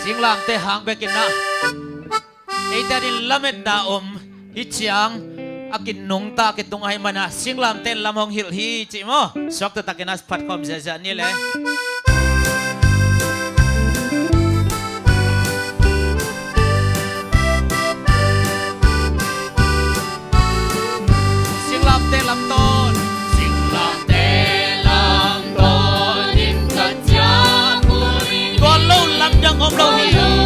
singlam te hang bekin na edarin lamet da hichiang akin nung ta kitung ay mana singlam te lamong hil hi chi mo sok ta takinas patkom jaja ni le singlam te lam ton singlam te lam ton in ka cha kuri ko lo lam dang om lo hi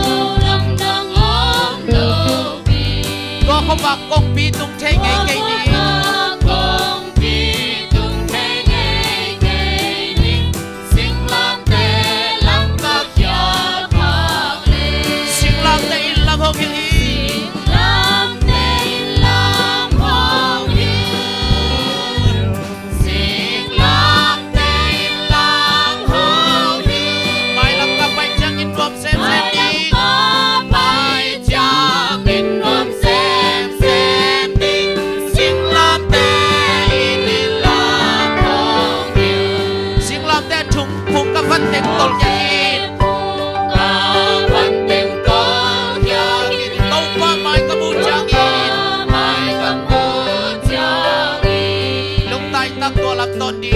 có không bạc công pi tung thế ngày ngày đi công pi tung thế ngày ngày đi xin làm tê làm các gia phật lên xin làm tê làm hồng hiền xin làm tê làm hồng hiền xin làm tê làm hồng hiền mai làm các bài trang in gom xem đi bài trang in gom văn tiếng tol yakin văn tiếng tol yakin tàu qua mai kamu jangin lúc tay tắc tua làm tôn đi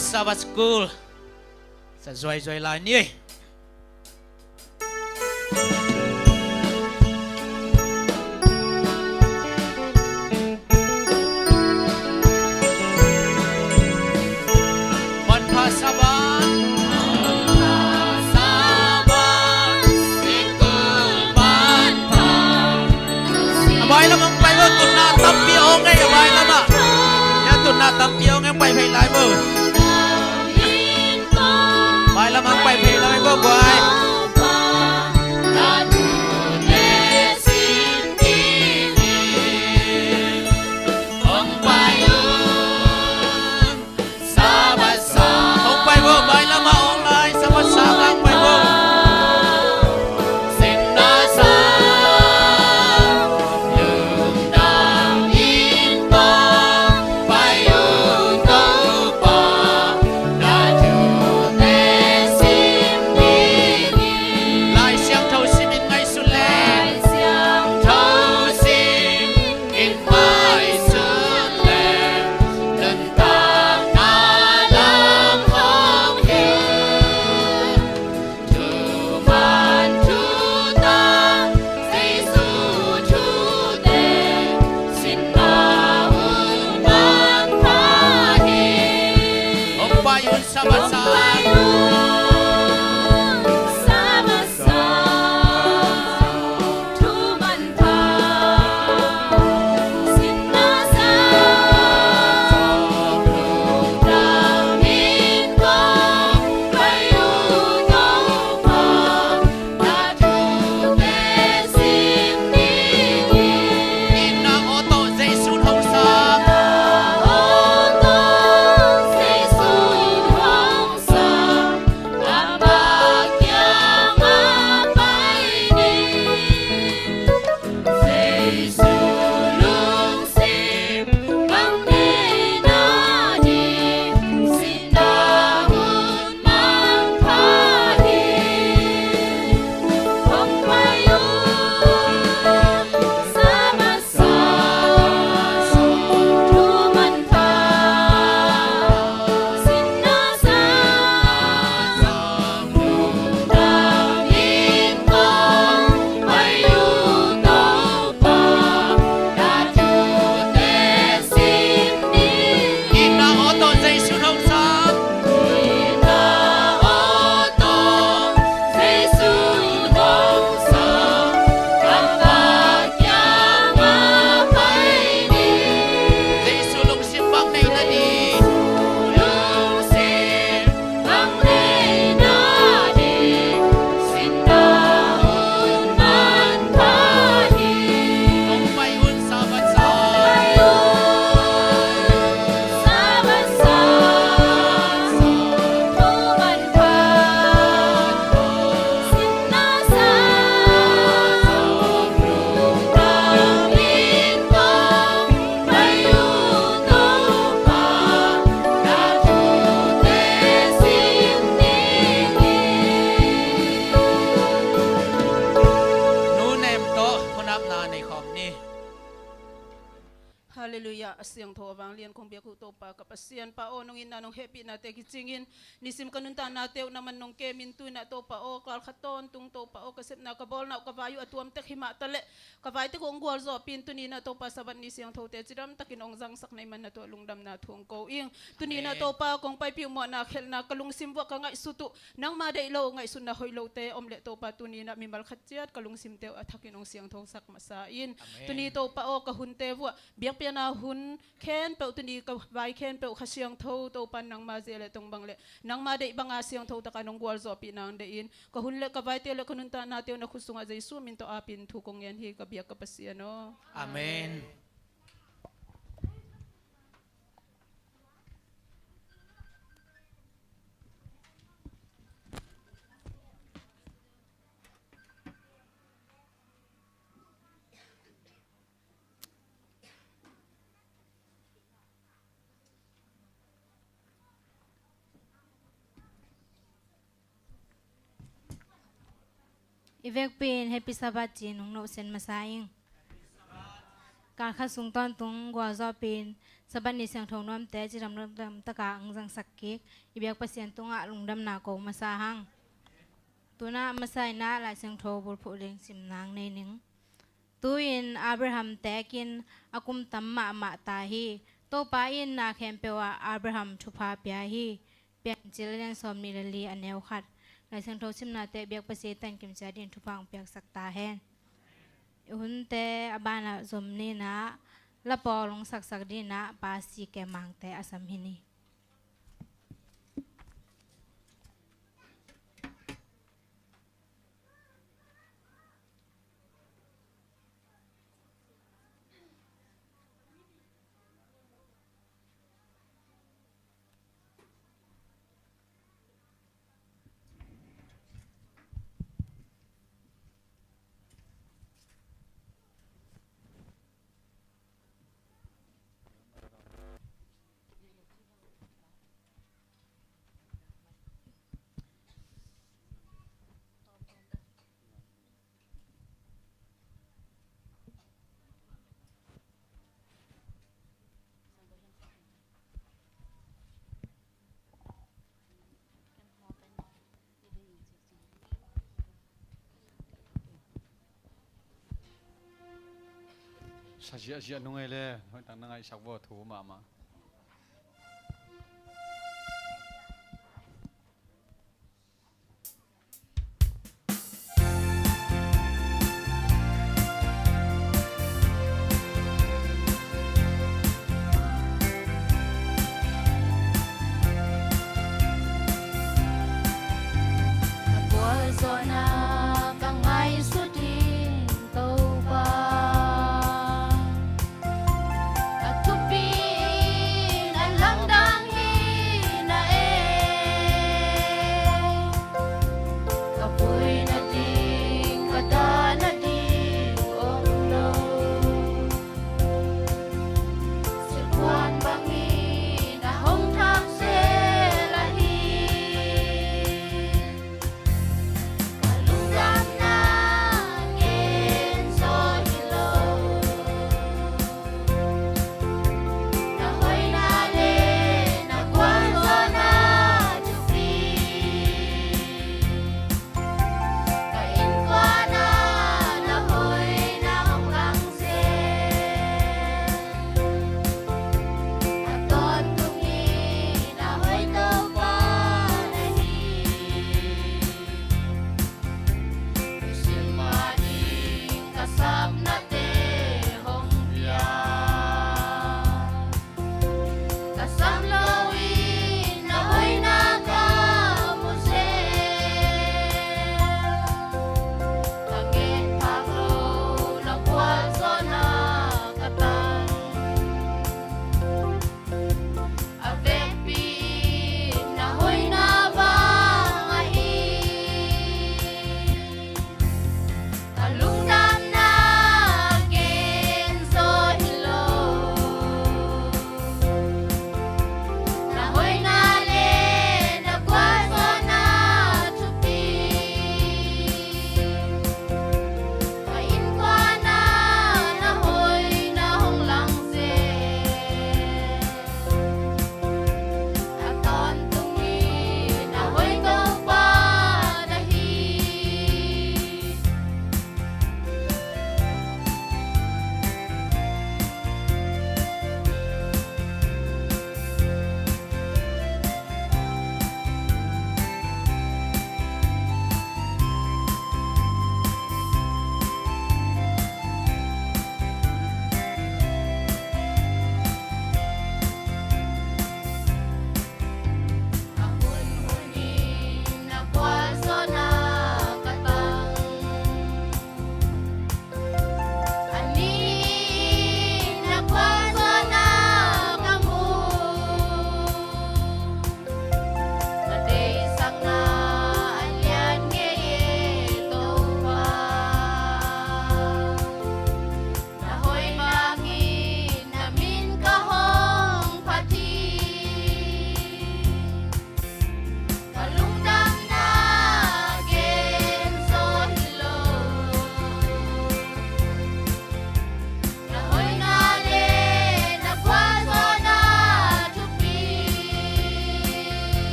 Sabbath school sa joy la ni man pa saban sikul man pa abay lamang payo to na tapi okay vô bài làm ăn bài phê làm vô bài Hallelujah, asyang to abang lian kong biyak to pa kapasyan pa o nung ina nung happy na te kitsingin nisim kanunta na te naman nung kemin tu na to pa o kal khaton tung to pa o kasip na kabol na kabayo at tuam tek hima tale kabay te kong gwal zo pintu ni na to pa sabat ni siyang to te jiram takinong zang sak na man na to lungdam na thung ko ing tuni na to pa kong pai piu mo na khel na kalung simwa ka ngai sutu nang ma dai lo ngai sun na hoilo te omle to pa tuni na mimal khatchiat kalung sim te athakinong siyang to sak masain tuni to pa o kahun te wa biak na hun ken pe tuni ka vai ken pe khasiang tho to pan nang ma zele tong bangle nang ma dei banga siang tho ta kanong gwal zo pi nang dein ka hun le ka vai te le kunun ta na te na khusunga jesu min to apin thu kong yan hi ka biak ka pasiano amen Ivek pin happy sabat chin nung no sen masaing kar kha sung ton tung gwa zo pin saban ni sang thong nom te chiram ram taka ang jang sakki ibyak pasien tunga lungdam na ko masahang tuna masai na la sang tho bul phu leng sim nang nei ning tuin Abraham te kin akum tamma ma ta hi to pa in na khem pewa Abraham thupa pya hi pen chilen som ni li aneu khat lai sang tho sim na te biak pase tan kim cha din thupang piak sakta hen hun te abana zom ni na la polong sak sak din na pa si ke mang te asam hini sia nungai le hoi tang nangai sakbo thu ma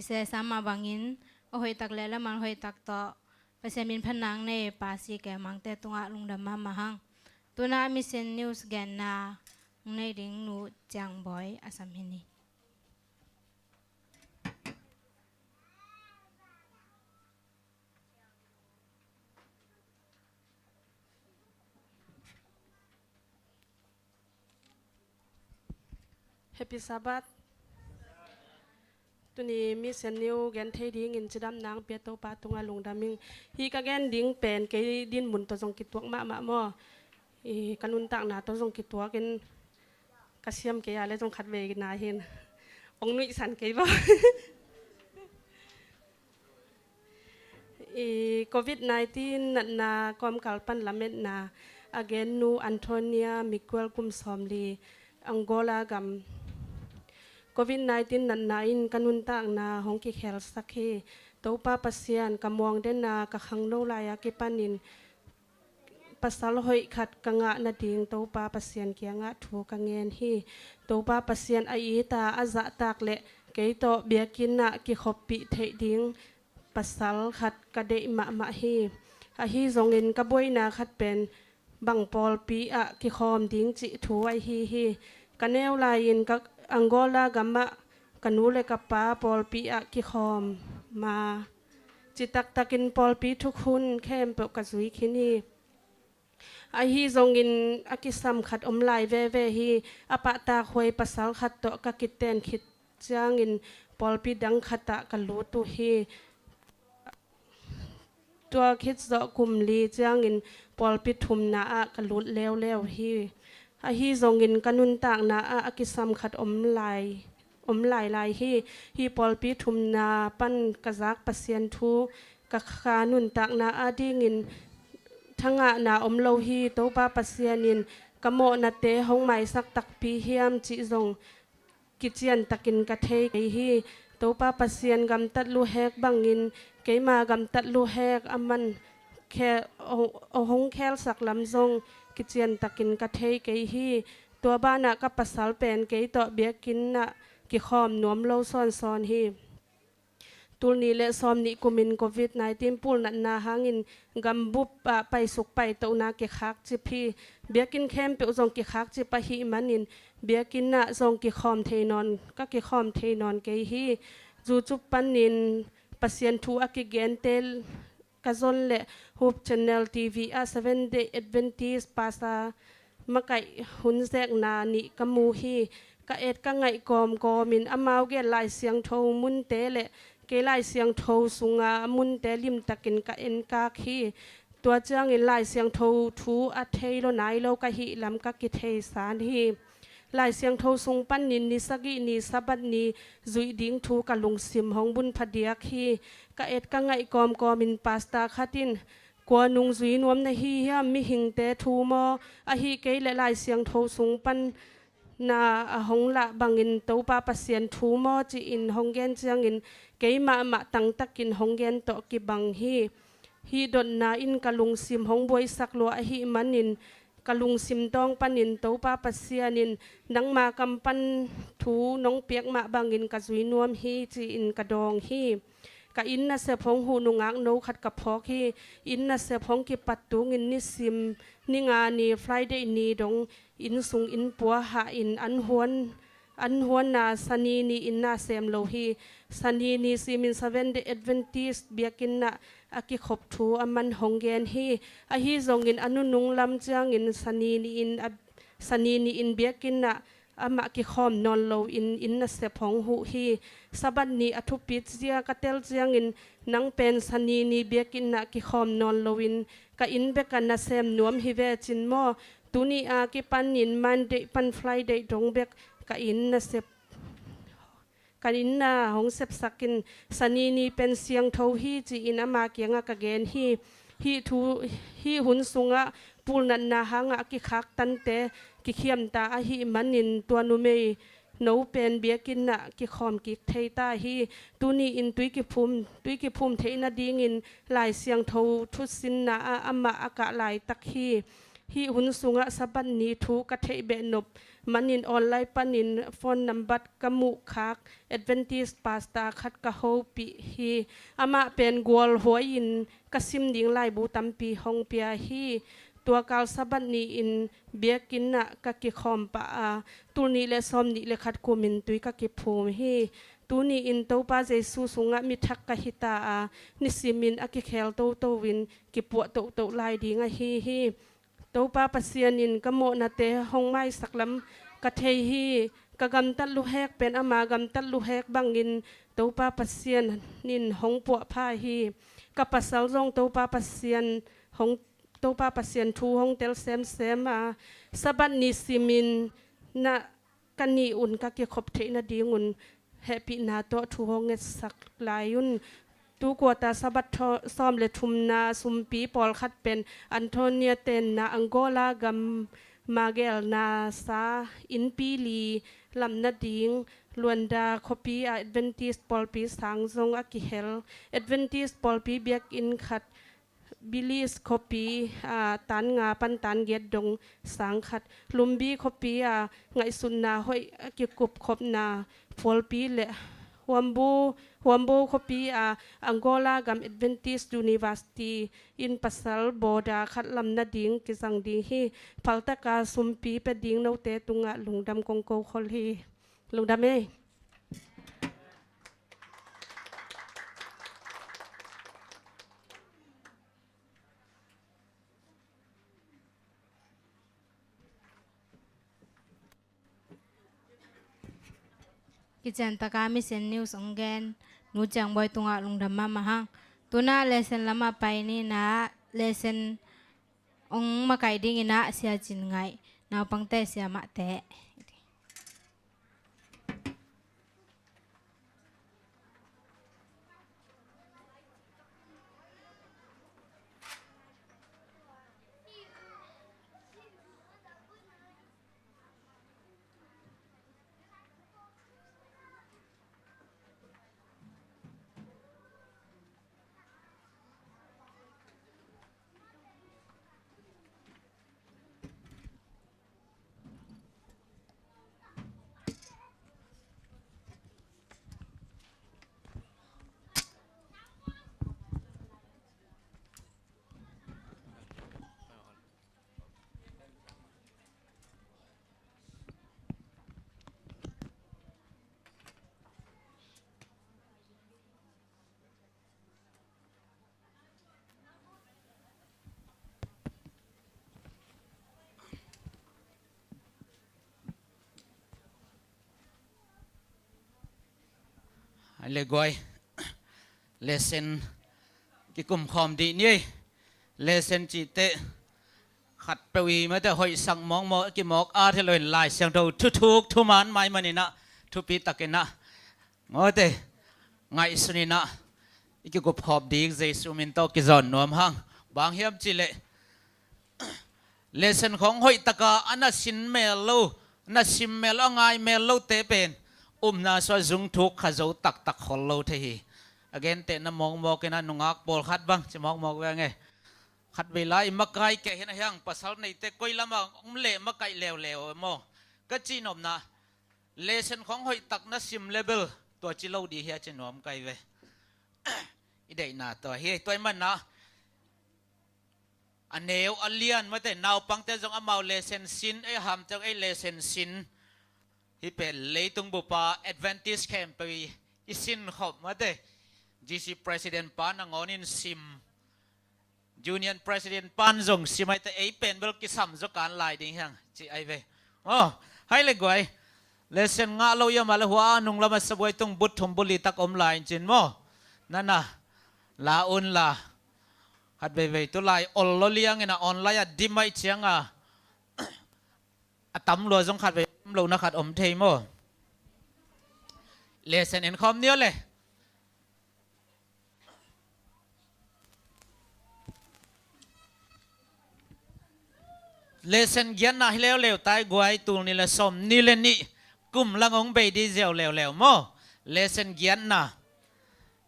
Kisah sama bangin, hoi tak lela man hoi tak to, pasal min penang ne pasi ke mang te tunga lung dama mahang, ตัวน่ามีเซนนิวส์แกนนาในดิ่งนูจังบอยอาสัมหินี Happy Sabbath ตัวนี้มีเซนนิวแกนเทดิ้งอินจิดัมนางเปียโตปาตุงอาลงดามิงฮีกะแกนดิ้งเป็นเกดินหมุนตัวทรงกิตวกมะมอกันุนตักนาตัวทรงกิตวกินกระเซียมเกียอะไรทรงขัดเวกินนาเห็นองนุยสันเกยบ่ COVID-19 นันนาความกัลปันละเม็ดนาอเกนนูอันโทเนียมิเกลกุมซอมลีอังโกลากัมCOVID-19 นันนาอินกันุนตากนาหงกิเคลสักเฮตัวป้าปัสยานกำมองเดนนากะขังโนลายากิปันินปัสสาวะหอยขัดกังะนาดิงตัวป้าปัสยานเกียงะถูกังเงินฮีตัวป้าปัสยานอายิตาอาจะตากเละเกยโตเบียกินนะกิขบปิเทดิงปัสสาวะขัดกะเดมะมะฮีอาฮีทรงเงินกะบวยนาขัดเป็นบังปอลปีอะกิคอมดิงจิถูไอฮีกันแนวลายินกะอังโกลากัมมะกันนูเลกับป้าปอลปีอะกิคอมมาจิตักตะกินปอลปีทุกคนแค่เปกะซุยคินีไอฮีทรงอินอากิซัมขัดอมลายเวฮีอปะตาควยปัสสาวะขัดโตกะกิเตนขิดจางอินปอลปีดังขัดตะกันลูตุฮีตัวคิดจะกุมลีจางอินปอลปิทุมนาอะกันลุดแล้วฮีอาฮีทรงอินกันุนตากนาอะอากิซัมขัดอมลายฮีปอลปิทุมนาปันกะซักปัสเซียนทูกะคานุนตากนาอะดิงินทั้งอะนาอมโลฮีโตปาปัสเซียนินกะโมนาเตหงไมสักตักปีเฮียมจิทรงกิเจียนตะกินกะเทไกฮีโตปาปัสเซียนกำตัดลูแฮกบังอินเกยมากำตัดลูแฮกอามันแค่หงแคลสักลำทรงกิเจียนตะกินกะเทเกยฮีตัวบ้านะกับปัสสาวะเป็นเกยต่อเบียกินนะกิขอมนวมโลซอนฮีตูนี้และซอมนิกุมินโควิด-19ปูนันนาหางินกำบุบไปสุกไปเตานาเกคักจิพีเบียกินแคมเปอซงเกคักจิปะฮีมันินเบียกินนะซงกิขอมเทนอนก็กิขอมเทนอนเกยฮีจูจุปันนินปัสเซียนทูอากิเกนเตลกะซอนเลฮูป Channel TV 7 Day Adventist ปาซามะไก่หุนแซกนานิกะมูฮีกะเอ็ดกะไงกอมกอมินอมาวเกลายเสียงโทมุนเตเลเกลายเสียงโทสุงามุนเตลิมตะกินกะเอ็นกาคีตัวเจียงอินลายเสียงโททูอะเทโลไนโลกะหิลำกะกิเทสานฮีลายเสียงโทสุงปันนินนิสกินีสะบัดนีจุยดิ้งทูกะลุงซิมหงบุญพเดียคีกะเอ็ดกะไงกอมกอมินปาสตาคาตินกัวนุงจุยนวมนะฮียามมิหิงเตทูมออะฮีเกลลายเสียงโทสุงปันนาหงละบังอินโตปาปัสเซียนทูมอจีอินหงเกนเจียงอินเกยมาตังตักินหงเกนโตกิบังฮีดอนนาอินกะลุงซิมหงบวยสักลัวฮีมันนินกะลุงซิมตองปันินโตปาปัสเซียนินนังมากำปันทูน้องเปียกมาบังอินกะจุยนวมฮีจีอินกะดองฮีกะอินนะเสพงหูนุงักโนขัดกับพอกฮีอินนะเสพงกิปัตตุงินนิซิมนิงานีฟรายเดย์นีดงอินสุงอินปัวหาอินอันหวนนาสันีนีอินนาเซมโลฮีสันีนีซีมิน7 Day Adventistเบียกินนะอากิขบทูอามันหงเกนฮีอาฮีทรงอินอนุนุงลำเจียงอินสันีนีอินเบียกินนะอามากิขอมนอนโลอินนะเสพงหูฮีสบันนีอทุปิดเจียกะเตลเจียงอินนังเป็นสันีนีเบียกินนะกิขอมนอนโลอินกะอินเบกันนะเซมนวมฮิเวจินโมตุนีอากิปันนินมันเดปันฟลายเดดงเบกกะอินนะเซกันอินนาหงเสพสักินสันีนีเป็นเสียงโทฮีจีอินามาเกียงกะเกนฮีหุนสุงะปูนันนาหางะกิคักตันเตกิเขียมตาฮีมันนินตัวนุเมยโนเป็นเบียกินนะกิขอมกิเทตาฮีตุนีอินตุยกิภูมิเทนาดีงินลายเสียงโททุสินนาอามาอากะลายตักฮีหุนสุงะสบันนีทูกะเทเบนบมันนินออนไลน์ปันินฟอนนัมบัดกะมุคักแอดเวนทิสปาสตาคัดกะโฮปีฮีอามาเป็นกวลหัวยินกะซิมดิงไลบูตัมปีฮองเปียฮี ตัวกาวสบันนี้อินเบียกินนะกะกิคอมปะตูนี้เลซอมนี้เลขัดกุมินตุยกะกิภูมิฮีตูนี้อินตัวป้าเจสุสุงะมิทักกะฮิตานิสิมินอะกิเคลโตวินกิปวโตลายดีงะฮีตัวป้าปัสเซียนินกะโมนาเตหงไม้สักลำกะเทฮีกะกำตัดลูแฮกเป็นอามากำตัดลูแฮกบังอินตัวป้าปัสเซียนนินหงปวผ้าฮีกะปัสสาวรงตัวป้าปัสเซียนหงตัวป้าปัสเซียนทูหงเตลเซมสบันนิสิมินนะกันนีอุ่นกะกิขบเทนะดีงุนแฮปินาโตทูหงเงสักลายุนตูกัวตาสบัดซ้อมเลทุมนาสุมปีปอลคัดเป็นอันโทเนียเตนนาอังโกลากัมมาเกลนาซาอินปีลีลำนาดิงลวนดาคอปีแอดเวนติสปอลปีสังซงอากิเฮลแอดเวนติสปอลปีเบียกอินขัดบิลิสคอปีตันงาปันตันเกดดงสังขัดลุมบีคอปีไงสุนนาห้อยอากิกุบคบนาฟอลปีเลหัวมโบคอปีอังโกลากัมแอดเวนติสยูนิเวอร์ซิตี้อินปัสซัลโบดาขัดลำนาดิงกิสังดิงฮีพัลตะกาสุมปีเป็ดดิงนาวเตตุงะลุงดำกงโกคอลฮีลุงดำเอ้กิจตะกามิเซนนิวส์องแกนนูจังบอยตุงะลุงดำมาหังตัวน่าเลเซนละมาไปนี่นะเลเซนองมาไก่ดิ้งนะเสียจินไงนาวปังเตเสียมาเตเลกอยเลเซนกิกุมคอมดีนี่เลเซนจีเตขัดไปวีมาแต่หอยสังมองกิมอกเทลอยลายเสียงเราทุกทุมันไม่มันนี่นะทุปีตะกินนะงอเตไงสุนีนะกิกุมคอมดีเจสุมินโตกิจอนนวมหังบางเฮียบจิเลเลเซนของหอยตะกาอันนั้นสินเมลโลนัสิมเมลไงเมลโลเตเป็นนาสวจุงทุกขจาวตักขอลโลเทีagain เตนะมองกันนะนุงักบอลขัดบ้างจะมองว่าไงขัดเวลามักไก่แกเห็นยังภาษาในเตะก้อยละมั่งเละมักไก่เลวมองก็จีนอมนะเลเซนของหอยตักนะซิมเลเบลตัวจีโลดีเฮียจีนอมไก่เวอีเดน่าตัวเฮียตัวมันนะอันเนวอันเลียนมาแต่นาวปังแต่จงอามาเลเซนซินไอหำจงไอเลเซนซินที่เป็นเลยตุงบุปผา Adventist Camp ไปอิสินขบมาเต GC President ปานังอนินซิม Union President ปานจงซิมไอแต่ไอเป็นเบลกิสัมจการลายดิ้งยังจีไอเวอ๋อให้เลยกวยเลเซนงาเราอย่ามาละหัวนุ่งละมาสบวยตุงบุตรทุมบุรีตักอมลายจินโมนั่นนะลาอุนลาหัดเวตุลายอลลเลียงนะออนไลน์ดิไม่เชียงตั้มรัวจงขัดไปเรานักขัดอมเทโมเลเซนเอ็นคอมเนี้ยเลยเลเซนยันนะเร็วตายกวยตูนี่ละสมนี่เลยนี่กุมละงงไปดีเซลเร็วโมเลเซนยันนะ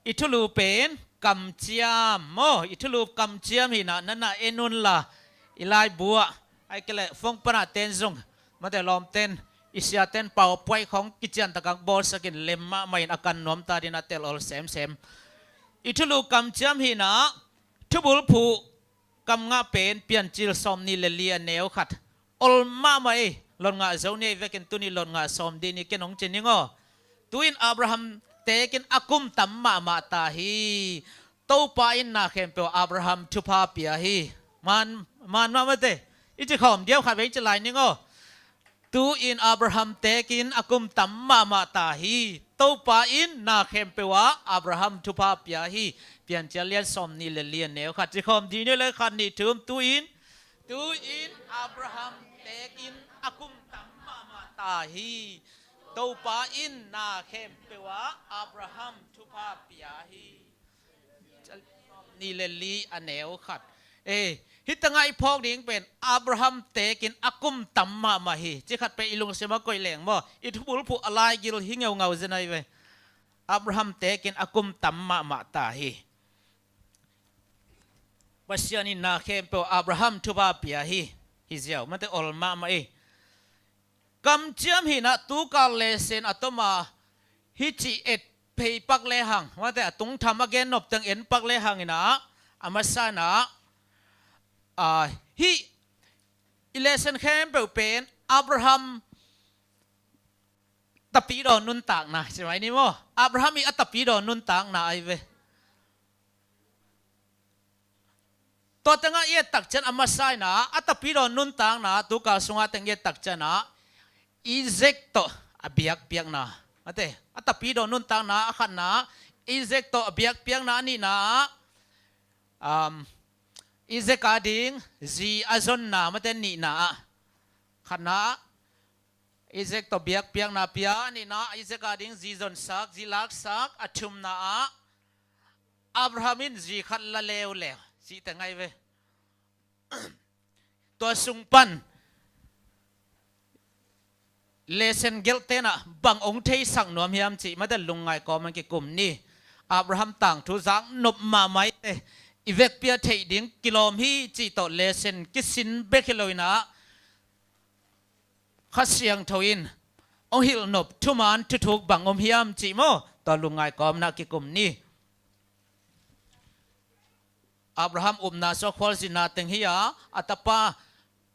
อิทุลูเป็นกำเจียมโมอิทุลูกำเจียมหินะนั่นน่ะเอนุนละอิไลบัวไอ้ก็เลยฟงปนาเตนซงมาแต่ลอมเต้นอิสยาเต้นเป่าป่วยของกิจยันตะกังบอลสกินเล็มมาไม่อาการน้อมตาดินาเตลอลเซมอิทุลูกำเจียมหินะทุบุลผู กำงาเป็นเปลี่ยนจิลซอมนี่เลลียเนวขัดอลมาไม่ลอนงาเจ้าเนี่ยเวกินตุนี่ลอนงาซอมดีนี่เกนองเจนิงอตุอินอับราฮัมเตกินอากุมตัมมาตาฮีโตปาอินนาเข้มเปอับราฮัมทุพาเปียฮีมันมาเตอิจิขอมเดียวขัดไว้จะไลนิงอtu in Abraham tekin akum tamma mata hi to pa in na khem pewa Abraham thupa pya hi pian chalian som ni le lian neu khat chi khom di ne le khat ni thum tu in Abraham tekin akum tamma mata hi to pa in na khem pewa Abraham thupa pya hi ni le li aneu khatฮิตงไงพอกดิ้งเป็นอับราฮัมเตกินอากุมตัมมาฮีจิขัดไปอิลุงเสมาก่อยแหลงบ่อิทุบุลผู้อะไรกิลหิเงาจะไหนเวอับราฮัมเตกินอากุมตัมมาตาฮีปัสยานินาเข้มเปอับราฮัมทุบาปียฮีฮิเจ้ามันแต่อลมากำเจียมหินะตูกาเลเซนอัตมาฮิจิเอ็ดเพย์ปักเลหังว่าแต่ตุงทำมาเกนนบจังเอ็นปักเลหังนะอามาซานะฮีอิเลเซนเข้มเป็นอับราฮัมตปีดอนุนต่างนะใช่ไหมนี่มั้งอับราฮัมมีอัตปีดอนุนต่างนะไอเวตัวตั้งเอตักจันอามาไซนะอัตปีดอนุนต่างนะตุกาสุงาตั้งเอตักจันนะอิเซกโตอเบียกนะมาเตอัตปีดอนุนต่างนะขันนะอิเซกโตอเบียกนะนี่นะอิเซกาดิงจีอาซอนนามาเตนี่นะขันนะอิเซกตัวเบียกนาเปียนี่นะอิเซกาดิงจีซอนซักจีลักซักอัชุมนะอับราฮัมินจีขัดละเลวจีแต่ไงเว้ตัวสุงปันเลเซนเกลเตนะบังองเทสังนวมยามจีมาแต่ลุงไงก็มันกี่กลุ่มนี่อับราฮัมต่างทุจังนบมาไม่อีเวกเปียเทดิงกิโลมฮีจีโตเลเซนกิสินเบกิโลนะข้าเสียงทวินองหิลนบทุมันทุกบังอมฮิยามจีโมตอนลุงไงกอมนักกิกุมนี่อับราฮัมนาโซควอลสินาเต็งฮิยาอัตปา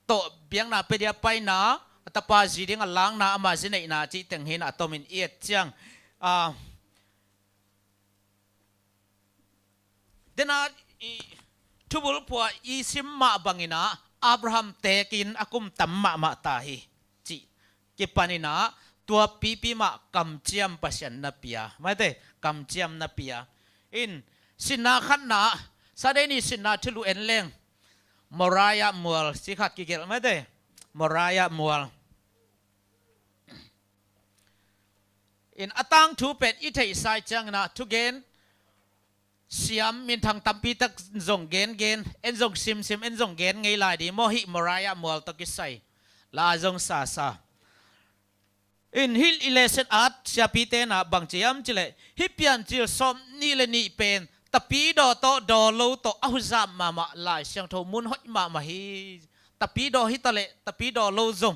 โตเบียงนาเปเดียไปนาอัตปาจีดิงล้างนาอามาสินในนาจีเต็งฮินอัตมินเอียดเจียงเดนาทุบุลพัวอีซิมมาบังอินาอับราฮัมเตกินอากุมตัมมาตาฮีจีเก็บปานินาตัวปีมากำเจียมปัสยันนาเปียไม่ได้กำเจียมนาเปียอินสินาขันนาซาเดนีสินาทุลุเอ็นเลงมรายามัวลสิขัดกิเกลไม่ได้มรายามัวลอินอตังทูเป็ดอิเทอิไซจังนะทุเกนเสียมมินทางตัมปีตักส่งเกนเอ็นส่งซิมเอ็นส่งเกนไงลายดีโมหิมรายามัวลตะกิไซลาส่งซาอินฮิลอิเลเซนอาร์ตเสียปีเตนะบางเจียมจิเลฮิปยันจิลซอมนี่เลนี่เป็นตะปีดอโตดอโลโตอาหุซามมาลายเสียงโทมุนหอยมาฮีตะปีดอฮิตะเลตะปีดอโลซง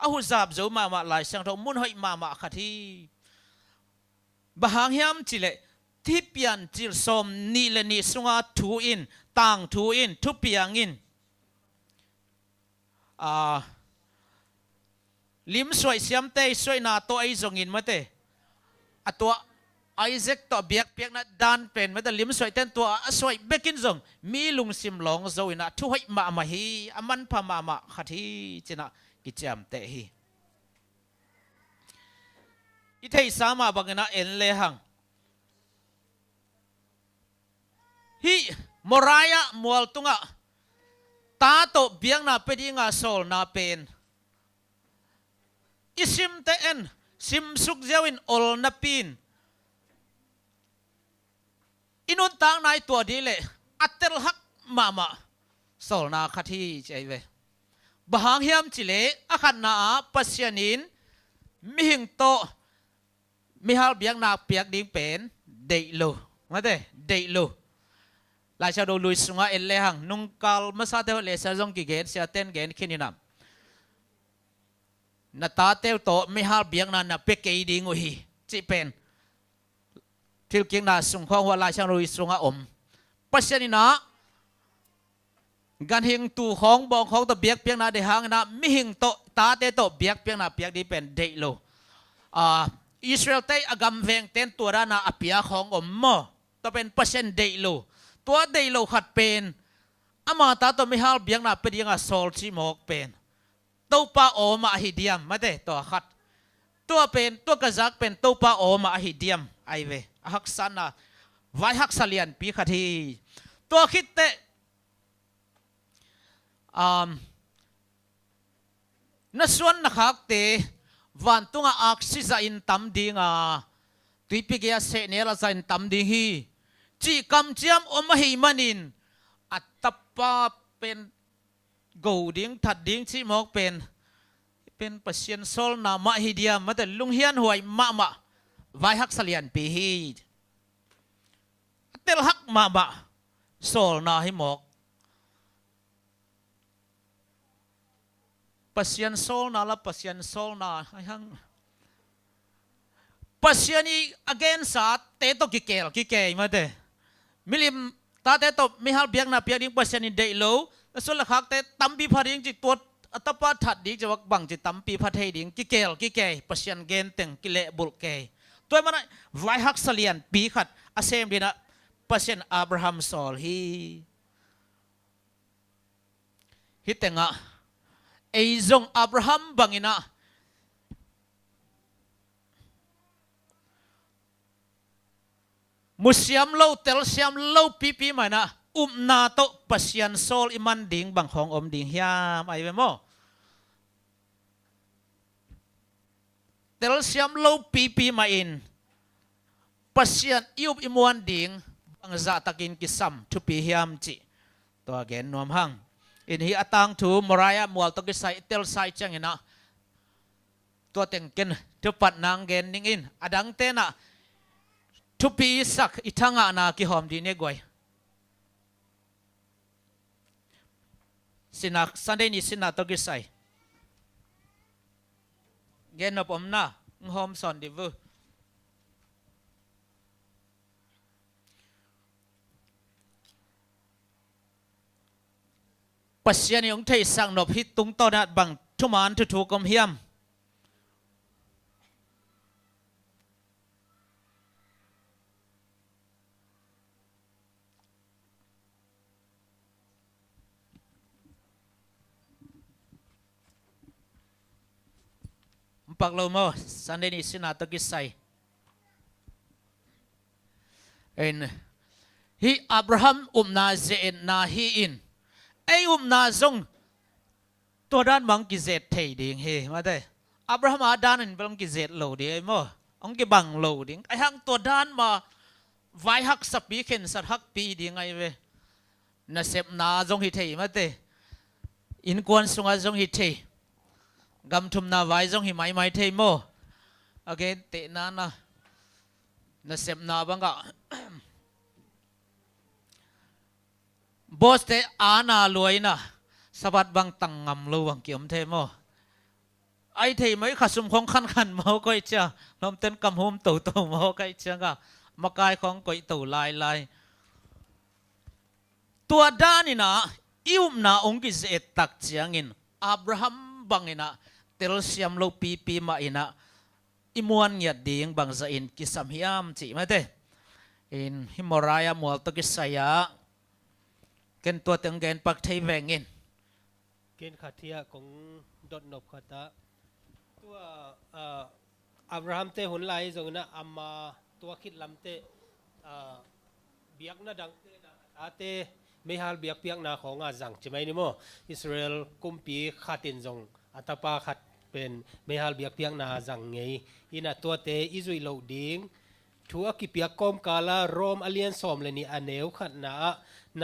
อาหุซาบโจมาลายเสียงโทมุนหอยมาขัดที่บางเฮียมจิเลที่เปลี่ยนจิลสมนี่เลนี่สุงาทูอินต่างทูอินทุเปียงอินลิมสวยเสียมเตยสวยนาตัวไอ้จงอินมาเตอตัวไอเซกตัวเบียกนะดันเป็นมาแต่ลิมสวยเต้นตัวสวยเบกินจงมีลุงซิมหลงโจยนะทุกให้มาฮีอามันพมาขัดที่จีนะกิจามเตฮีอิเทยสามาบังนะเอ็นเลหังฮีมรายะมัวตุงะตาโตเบียงนาเป็นยังาโซลนาเป็นอิซิมเตเอ็นซิมสุกเจวินอลนาปินอินุนต่างในตัวดีเลยอัตเตลฮักมาโซลนาขัดที่ใจเวบางเฮียมจิเลอาขันนาปัสยานินมิหิงโตมิฮัลเบียงนาเปียกดิ้งเป็นเดโลมาเตเดโลลายชาดูลุยสุงาเอลเลหังนุงกาลมาซาเตวเลเซจงกิเกนเสียเต้นเกนขินินามนาตาเตวโตไม่ฮาเบียงนาเปกเกยดิงุฮีจีเป็นทิลกิงนาสุงข้องว่าลายชาลุยสุงาอมปัสยานินา กันหิงตูของบองของตะเบียกเปียงนาเดหางนะมิหิงโตตาเตโตเบียกเปียงนาเปียกดีเป็นเดโลอิสราเอลเตอากำเวงเต้นตัวด้านาอเปียของอมมอตัวเป็นเปอร์เซ็นต์เดโลตัวเดโลขัดเป็นอามาตาตัวไม่ฮัลเบียงนาเป็นยังอาโซลชิมอกเป็นตัวปาโอมาฮิเดียมมาเตตัวขัดตัวเป็นตัวกระซักเป็นตัวปาโอมาฮิเดียมไอเวฮักซันนะไว้ฮักสเลียนปีขัดทีตัวคิดเตนัส่วนนักฮักเตวันตุงอักซิซาอินตัมดิงตุยปิกยาเสเนลาซาอินตัมดิงฮีจีกัมจิมอมหิมันินอัตตปาเป็นกูดิ้งทัดดิ้งชิมอกเป็นปัศยันโซลนามาฮิเดียมาแต่ลุงเฮียนหวยมาไว้ฮักสเลียนปีฮีเตลฮักมาโซลนาฮิมอกปัศยันโซลนาละปัศยันโซลนาฮังปัศยันีagain sa teto kikelมาเตมิลิมตาเตโตมิฮัลเบียงนาเปียดิ้งปัศยันีเดโลส่วนละคักเตตัมปีพัดดิ้งจิตตัวอัตปาถัดดิ้งจะวักบังจิตตัมปีพัดให้ดิ้งกิเกปัศยันเกนเต็งกิเลบุลเกตัวมันไว้ฮักสเลียนปีขัดอาเซมดีนะปัศยันอับราฮัมซอลฮิเตงะไอซงอับราฮัมบังอินะมุสลิมเล่าเตลซิมเล่าปีมานะนาโตปัศยันโซลอิมันดิ่งบังของอมดิ่งเฮียมไอเวโมเตลซิมเล่าปีมาอินปัศยันยุบอิมวันดิ่งบังจะตะกินกิสัมทุปีเฮียมจีตัวเกนนวมหังอินฮีอัตังทูมรายะมัวตกิสัยเตลไซจังอินะตัวเต็งเกนทุปัดนางเกนนิงอินอดังเตนะทุปีสักอิทังอานากิหอมดีเนกวยสินักสันเดนิสินักตกิสัยเกนนบอมนาหอมสอนดิวูปัศยานิองเทสังนบฮิตตุงตอนัดบังทุมานทุถูกกมเฮียมปักโลโมสันเดนิสินาตกิสัยเอ็นฮีอับราฮัมนาเซนนาฮีอินไอนาซงตัวด้านบังกิเซตเทดิงเฮมาได้อับราฮัมอาดานินบังกิเซตโลดีไอโมองกิบังโลดิงไอหังตัวด้านมาไว้ฮักสปีเข็นสัตฮักปีดิงไอเวน่าเสพนาซงฮิเทมาได้อินกวนสุงอาซงฮิเทกำทุมนาไว้ซงหิไม่เทโมโอเคเตนานะน่าเสพนาบังกะบอสเตอานาลวยนะสบัดบังตังงำลูวังเกี่ยมเทโมไอเทไม่ขัดสมของขันเมาก็เจ้าลมเต้นกำหุมตู่เมาก็เจ้าก็มากายของก๋วยตู่ลายตัวด้านนี่นะอิวนาองกิเซตักเจียงินอับราฮัมบังอินะเตลเซียมโลปีมาอินะอิมวนยัดดิ่งบังจะอินกิสามฮิยามจีมาเตอินฮิมรายามัวตกิสายะเกณฑ์ตัวตึงเกณฑ์ปักไทยแวงเงินเกณฑ์ขัดเทียของดดนบขัดตาตัวอับราฮัมเตหุนไลจงนะอามาตัวคิดลำเตเบียกนะดังเตนะอาเตไม่ฮัลเบียกเปียกนาของอาจังใช่ไหมนี่โมอิสราเอลกุมปีขัดตินจงอัตปาขัดเป็นไม่ฮัลเบียกเปียกนาจังไงอินะตัวเตอิจุยโลดิงทัวกิเปียกกอมกาลาโรมอเลียนสอมเลนี่อเนวขัดน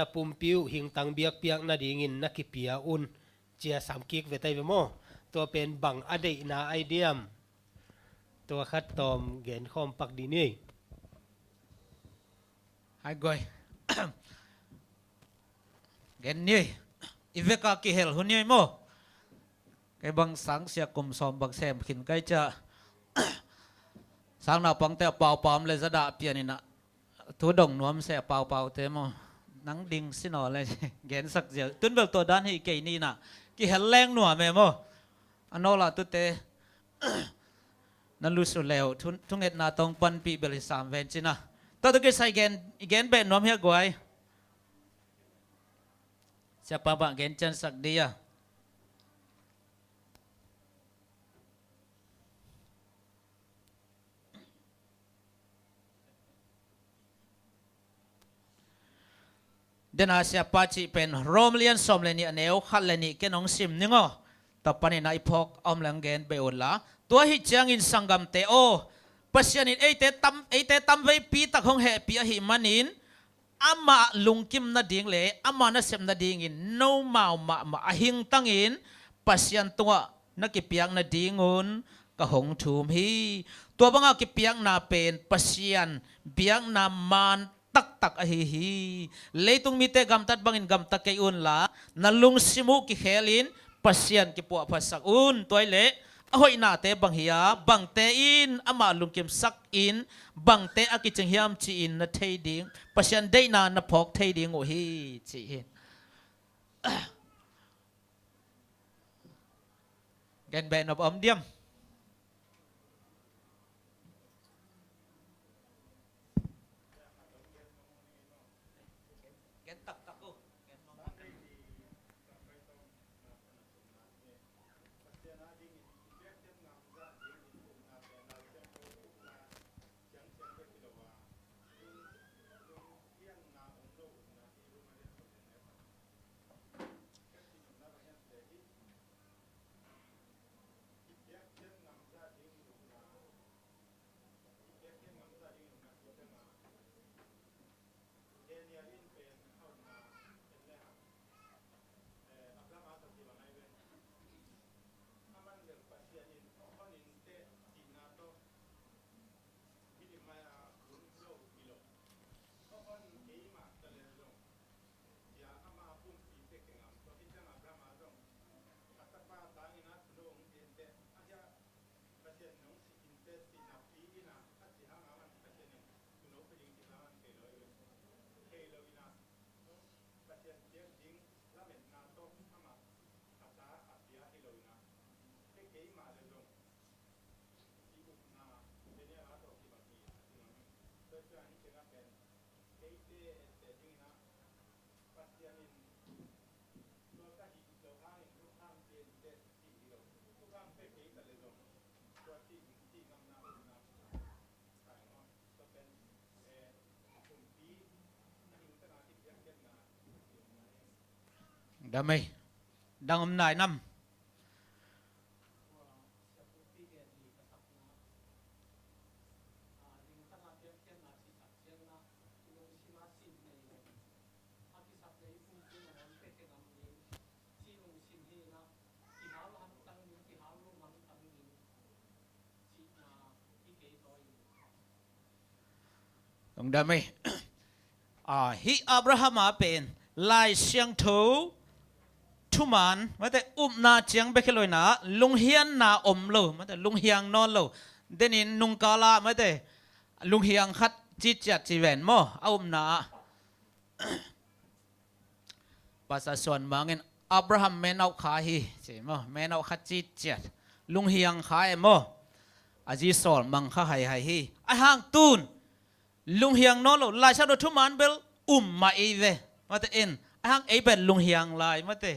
าปุ่มปิวหิงตังเบียกเปียกนาดิงินนักกิเปียอุนเจียสามกิกเวทัยเวโมตัวเป็นบังอดีนาไอเดียมตัวคัดตอมเกณฑ์คอมปักดีนี่ไอ้กอยเกณฑ์นี่อีเวกากิเฮลหุ่นยี่โมไอ้บังสังเสียกลมสอมบังแซมขินไกจะสังนาปังแต่เป่าปอมเลยจะด่าเปียนี่นะทุดงนวมเสียเป่าเตม นังดิงสินอเลยเกณฑ์สักเดียวตุนเบลตัวด้านให้เกยนี่น่ะกี่เห็นแรงหนัวแม่โมอันนอละตุเต นั่นรู้สุดแล้วทุงเอ็ดนาตองปันปีเบลิสามเวนจินะตอนตุกใส่เกณฑ์เบนน้อมเฮียกวยจะปะบะเกณฑ์จันสักเดียเดนอาเซียปาจิเป็นโรมเลียนสมเลนีเนวขัดเลนีเกนองซิมนิงอต่อไปในพอกอมแรงเกนเบอุลละตัวฮิจางอินสังกัมเตโอปัสยานินเอเตตัมไวปีตะคงเหปีหิมันินอามาลุงกิมนาดิ่งเลอามานาเซมนาดิ่งอินโนมามาอหิงตังอินปัสยันตัวนักกิปียงนาดิ่งอุนกะหงทูมฮีตัวบังอากิปียงนาเป็นปัสยันเบียงนามันtak ahihi leitung mite gamtat bangin gamtak kay un la nalung simu ki khelin pasyan ki po pasak un toile ahoy nate bang hiya bang te in ama lungkim sak in bang te akicheng hiam chi in na thading pasyan dei na na phok thading o hi chi hin gen ben of diamดาไม่ดังอำนายนำดาไม่ฮิอับราฮัมมาเป็นลายเสียงทูทุมันมาแต่นาเจียงไปแค่ลอยนะลุงเฮียนนาอมโลมาแต่ลุงเฮียงนอนโลเดนินนุงกาลามาแต่ลุงเฮียงคัดจิตจัดจีแวนมั่วนาภาษาส่วนบางเงินอับราฮัมแม่นเอาขาฮีใช่มั่วแม่นเอาคัดจิตจัดลุงเฮียงขายมั่วอาจีสอนมังข้าให้ฮีไอห่างตูนลุงเฮียงนอนโลลายชาดทุมันเบลมาเอเวมาแต่เอ็นไอห่างเอเป็นลุงเฮียงลายมาแต่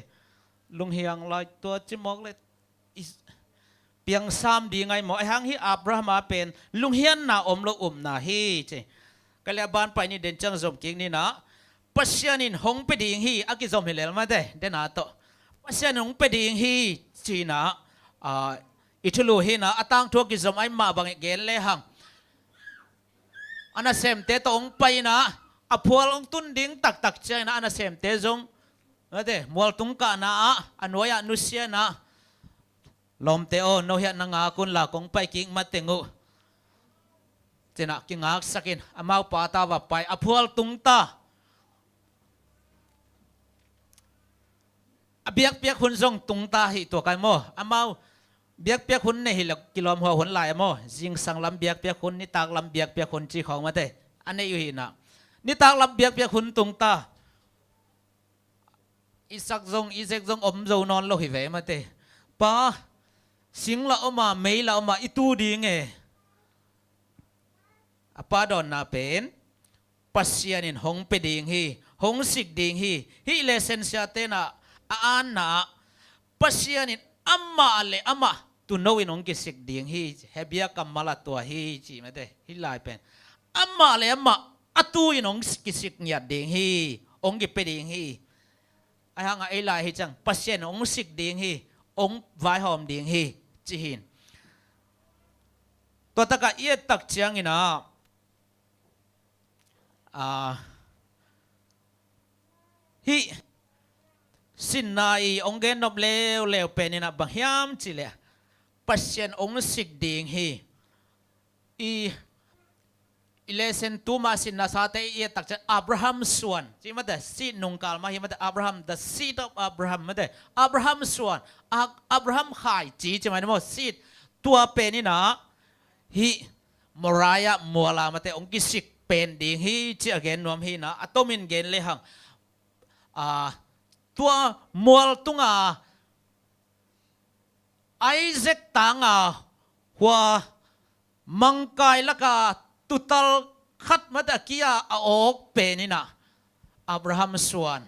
ลุงเฮียงลอยตัวจิมอกเลยเปียงซ้ำดีไงหมอไอ้หังฮีอับราฮัมมาเป็นลุงเฮียนนาอมโลนาฮีเจก็เลยบ้านไปนี่เดินจังสมกิงนี่นะปัสยานินหงไปดีฮีอากิจอมเฮเลลมาได้เดนาโตปัสยานินหงไปดีฮีจีนะอิทุลูฮีนะอตังทัวกิจอมไอมาบังเกลเลยหังอันนั้นเซมเตตองไปนะอภัวลงตุนดิ้งตักใจนะอันนั้นเซมเตจงเดมัวตุงกานะอันวายนุเซียนะลมเตโอโนเฮียนังอากุนลากงไปกิงมาเตงูเจนะกิงอาสักินอามาปาตาวับไปอภัวตุงตาเบียกหุ่นทรงตุงตาหิตัวกันโมอามาเบียกหุ่นในหิลกิโลมหัวหุ่นลายโมจิงสังลำเบียกหุ่นนิตากลำเบียกหุ่นจีของมาเตอันนี้อยู่หินะนิตากลำเบียกหุ่นตุงตา Isaac zong om zo non lo hi ve ma te pa sing la oma mei la oma itu ding e apa don na pen pasianin hong pe ding hi hong sik ding hi lesson sia te na aan na pasianin amma ale ama tu know in ong ki sik ding hi hebia kamala tua hi chi ma te hi lai pen amma ale ama atu in ong ki sik nya ding hi ong ki pe ding hi ai hang ai lai hi chang pasien ong sik ding hi ong vai hom ding hi chi hin to taka ye tak chiang ina hi sin nai ong gen nop leo penina bang hiam chi le pasien ong sik ding hi i ilesen tuma sin na sa te ye tak cha Abraham suan chi ma da si nung kal ma hi ma da Abraham the seed of Abraham ma da Abraham suan Abraham khai chi chi ma mo seed tua penina hi Moriah muala ma te ong ki sik pen ding hi chi again nom hi na atomin gen le hang tua mual tunga Isaac tanga hua mangkai laka tutal khat mata kia aok penina Abraham suan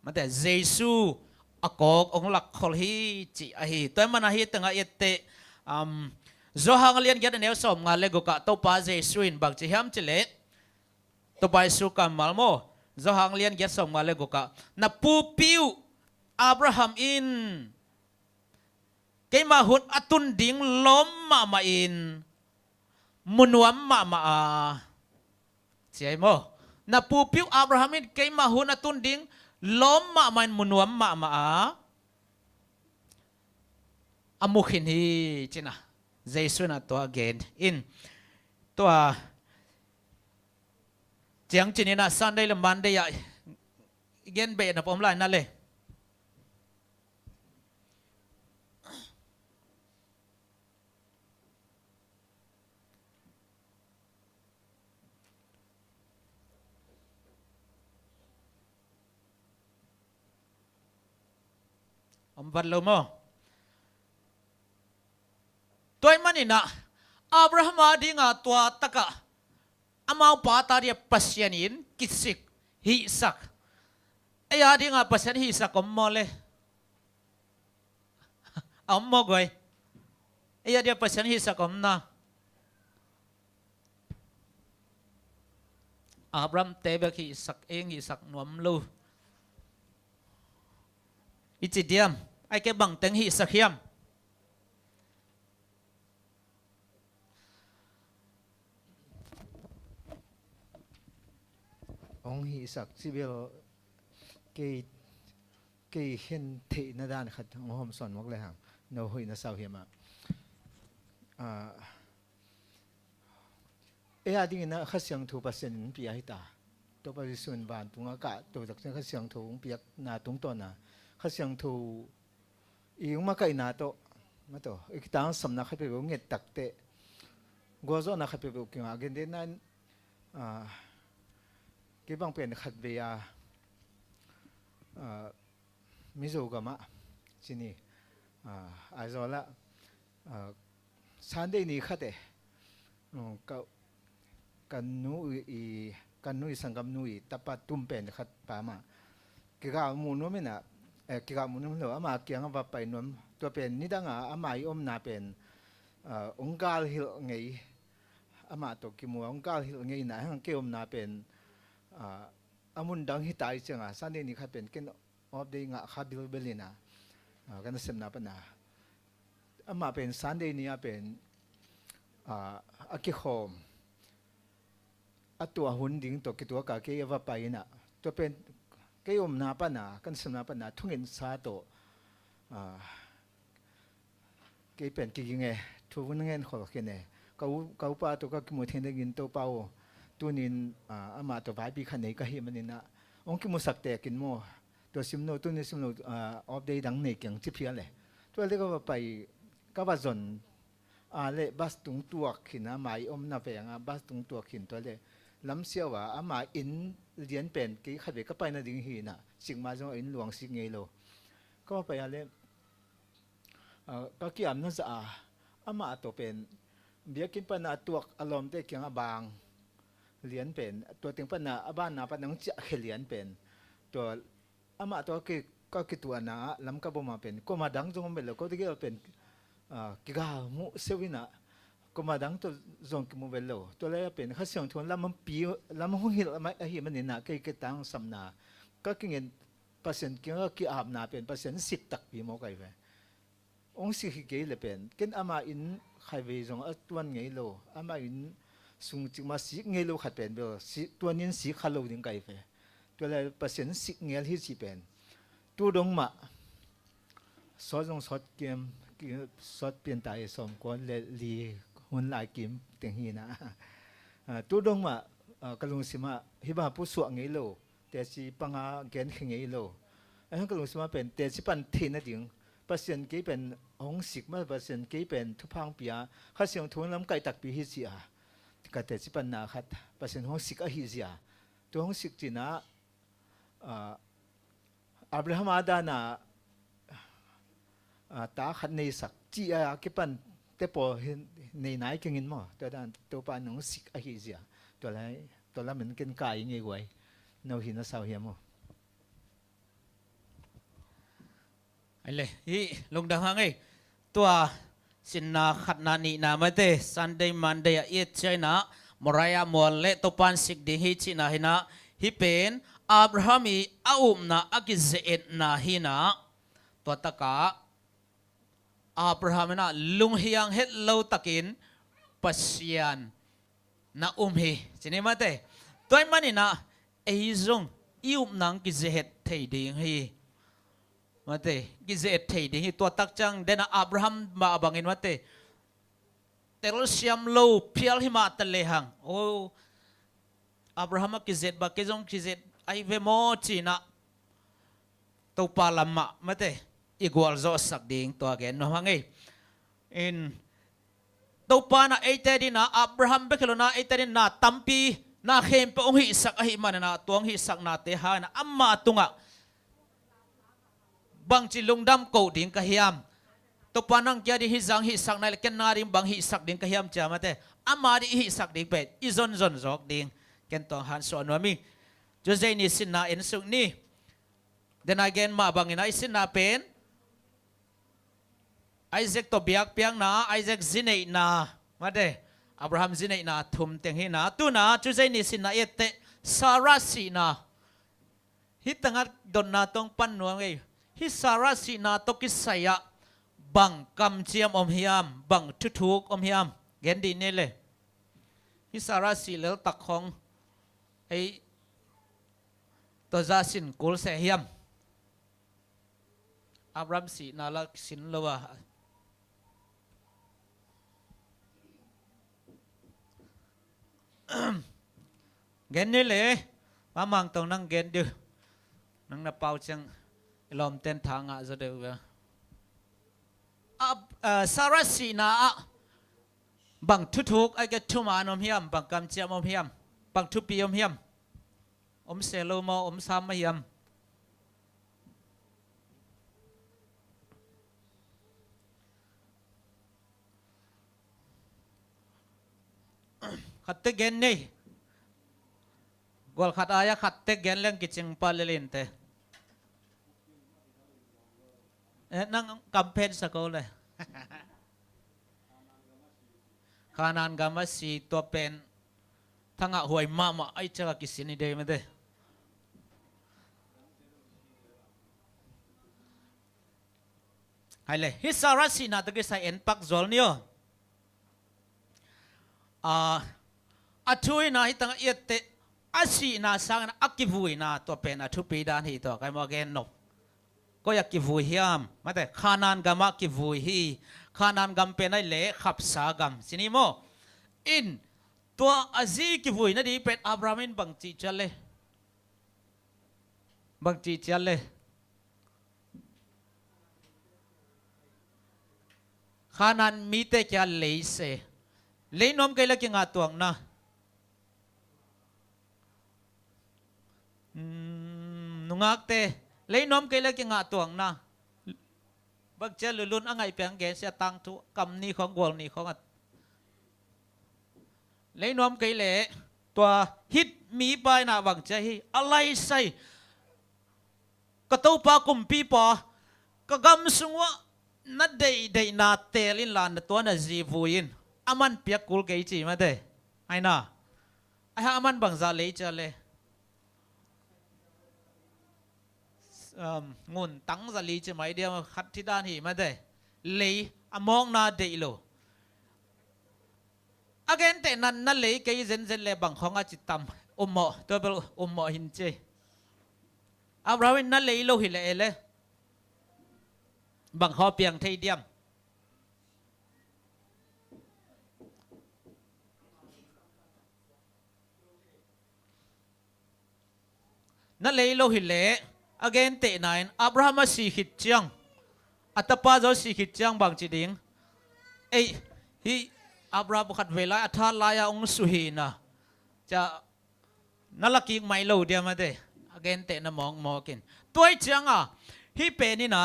mata Jesu akok ong lak khol hi chi a hi toy mana hi tanga yette zo hang lian gyat ne som nga le go ka to pa Jesu in bag chi ham chi le to pai su kam malmo zo hang lian gyat som nga le go ka na pu piu Abraham in cái mà hút atun ding lom ma in munuam ma chị mo na pu piu Abraham in cái mà hút atun ding lom ma in munuam ma amukhin hi china Jesu na to again in to chiang chinina Sunday le Monday ya again be na pom lai na le ông vật lâu mò tôi mà nina Abraham adi nga tua taka amau pata dia pasyanin kisik hi sak ay adi nga pasyan hi sak ommo le ommo goy ay adi pasyan hi sak omna Abraham tebe hi sak eng hi sak nuam lu ichi diam ai cái bằng tiếng hi sak hiam ông hi sak sibil cái hiện thị na đan khát ông hôm son mốc lại hàng nấu hơi na sao hiểm ấy đi na khát xiang thu bát sen bia hi ta tôi bây giờ xuân ban tung cả tôi đặc trưng khát xiang thu bia na tung to na khát xiang thu yung makai na to mato ikitang sam na khát bia nghe tắc tệ gozo na khát bia kung agin din na cái bang pen khát bia Mizoram sini azola Sunday ni khate kanui sangam nui tapat tumpen khat pama kika munu mena kika munu lo ama kyang va pai nom to pen nidanga amai om na pen ongkal hil ngei ama to kimu ongkal hil ngei na hang ke om na pen amun dang hitai changa Sunday ni khat pen ken of the nga khabil belina kana semna pana ama pen Sunday ni pen aki home atua hun ding to kitua ka ke ava paina to pen ke om na pana kan semna pana thungin sa to ke pen ki nge thu ngen khol ke ne kau pa to ka mo then gin to pao tunin ama to vai bi khan nei ka hi manina ong ki mo sakte kin mo to simno tu ni simno of day dang nei kyang chi phia le to le ko pai ka ba zon le bas tung tuak khina mai om na ve nga bas tung tuak khin to le ลำเสียวว่าอามาอินเรียนเป็นกี่ขัดเวก็ไปนั่นดิ่งหีน่ะสิ่งมาจงอินหลวงสิ่งไงโลก็ไปอะไรก็กี่อันนั่นจะอามาตัวเป็นเบียกินปนาตัวอารมณ์ได้เกี่ยงบางเรียนเป็นตัวถึงปนาบ้านนาปนังจะเรียนเป็นตัวอามาตัวก็คือตัวนาลำก็บ่มาเป็นก็มาดังจงเป็นแล้วก็ที่เราเป็นกิกามุเซวินะก็มาดังตัวจงกิมุเวลโลตัวแรกเป็นข้าเสียงทวนแล้วมันปีแล้วมันห้องหินมันหินมันนี่นะก็ตั้งสำนาก็กินเปอร์เซ็นต์ก็กี่อาบนาเป็นเปอร์เซ็นต์สิบตักปีโมกันไปองค์สิกิเกลเป็นกินอามาอินใครไปจงตัวไงโลอามาอินสุงจิมาสิไงโลขัดเป็นเบลสิตัวนี้สิขัดโลดึงกันไปตัวแรกเปอร์เซ็นต์สิเงที่สิเป็นตัวดงมาสอดจงสอดเกมสอดเปลี่ยนตายสมควรลีหุ่นหลายเกมเตียงฮีนะตัวดงมากลุงสิมาฮิบาผู้สวงไงโลแต่สิปังอาเกนไงโลไอ้ฮังกลุงสิมาเป็นแต่สิปันทีนั่นเองเปอร์เซ็นต์กี่เป็นองสิกมาเปอร์เซ็นต์กี่เป็นทุพังปียข้าเสียงทุนลำไก่ตักปีฮิเสียก็แต่สิปันนาคัดเปอร์เซ็นต์องสิกอฮิเสียตัวองสิกจีน่าอับราฮัมอาดานาตาขัดในสักจีกี่ปันแต่พอในไหนก็เงินมั่วตัวด้านตัวปานน้องสิกอหิเสียตัวละเหมือนกันกายยังไงไว้เราหินเราสาวเหี่ยมั่วไอ้เลยฮีลงดังฮังไงตัวสินนาขัดนานีนามาเตซันเดย์มันเดย์เอชไชนะมรายามวลเละตัวปานสิกดีฮีชินาหินะฮิเป็นอับราฮัมีอาอุมนาอากิเซเอ็ดนาหินะตัวตะกาอับราฮัมนะลุงเฮียงเฮ็ดโลตะกินปัสยานนะฮีสินี่มาเตตัวมันนี่นะไอ้จงอิอุมนังกิเซเฮ็ดเทดิงฮีมาเตกิเซเฮ็ดเทดิงฮีตัวตักจังเดนะอับราฮัมมาบังอินมาเตเตลเซียมโลเพียลหิมาตะเลหังโออับราฮัมกิเซตบากิจงกิเซตไอเวโมจีนะตัวปาลามะมาเตอีกวอลโซสักดิ่งตัวแกนน้องไงอินตัวปานะไอเตดินะอับราฮัมเบคโลนะไอเตดินะตัมปีนะเข้มปองหิสักหิมันนะตัวหิสักนาเตหานะอัมมาตุงะบางจิลุงดำโกดิ่งกะฮิยามตัวปานังแกดิฮิซังหิสักนั่นแกนาริมบางหิสักดิ่งกะฮิยามจ้ามาเตอัมมาดิหิสักดิ่งเป็ดอีซอนซอนจอกดิ่งเกนตองหันสวนว่ามีจูเจนี่สินนาเอ็นสุงนี่เดนอาเกนมาบางอินไอสินนาเป็นไอเซกตัวเบียกเปียงนาไอเซกซินเนนามาเดอับราฮัมซินเนนาทุมเตียงหินาตูนาจูเจนี่สินนาเอเตซาราสีนาฮิตังัดดนนาตองปันนวงไอฮิซาราสีนาตกิสายะบังกำเจียมอมฮิยามบังทุทุกอมฮิยามเกนดีนี่เลยฮิซาราสีเลวตักของไอตัวซาสินกุลเสียมอับรามสีนาลักสินเลวะเกนนี่เลยมามังตรงนั่งเกนดูนั่งนับเป่าจังลมเต้นทางอ่ะจะเดือดสารสีนาบังทุกไอ้แกทุมานอมเฮียมบังกำเจียมอมเฮียมบังทุปีอมเฮียมอมเซโลโมอมซามเฮียมขัดเตเกนนี่กอลขัดอายะขัดเตเกนเรื่องกิจงปาเลลินเตนั่งกำเพนสกุลเลยขานานกามาสีตัวเป็นทั้งหวยมาไอเจ้ากิสินีเดย์ไม่ได้ให้เลยฮิสารัสสีนาตะกี้ใส่เอ็นปักจอลเนี่ยช่วยนะฮิตังเอียดเตอาสีนาสังนะอักกิบุยนะตัวเป็นทุปีดานฮีตัวใครมาเกนนกก็อยากกิบุยฮิยามไม่ได้ขานานกามากิบุยฮีขานานกำเป็นไอเล่ขับสากำสินิโมอินตัวอาซีกิบุยนั่นดีเป็นอับรามินบังจีจัลเลบังจีจัลเลขานานมีแต่แค่เลเซเลนอมกันละกิงาตัวนะ นุงักเตเลยน้อมเกลกิงาตวงนะบักเจลุนอังไงเปียงเกเสียตังทุกำนี้ของกวลนี้ของเลยน้อมเกลตัวฮิตมีไปนะบังใจอะไรใส่ก็ตัวปากุมปีปอก็กำสงวนัดเดนาเตลินลานตัวน่ะจีฟูยินอามันเปียกกุลเกจีมาเดไอ้น่ะไอ้ฮะอามันบังซาเลยจะเลยงุนตั้งซาลีจะไม่เดียวขัดที่ด้านหีมาเดเลยอมองนาเดโลอาเกนเตนันนั่นเลยเกยเซนเลยบังของอาจิตตัมอุมโมตัวเปลอุมโมหินเจอาเราเป็นนั่นเลยโลหิเลเลบังขอเปียงไทยเดียมนั่นเลยโลหิเลอเกนเตนันอับราฮัมสีขิดจังอัตปาโจสีขิดจังบังจีดิงเอ้ฮีอับราบุขัดเวลาอัฐลายองสุฮีนะจะนั่นละกิ่งไม้โลเดียมาเดอเกนเตนะมองกินตัวจังฮีเป็นนี่นะ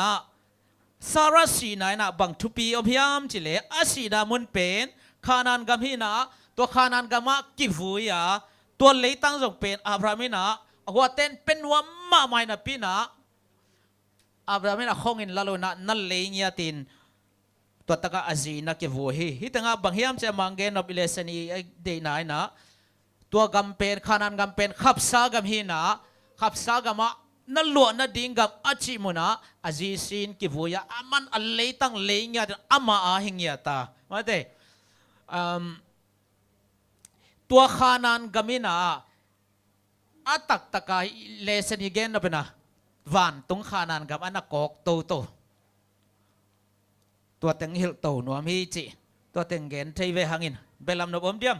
สารสีนายนะบังทุปีอมยามจิเลอาศีนามุนเป็นขานันกำฮีนะตัวขานันกำมากิฟุยาตัวเลยตั้งส่งเป็นอับรามินะหัวเต้นเป็นวัมมาไม่นะปีนะอับรามินะคงอินลาโลนะนั่นเลยเงียตินตัวตะกะอาจีนักกิฟุยฮิตงาบังยามจะมังเกนอบเลสนีเดนายนะตัวกำเป็นขานันกำเป็นขับซากำฮีนะขับซากำมานั่นหลวงนั่นดิ่งกับอาชิมุนะอาจีซินกิฟุยามันอัลเลตั้งเลงยาอามาอาหิงยาตามาเดตัวขานันกามินะอาตักตะกายเลสนิเกนนะเป็นนะวันตรงขานันกับอันนักกอกโตตัวเต็งหิลโตนัวมีจิตัวเต็งเกนเทเวหังินเบลามนบอมเดียม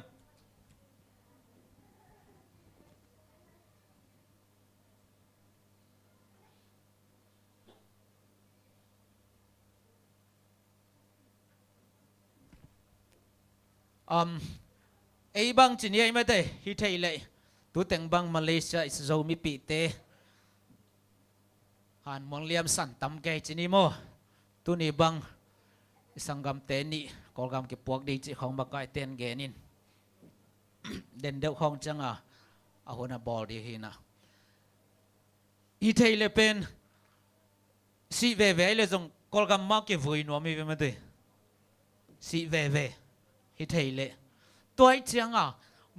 ไอ้บางจีนี่ไม่ได้ฮิตให้เลยตัวแต่งบางมาเลเซียอิสโซมีปีเตหันมองเลียมสันตำแกจีนี่โมตัวนี้บางสังกำเตนี่กอลกำเก็บพวกดีจีของบักไก่เตนเกนินเด่นเดียวของจังอาหัวน่ะบอลดีฮีนะฮิตให้เลยเป็นสีเวเวเลยส่งกอลกำมาเก็บvuiนัวมีเป็นไม่ได้สีเวเวฮิตให้เลยตัวไอ้จัง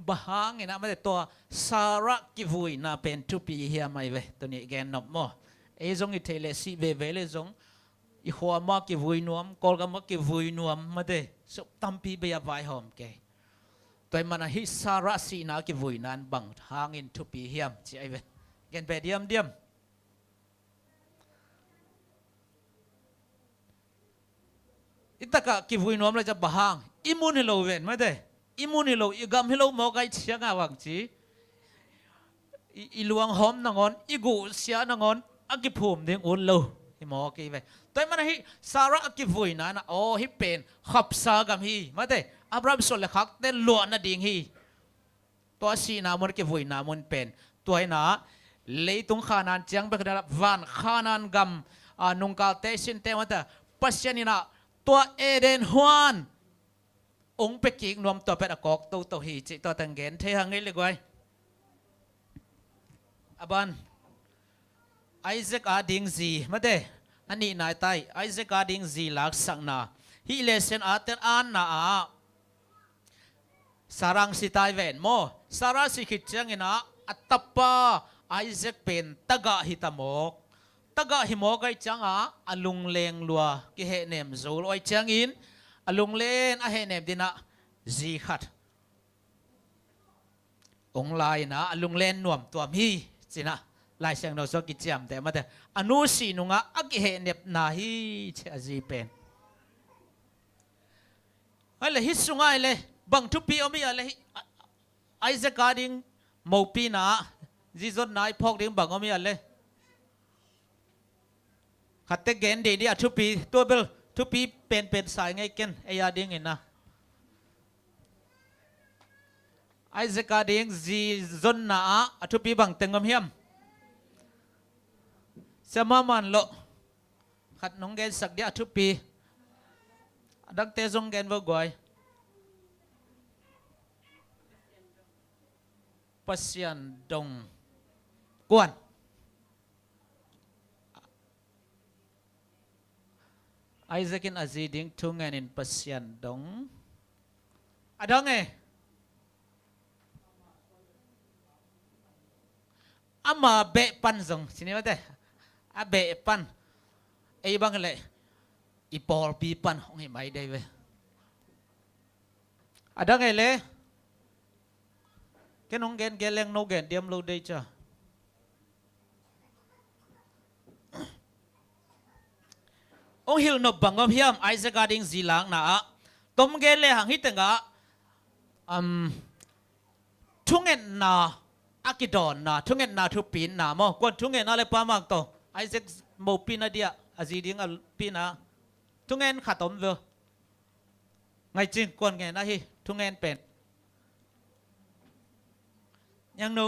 บางเงี้ยนะไม่ได้ตัวสาระกิฟุยน่าเป็นทุปีเฮียไม่เว้ตัวนี้แกนนับมั่วไอ้จงอิเทเลสีเวเวเลยจงอีหัวมากิฟุยนวมกอลกันมากิฟุยนวมไม่ได้สุดตั้มปีเบียบายหอมแกตัวมันฮิสาระสีน่ากิฟุยนั้นบังทางอินทุปีเฮียมจีไอ้เว้แกนเปเดียมอิตากะกิฟุยนวมเราจะบางอิมุนฮิโลเวนไม่ได้อิมุนิโลอีกำฮิโลมอกไอเชียงอาวังจีอีลวงหอมนางอนอีกูเสียนางอนอากิภูมิเด้งอุ่นโลฮิมอกีไปตัวมันฮิสาระอากิฟุยนะโอ้ฮิเป็นขับซากำฮีมาเด้อับราฮัมสุลเลขักเต้นลวนะดิ่งฮีตัวสีนามันกิฟุยนามันเป็นตัวน่ะเลยตุงขานันเจียงไปขนาดวันขานันกำนุงกาเตชินเตมันแต่ปัสยานินะตัวเอเดนฮวานองค์เป็กกิกนวมตัวเป็ดกอกตัวหีจิตัวตังเกนเทหังเงเลยกวยอบันไอเซกอาดิงซีมาเดอันนี้นายไตไอเซกอาดิงซีลักสังนาฮิเลเซนอาเตนอันนาสารังสิตายเวนโมสาราสิขิดจังอินะอัตตปาไอเซกเป็นตะกะหิตามกตะกะหิมอกไอจังอลุงเลงลัวกิเหเนมซูลไอจังอินอลุงเล่นอาเฮเนบดินะจีขัดองลายนะอลุงเล่นนวมตัวมีสินะลายเสียงเราสกิจยมแต่มาแต่อนุสีนุงะอากิเฮเนบนาฮีเชจีเป็นอะไรฮิสุงไงเลยบังทุปีอมีอะไรไอเซกาดิงโมปีนะจีจดนายพอกดิงบังอมีอะไรขัดเตเกนดีทุปีตัวเบลทุปีเป็นสายไงกันไอ้ยาดิ้งเห็นนะไอ้เซกาดิ้งจีจนน่ะทุปีบังเต็งกำเฮียม เสมามันโลขัดน้องเกนสักเดียทุกปีดักเตจงเกนว่ากวยปัสยันดงกวนไอเซกินอาซีดิงทุ่งเงินอินปัสยันดงอะดองเออามาเบะปันซงสินี่ว่าเตอาเบะปันไอ้บังเลยอีปอลปีปันห้องให้ไม่ได้เว้ยอะดองเอเลยแกน้องเกนแกเลงโนเกนเดียมโลได้จ้ะองฮิลนบบังอมฮิมไอซ์การ์ดิงซีลังนะต้มเกลเลยหังฮิตงะทุ่งเงินนาอากิดอนนาทุ่งเงินนาทุปีนนาโมกวนทุ่งเงินอะไรปามากโตไอซ์โมปีนาเดียอาซีดิงอัลปีนาทุ่งเงินขัดต้มเวไงจริงกวนเงินนะฮีทุ่งเงินเป็นยังหนู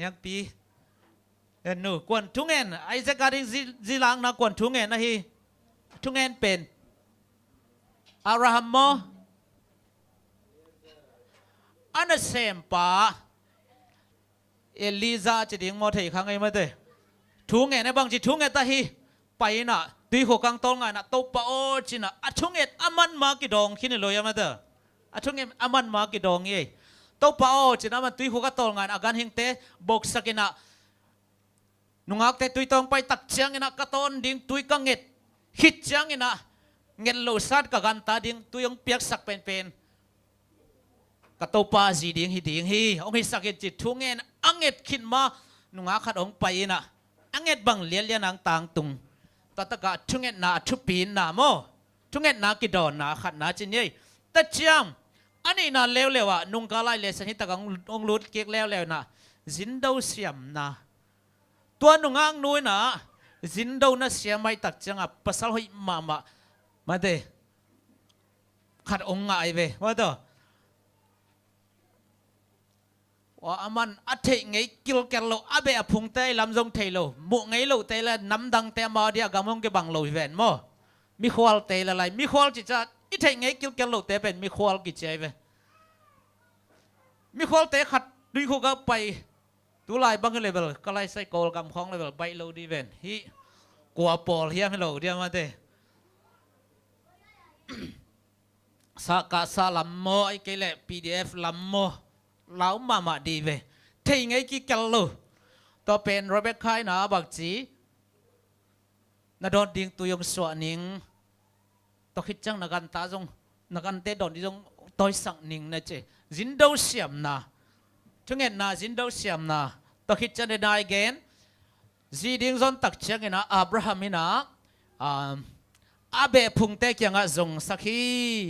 ยังปีหนูกวนทุ่งเงินไอซ์การ์ดิงซีลังนะกวนทุ่งเงินนะฮีทุ่งเงินเป็นอับราฮัมโมอันนั้นเซมปาเอลิซาจะดิ้งมอเตอร์ข้างไงมาเตะทุ่งเงินในบางจีทุ่งเงินตาฮีไปน่ะตีหัวกลางตรงไงน่ะตบปะโอจิน่ะอะทุ่งเงินอามันมากี่ดองคิดนี่เลยมาเตะอะทุ่งเงินอามันมากี่ดองเย่ตบปะโอจิน่ะมันตีหัวกลางตรงไงอาการหิงเตะบกสักน่ะนุ่งอักเตะตุยตรงไปตักเชียงน่ะกระต้นดิ้งตุยกังเง็ดฮิตเชียงน่ะเงินโลสัดกับกันตาดิ้งตุยงเปียกสักเป็นกระโตปาสีดิ้งฮิดิ้งฮีองฮิสักเกจิตทุ่งเงินอังเง็ดขึ้นมานุ่งอักขัดองไปน่ะอังเง็ดบังเลี้ยเลี้ยนางต่างตุงตตะกะทุ่งเงินน่ะทุปีนน่ะโมทุ่งเงินน่ะกิดอนน่ะขัดน่ะจินยี่ตะเจียมอันนี้น่ะเลวเลวอ่ะนุ่งกาไลเลสนิตะกังองลุดเกียกเลวเลวน่ะจินดาวเสียมน่ะตัวนุ่งอังนุ้ยน่ะจินดาวน่ะเสียไม่ตักจังอ่ะภาษาหอยมาเดขัดองไงเว้ว่าต่อว่ามันอัฐิไงกิลแกลโลอาเบะพุงเตยลำจงเทโลมุไงโลเตยละน้ำดังเตมาเดียกำมงเก็บังโลเวนโมมีควอลเตยละไรมีควอลจิจะอิเทไงกิลแกลโลเตเป็นมีควอลกิจใจเว้มีควอลเตขัดดุยคู่ก็ไปตัวลายบังเลเวลก็ไล่ใส่โกลกำคองเลเวลไปโลดีเวนฮีกลัวปอลเฮียไม่โลเดียมาเตสักสาลัมโมไอเกลเล PDF ลัมโมเหลามาดีเวเทงไงกี่กันลูตัวเป็นโรเบคไคนะบักจีนาโดนดิ้งตัวยงสวนิงตัวคิดจังนักันตาจงนักันเตดอนดิจงตัวสังนิงนะเจจินดาวเสียมนะทุกเงินนะจินดาวเสียมนะตัวคิดจังได้เกนจีดิ้งจนตักเชียงนะอับราฮัมนะอาเบะพุงเตกยังจงสักฮี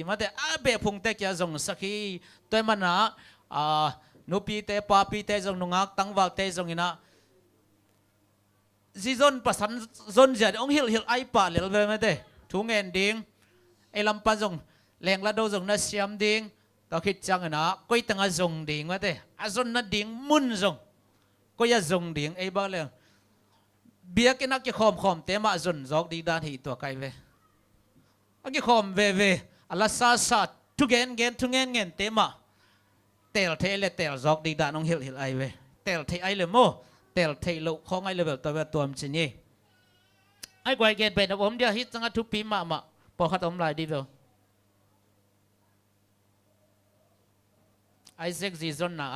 มาแต่อาเบะพุงเตกยังจงสักฮีตัวมันนะนุปีเตปาปีเตจงนุงักตั้งวาเตจงอินะซีซอนปัสันซอนจัดองฮิลไอปาเลลเวมาเตทุ่งเงินดิ้งไอลำปันจงแรงละโดจงน่าเสียมดิ้งต่อคิดจังนะก็ยตั้งจงดิ้งมาเตอาซอนน่าดิ้งมุนจงก็ยาจงดิ้งไอบ้าเลยเบียกินักกี่คอมเตมาจนจอกดีด้านที่ตัวไกลเวอักกี่คอมเวอัลลาซาทุกเงินทุกเงินเตมาเตลเทเลเตลจอกดีด้านน้องฮิลไอเวเตลเทไอเลโมเตลเทโลของไอเลเวลตัวมันจินี่ไอ้กวยเกนเป็นผมเดียวฮิตจังทุกปีมาพอขัดอมลายดีเวลไอเซ็กซีซอนนะ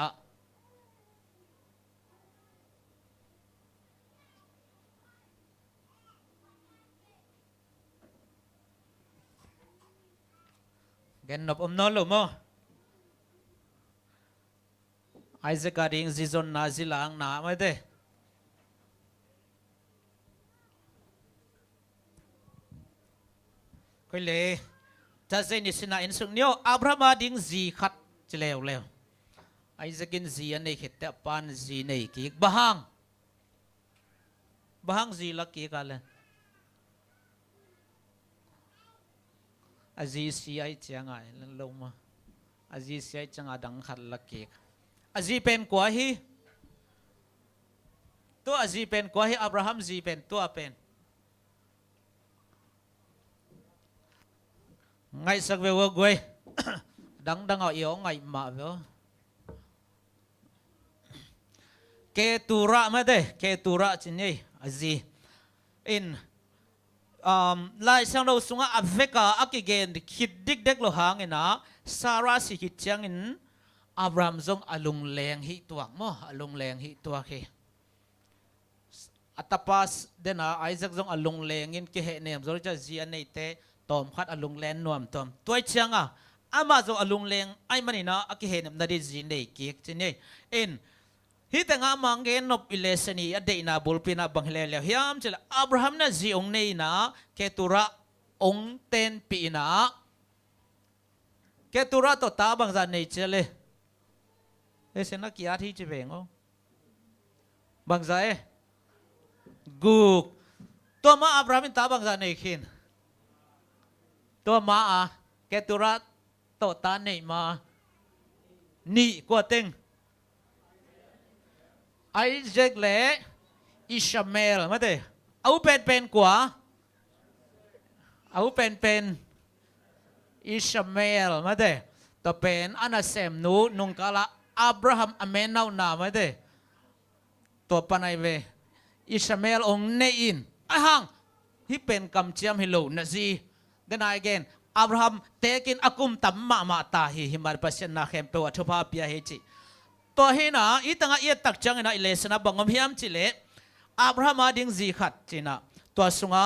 เกนนบนอนลมไอเซกาดิงซีซอนนาซิลังนาไม่ได้ก็เลยจะเซนิสนาอินสุกเนียวอับราฮัมดิงซีขัดจะเลวไอเซกินซีอันนี้คิดแต่ปานซีนี่กิกบะฮังซีลักกิกันเลยอาจีซีไอเจียงไงลงมาอาจีซีไอจังอาดังขัดลักกิกอาจีเป็นกว่าฮี ตัวจีเป็นกว่าให้อับราฮัมจีเป็นตัวเป็นไงสักเวลกวย ดังเอาเอียวไงมาเวลเกตุระมาเด้เกตุระจินนี่จีอินลายสังเราสุงอัฟเฟกาอักเกนคิดดิกเด็กโลหางนะซาราสิคิดจังอินอับรามจงอลุงแรงหิตัวมั้งอลุงแรงหิตัวเคอัตปัสเดน่าไอซักจงอลุงแรงอินเกเหเนมจงจะจีอันนี้เตตอมขัดอลุงแรงนวมตอมตัวจังอามาจงอลุงแรงไอมันนี่นะอักเกเหเนมนาดีจีนเด็กเกียกจีนี่อินฮิตงามังเกนนบอิเลสนีอเดนาบุลปินาบังเลเลฮิามเจลอับราฮัมน่ะจีองเนนะเกตุระองเตนปีนะเกตุระตัวตาบังจานเนเจเลเอเซนักกีฬาที่จะเป็นอ๋อบางใจกูตัวมาอับราฮัมตาบังจานเนคินตัวมาเกตุระตัวตาเนมานี่กว่าเต็งไอเซกเล่อิชาเมลมาเด้เอาเป็นกว่าเอาเป็นอิชาเมลมาเด้ต่อเป็นอานาเซมนูนุงกาลาอับราฮัมอเมนเอาหนามาเด้ตัวปนัยเวอิชาเมลองเนอินไอฮังที่เป็นกำเจียมฮิโลนะซีเดนไอเกนอับราฮัมเตกินอากุมตัมมาตาฮิมาร์ปัสยนาเข้มเปวัชพาพิยาเฮจิตัวเฮนะอีตั้งอีตักจังนะอิเลสนะบังอมฮิมจิเลอับราฮัมดิ้งจีขัดจีนะตัวสุงะ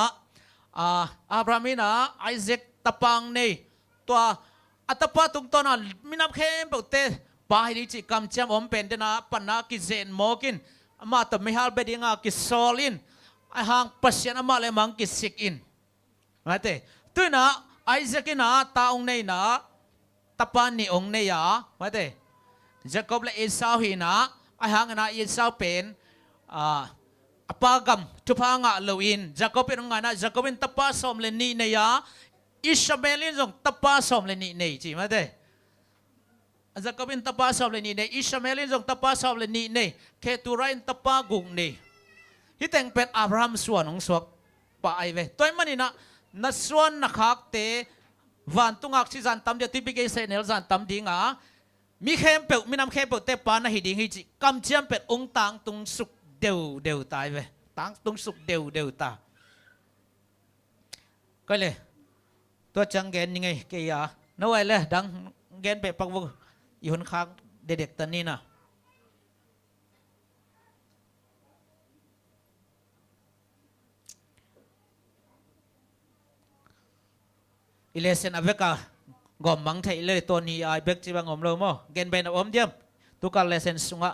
อับราฮัมนะไอเซกตะปังนี่ตัวอัตปะตุงตัวนั้นมินับเข้มเปเตปาฮิจิกำจำอมเป็นเดนะปนักกิเซนโมกินมาตัวไม่ฮัลเบดิงากิโซลินไอหางปัสยานามาเลมังกิสิกอินมาเตตัวนะไอเซกินะตาองนี่นะตะปันนี่องนี่ยามาเตJacob และเอสาวหินะไอหางนะเอสาวเป็นปากมทุพางะลวิน Jacob เป็นงานนะ Jacob เป็นตะปาสมเลนีเนียอิชเมลินจงตะปาสมเลนีเนียจีมาเด้ Jacob เป็นตะปาสมเลนีเนียอิชเมลินจงตะปาสมเลนีเนียเคตุไรน์ตะปากุงเนียที่แต่งเป็นอับราฮัมส่วนของสวกป่าไอเวตัวมันนี่นะนัดส่วนนักฮักเตวันตุงักที่จันทำเดียติปิเกเซเนลจันทำดิ้งมีเข้มเปลมีน้ำเข้มเปลเตปานะหิดิงหิจิกำเจียมเป็ดองตังตุงสุกเดียวตายไปตังตุงสุกเดียวตาก็เลยตัวจังเกนยังไงเกียร์น้อยเลยดังเกนเป็ดปักบุอีหนค้างเด็กๆตอนนี้นะอิเลเซนอเวกากอมมังไทยเลยตัวนี้ไอเบกจีบังอมเราโม่เกณฑ์เป็นอมเดียมตุการเลเซนสุงะ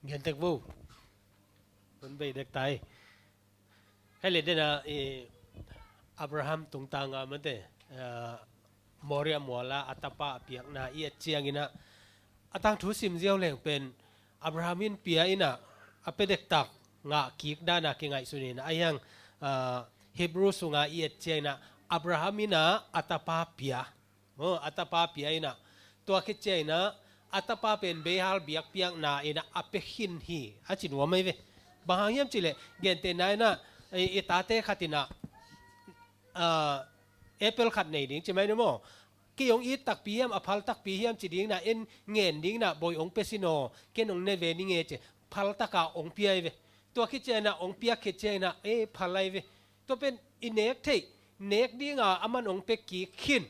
เงินเต็กบูคนไปเด็กไตให้เล่นได้นะอับราฮัมตุงตางามันเตมอริยมัวลาอัตปะเปียกนาเอียเจียงอินะอัตังทุสิมเจียวแหลงเป็นอับราฮัมินเปียอินะอเปเด็กตักงะกิกด้านาเกงไอสุนีนะไอยังฮีบรูสุงาเอียเจนะอับราฮัมินะอัตปาเปียอัตปาเปียนะตัวคิดเจนะอัตปาเป็นเบฮัลเบียกเปียงนาเอนะอเปหินฮีอาจินว่าไม่เวบางอย่างจิเลเกนเตนายนะไอตาเตขัดินะเอเปิลขัดในดิ้งใช่ไหมนะโมกี่องอีตักปียมอภัลตักปียมจิดิ้งนะเอ็นเงินดิ้งนะบอยองเปซิโนเกนองเนเวนิเงเจพัลตักาองเปียเวตัวคิดเจนะองเปียคิดเจนะพัลไลเวตัวเป็นอินเนกที่เนกดิ้งอามันองเปกีขิน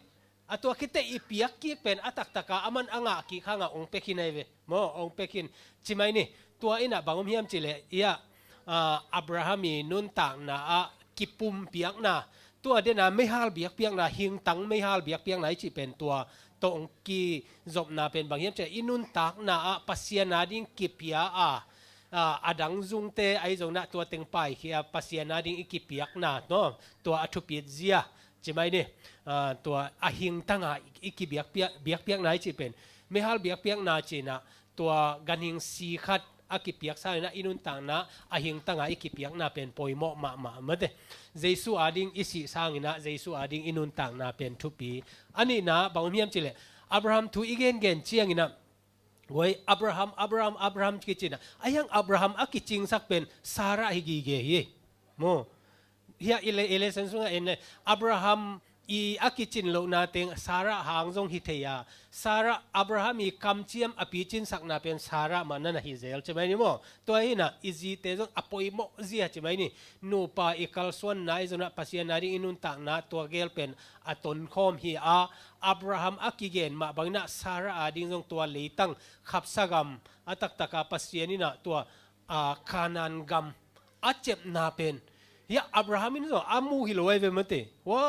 ตัวคิดเตอีเปียกีเป็นอัตักตะกาอามันอ่างกีข้างองเปกินไอเวโมองเปกินใช่ไหมนี่ตัวอินะบางอมเฮียมจิเลอียอับราฮัมีนุนต่างนะกิปุมเปียกนะตัวเดนะไม่ฮาลเบียกเปียกนะหิงตังไม่ฮาลเบียกเปียกไหนจีเป็นตัวตองกีจบนาเป็นบางเฮียมจิอินุนต่างนะปัสยานาดิ้งกิเปียอดังจุงเตไอจงนะตัวเต็งไปที่ปัสยานาดิ้งอิกิเปียกนะเนาะตัวอัตุปิดเจียใช่ไหมนี่ตัวอหิงตั้งอีกเบียกเปียกไหนจีเป็นไม่ฮัลเบียกเปียกนาจีนะตัวกันหิงสีขัดอากิเปียกใช่นะอินุนต่างนะอหิงตั้งอีกเปียกนาเป็นปอยหม้อมาเมื่อเดเจสุอาดิงอิสิสร้างนะเจสุอาดิงอินุนต่างนาเป็นทุปีอันนี้นะบางเมียมจีเลย อับราฮัมทูอีเกนเกนเชียงอินะไว้อับราฮัมกิจินะไอ้ยังอับราฮัมอักิจิงสักเป็นซาระฮิกีเกฮีโมเฮียเอเลเซนซุงเอ็นอับราฮัมอีอากิจินโลนาเตงซาระหางจงฮิเทียซาระอับราฮัมอีคำเชียมอภิจินสักนาเป็นซาระมันนั่นฮิเซลใช่ไหมนี่โมตัวนี้นะอิจิเตจงอปอยโมเซียใช่ไหมนี่นูปาอีคัลส่วนนายจนะปัสยานารีอินุนตักนาตัวเกลเป็นอัตนคอมฮีอับราฮัมอากิเกนมาบางนะซาระอาดิ้งจงตัวลีตังขับสกรรมอัตักตะกาปัสยานี่นะตัวคานันกัมอาเจ็บนาเป็นยาอับราฮัมนี่อามูฮิโลเอเวมเตว่า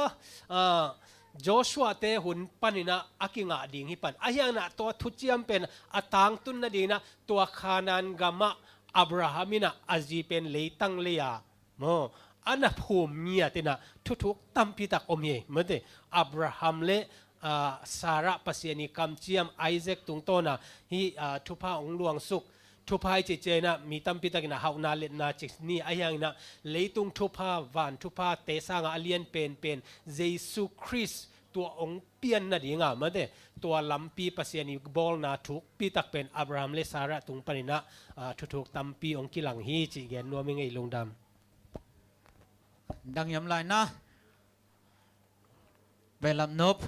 โจชัวเตหุนปันินะอากิงาดิ่งฮิปันอายังนะตัวทุจิยมเป็นอัตังตุนนะดีนะตัวคานันกามะอับราฮัมินะอาจีเป็นเลตังเลียโมอันนั้นภูมิเมียตินะทุกๆตั้มพิตักอมเยเมื่อเตอับราฮัมเลซาระปัสยานิคำเจียมไอเซกตุงโตนะฮีทุพาองหลวงสุขทุพายเจเจนะมีตั้มพิตักนะฮาวนาเลนาจิกนี่อายังนะเลตุงทุพาวันทุพาเตสางอาเลียนเป็นเยซูคริสต์ตัวองค์เปียนนะดีงามเมื่อเดตัวลำปีปัสยานิบอลนะทุกปีตักเป็นอับราฮัมเลซาระตุงปนินะทุกๆตั้มปีองค์กิลังฮีจิเกนนัวมิงไอลงดำดังยำลายนะเบลัมนบ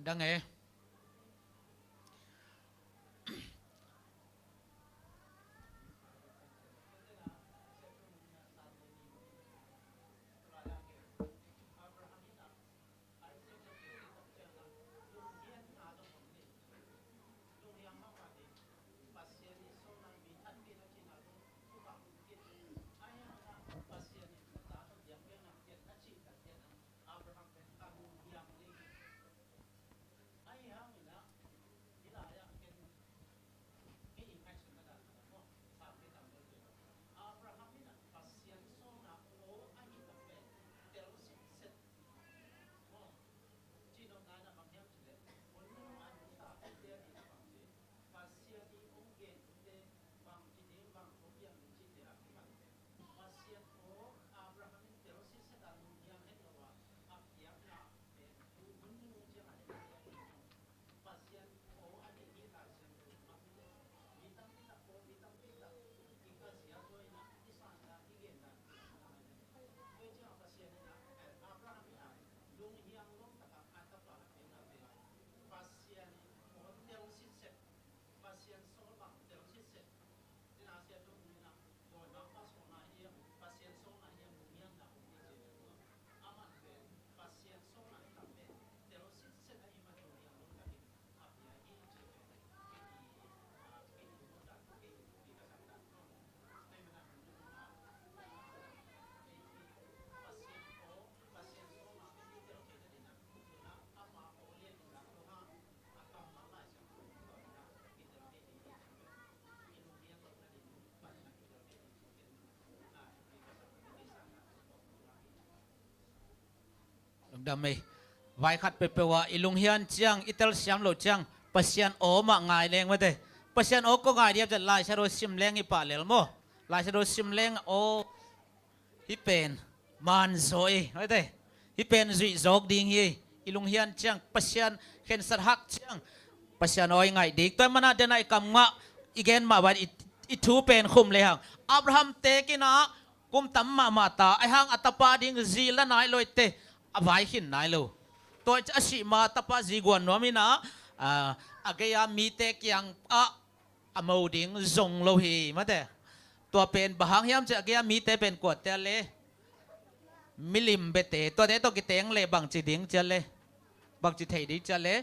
ดังไงดำไม่ไว้ขัดไปว่าอิลุงเฮียนเจียงอิตาลียมโลเจียงปัสยันโอมาง่ายแรงมาเตปัสยันโอก็ง่ายเดียบจะลายชาโรซิมแรงอีป่าเลลโมลายชาโรซิมแรงโอฮิเป็นมันโซยมาเตฮิเป็นจุยจอกดิ่งฮีอิลุงเฮียนเจียงปัสยันเข็นสัตหักเจียงปัสยันโอยง่ายดีตัวมันน่าจะในกำงะอีกแกนมาวันอิทูเป็นคุมเลยฮังอับราฮัมเตกินะกุมตั้มมาตาไอฮังอัตปาดิ่งจีละนายลอยเตอภัยหินนายลูตัวจะสิมาตปาจีกวนนัวมินะอากยามีเตกยัง อโมดิงจงโลหีมาแต่ตัวเป็นบางยามจะเกียมีแต่เป็นกวดแต่เลมิลิมเบเตตัวเนี้ตัวกิเตงเลยบางจีดิงจะเลยบางจีไทยดิจะเลย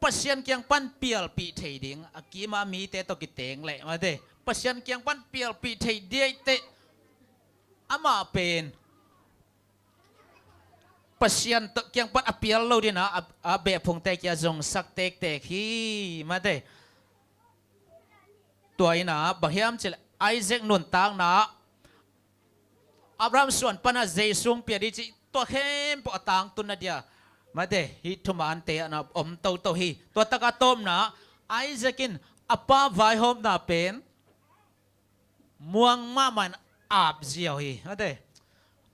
ปัศยันเกียงปั้นเปียลปีไทยดิงอากีมามีแต่ตัวกิเตงเลยมาแต่ปัศยันเกียงปั้นเปียลปีไทยเดียเตอามาเป็นปัศยันตัวเกียงปั้นอเปียลโลดีนะอาเบะพงเตกยาจงสักเตกฮีมาแต่ตัวนี้นะบางยามจะไอเซกนุนตางนะอับรามส่วนปนเจสุงเปียดิจิตัวเข้มปอตางตุนนาเดียมาเดฮิทุมานเตอนะอมโตโตฮีตัวตะกาตมนะไอเซกินอปาไวโฮมนาเป็นม่วงมามันอาบเจียวฮีมาเด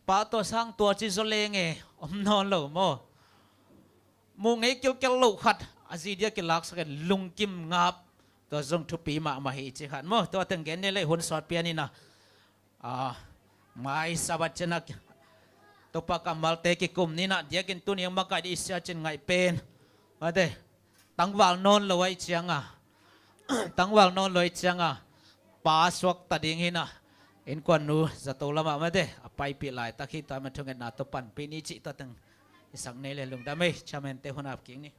ปาตัวสร้างตัวจิโซเลงเออมนอนโลโมมุงเอเกี่ยวกับลูกขัดอาซีเดียกิลักสักลุงกิมงับตัวจงทุปีมาฮีจิขัดโมตัวตึงเกนนี่เลยหุ่นสอดเปียนี่นะmai sabat cenak topa kamal teki kum nina dia kintun yang makai di isya cen ngai pen ade tangwal non loi chianga tangwal non loi chianga paswak tading hina in kwan nu zatolama made apai pi lai takhi ta ma thungen na to pan pi ni chi ta tang isang ne le lung da me chamen te honap king ni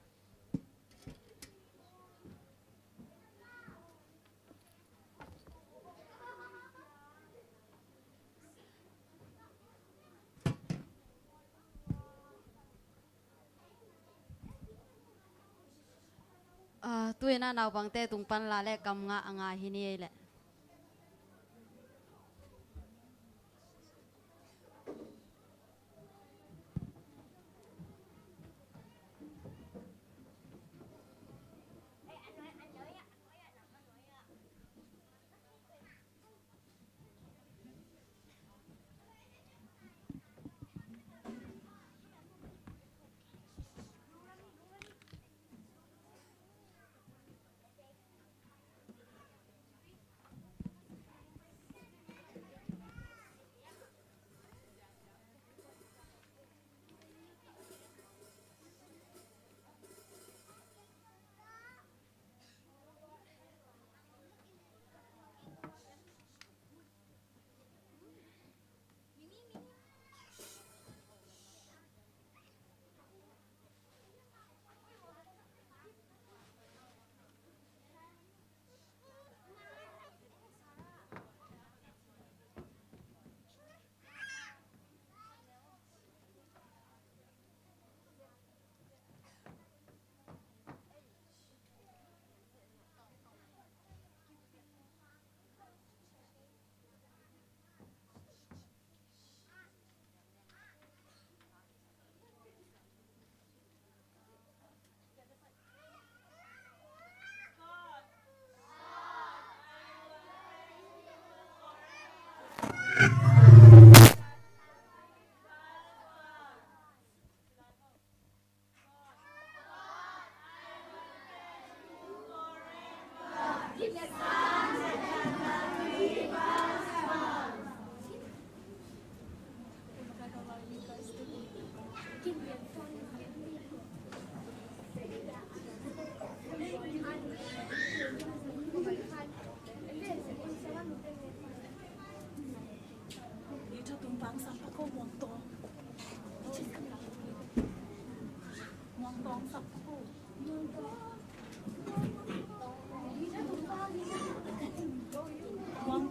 tôi na nào bằng tê tung pan la lệ cầm ngã ngã hi ni lệ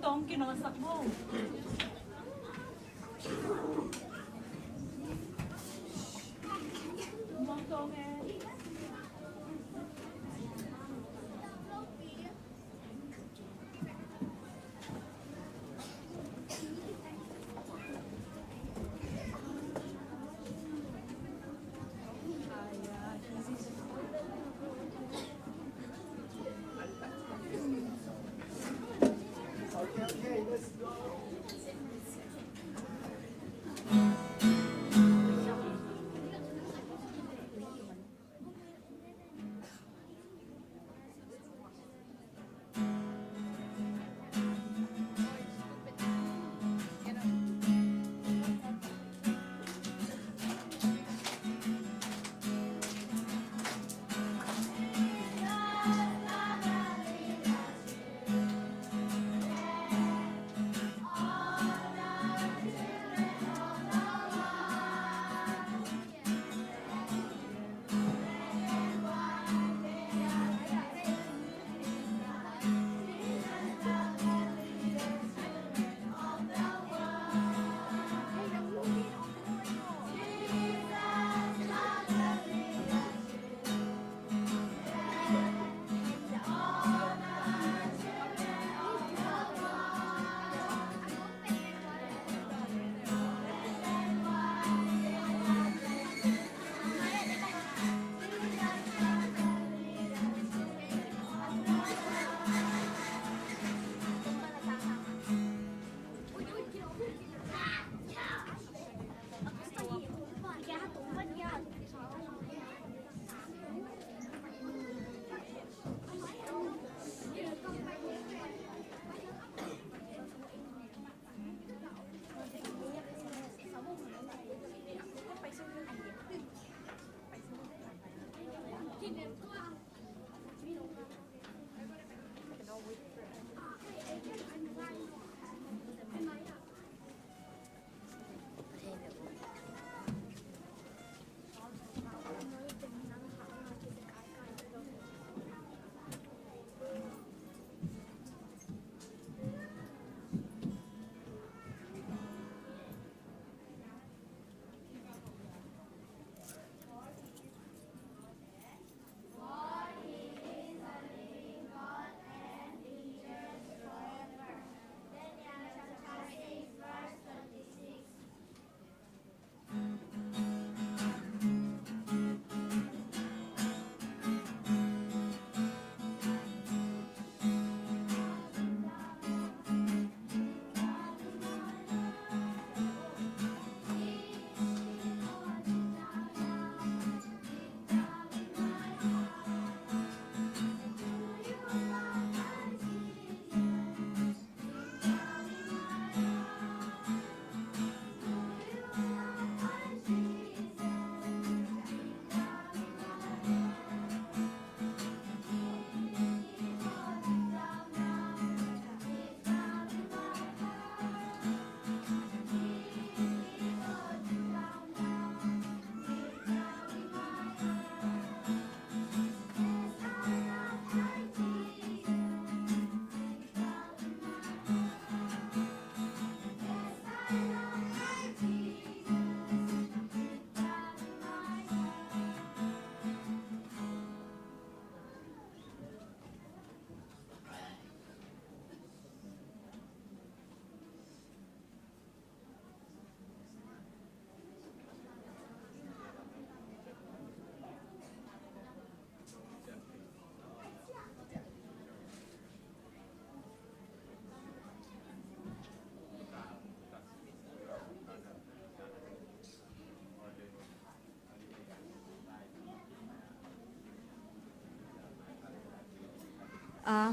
tong kinasak mo. Mong tong eh. Okay, let's go.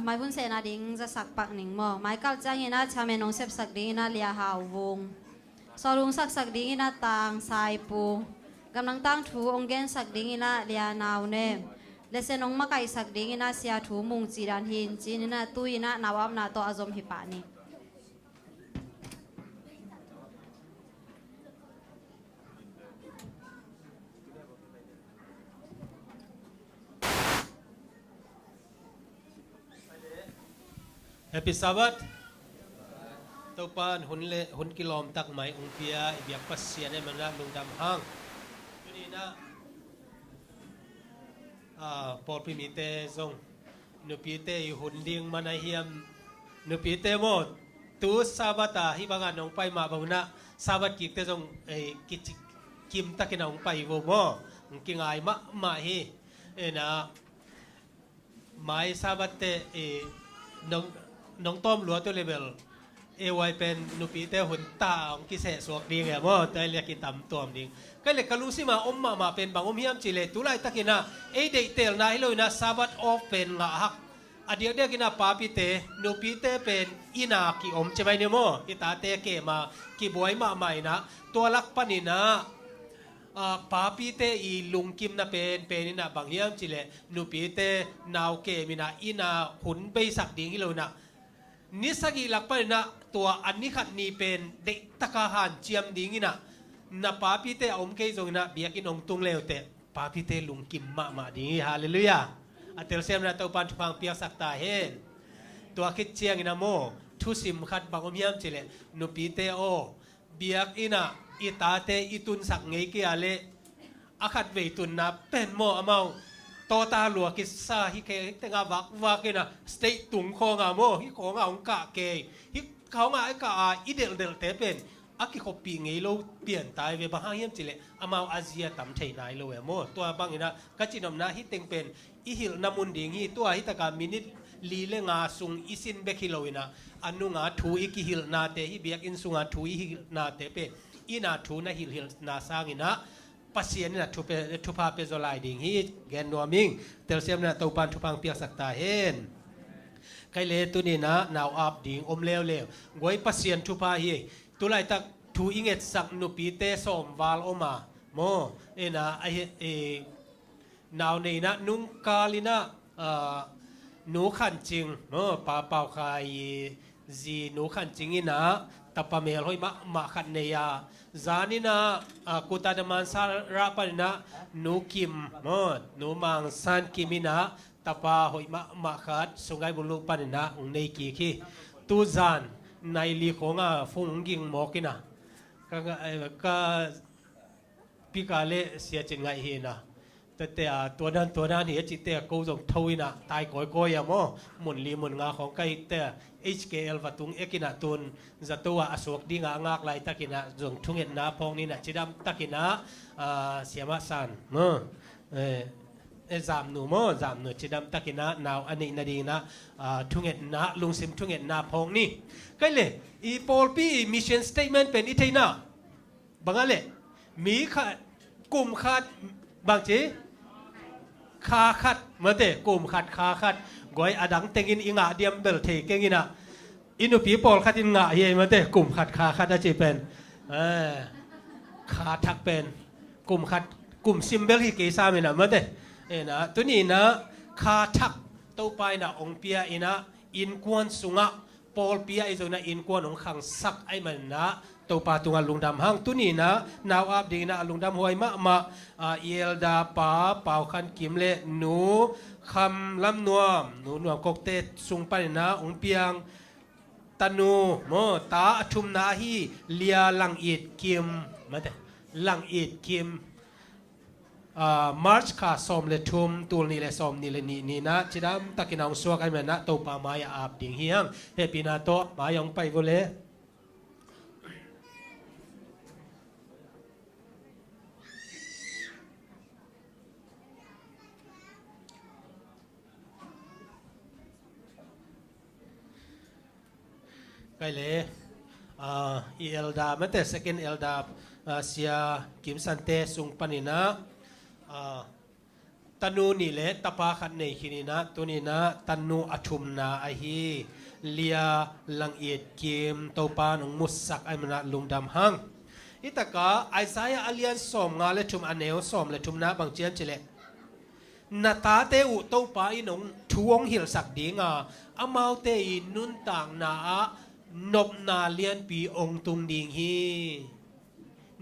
mai bun se na ding za sak pak ning mo mai kal chang ina chame nong sep sak ding ina lia hau wung sorung sak ding ina tang sai pu gam nang tang thu ong gen sak ding ina lia naw ne le se nong ma kai sak ding ina sia thu mung chi ran hin chin ina tu ina nawam na to azom hi pa ni Happy Sabbath. Topan hun kilom tak mai umpia ibiak pasien ai mana lungdam hang. Ini na Paul primite zong nupite hun ding mana hiam nupite mo tu sabata hi bangan ong pai ma bauna sabat ki te zong kim takina ong pai wo mo kingai ma hi ena mai sabat teน้องต้อมหลัวตัวเลเวลไว้เป็นนุปีเตหุ่นตาของกิเสสวกดีไงว่าแต่เรียกกินตำตัวดีก็เลยกะลุสิมามาเป็นบางเฮียมจิเลตุไลตะกินะเดเตลนะให้เลยนะซาบัดออฟเป็นละฮักอดีตเดียกินะปาปิเตนุปีเตเป็นอินากิใช่ไหมเนี่ยโมอิตาเตเกมากิบวยมาใหม่นะตัวลักปนินะปาปีเตอีลุงกิมนะเป็นนี่นะบางเฮียมจิเลนุปีเตนาวเกมินะอินาหุ่นไปสักดีให้เลยนะนิสกิลักไปนะตัวอันนี้ขัดนี้เป็นเด็กตะกาหันเจียมดิ้งนะนับปาพิเตอมเกยจงนะเบียกินองตุงเลวเตปาพิเตลุงกิมมาดิ้งฮาเลลูยาอัตเตลเซมนะตัวปันทุพังเปียสักตาเห็นตัวคิดเจียงนะโมทุสิมขัดบางอมยามเจเลนุปีเตโอเบียกินะอิตาเตอิตุนสักเงยกิอาเลอาขัดเวตุนนะเป็นโมอเมาโตตาหลวกิสาฮิเคเตงาวักนะสเตตุงคองาโมฮิของาองกะเกฮิเขางาไอกะอีเดลเตเป็นอากิขบปีเงยโลเปลี่ยนตายเวบางเฮียมจิเลอามาอาเซียต่ำเทนายโลเอโมตัวบางอีนะกัจจินอมนะฮิเต็งเป็นอีหิลนามุนดิงฮีตัวฮิตกามินิลีเลงาซุงอิสินเบคิโลอินะอันนุงาทูอิกิหิลนาเตฮิเบียกอินซุงาทูอิหิลนาเตเป็นอีนาทูนะหิลนาซางอินะpasien na tupa pezolai ding hi gen noming telsem na topan tupang piak sakta hen kai le tu ni na naw up ding lew goi pasien tupa hi tulai tak tu inget sak nu pi te som wal oma mo ena ai naw nei na nung kalina nu khan jing no pa pau khai ji nu khan jing ina tapamel hoi ma khat ne ya zanina kuta daman sara palina nu kim mo nu mang san kimina tapa hoi ma khat sungai bulu panina ung nei ki khi tu zan nai li khonga phung ging mokina ka pikale sia chin ngai hi naแต่ตัวนั้นนี่จิตแต่กูส่งทวินะตายก้อยอะมั้งหมุนลีหมุนงาของไก่แต่ HKL วัตุงเอกินะตุนจะตัวอสวกดีงางากไหลตะกินะส่งทุ่งเห็นนาพองนี่นะจิดำตะกินะเสียมาสันมั้งจามหนูมั้งจามหนูจิดำตะกินะนาวอันนี้นาดีนะทุ่งเห็นนาลุงซิมทุ่งเห็นนาพองนี่ก็เลยอีโพลปีมิชชั่นสเตทเมนต์เป็นอิทัยนะบางอะไรมีกลุ่มขาดบางทีคาขัดเมื่อเตะกลุ่มขัดคาขัดก้อยอดังเต็งอินอิงะเดียมเบลเทเก่งอินะอินุปีปอลขัดอินงะเฮียเมื่อเตะกลุ่มขัดคาขัดอาจีเป็นขาทักเป็นกลุ่มขัดกลุ่มซิมเบลที่เกซ่ามีนะเมื่อเตะนะตัวนี้นะขาทักตัวไปนะองเปียอินะอินกวนสุงะปอลเปียไอโซนะอินกวนองขังสักไอมันนะตัวปาตุงลุงดำห้างตุนี่นะนาวอับดีนะลุงดำหวยมาเอลดาป้าเป่าขันกิมเล่หนูคำลำนวมหนูนวมกกเตสุงไปนะองเปียงตนูโมตาชุมนาฮีเลียลังอิดกิมมาแต่ลังอิดกิมมาร์ชคาสอมเลทุมตัวนี้เลยสอมนี่เลยนี่นะจิดามตะกินองสวกไอแม่นะตัวปามายอาบดิ่งเฮียงเฮปีนาโตมายองไปโกเลไกลเลยเอลดาเมื่อแต่ second เอลดาเสียกิมสันเตสุงปนินะ ตันูนี่แหละตะปาขันในขีนีนะตัวนี้นะตันูอชุมนาไอฮีเลียลังเอียดเกมตัวปานองมุสสักไอมนะลุงดำหังอิตากาไอซายาอเลียนสอมงาเลชุมอันเนวสอมเลชุมนาบางเจียนเจเลนาตาเตอุตัวปาอินงทวงหิลสักดีงาอามาวเตอินุนต่างนานบนาเลียนปีองตุงดิงฮี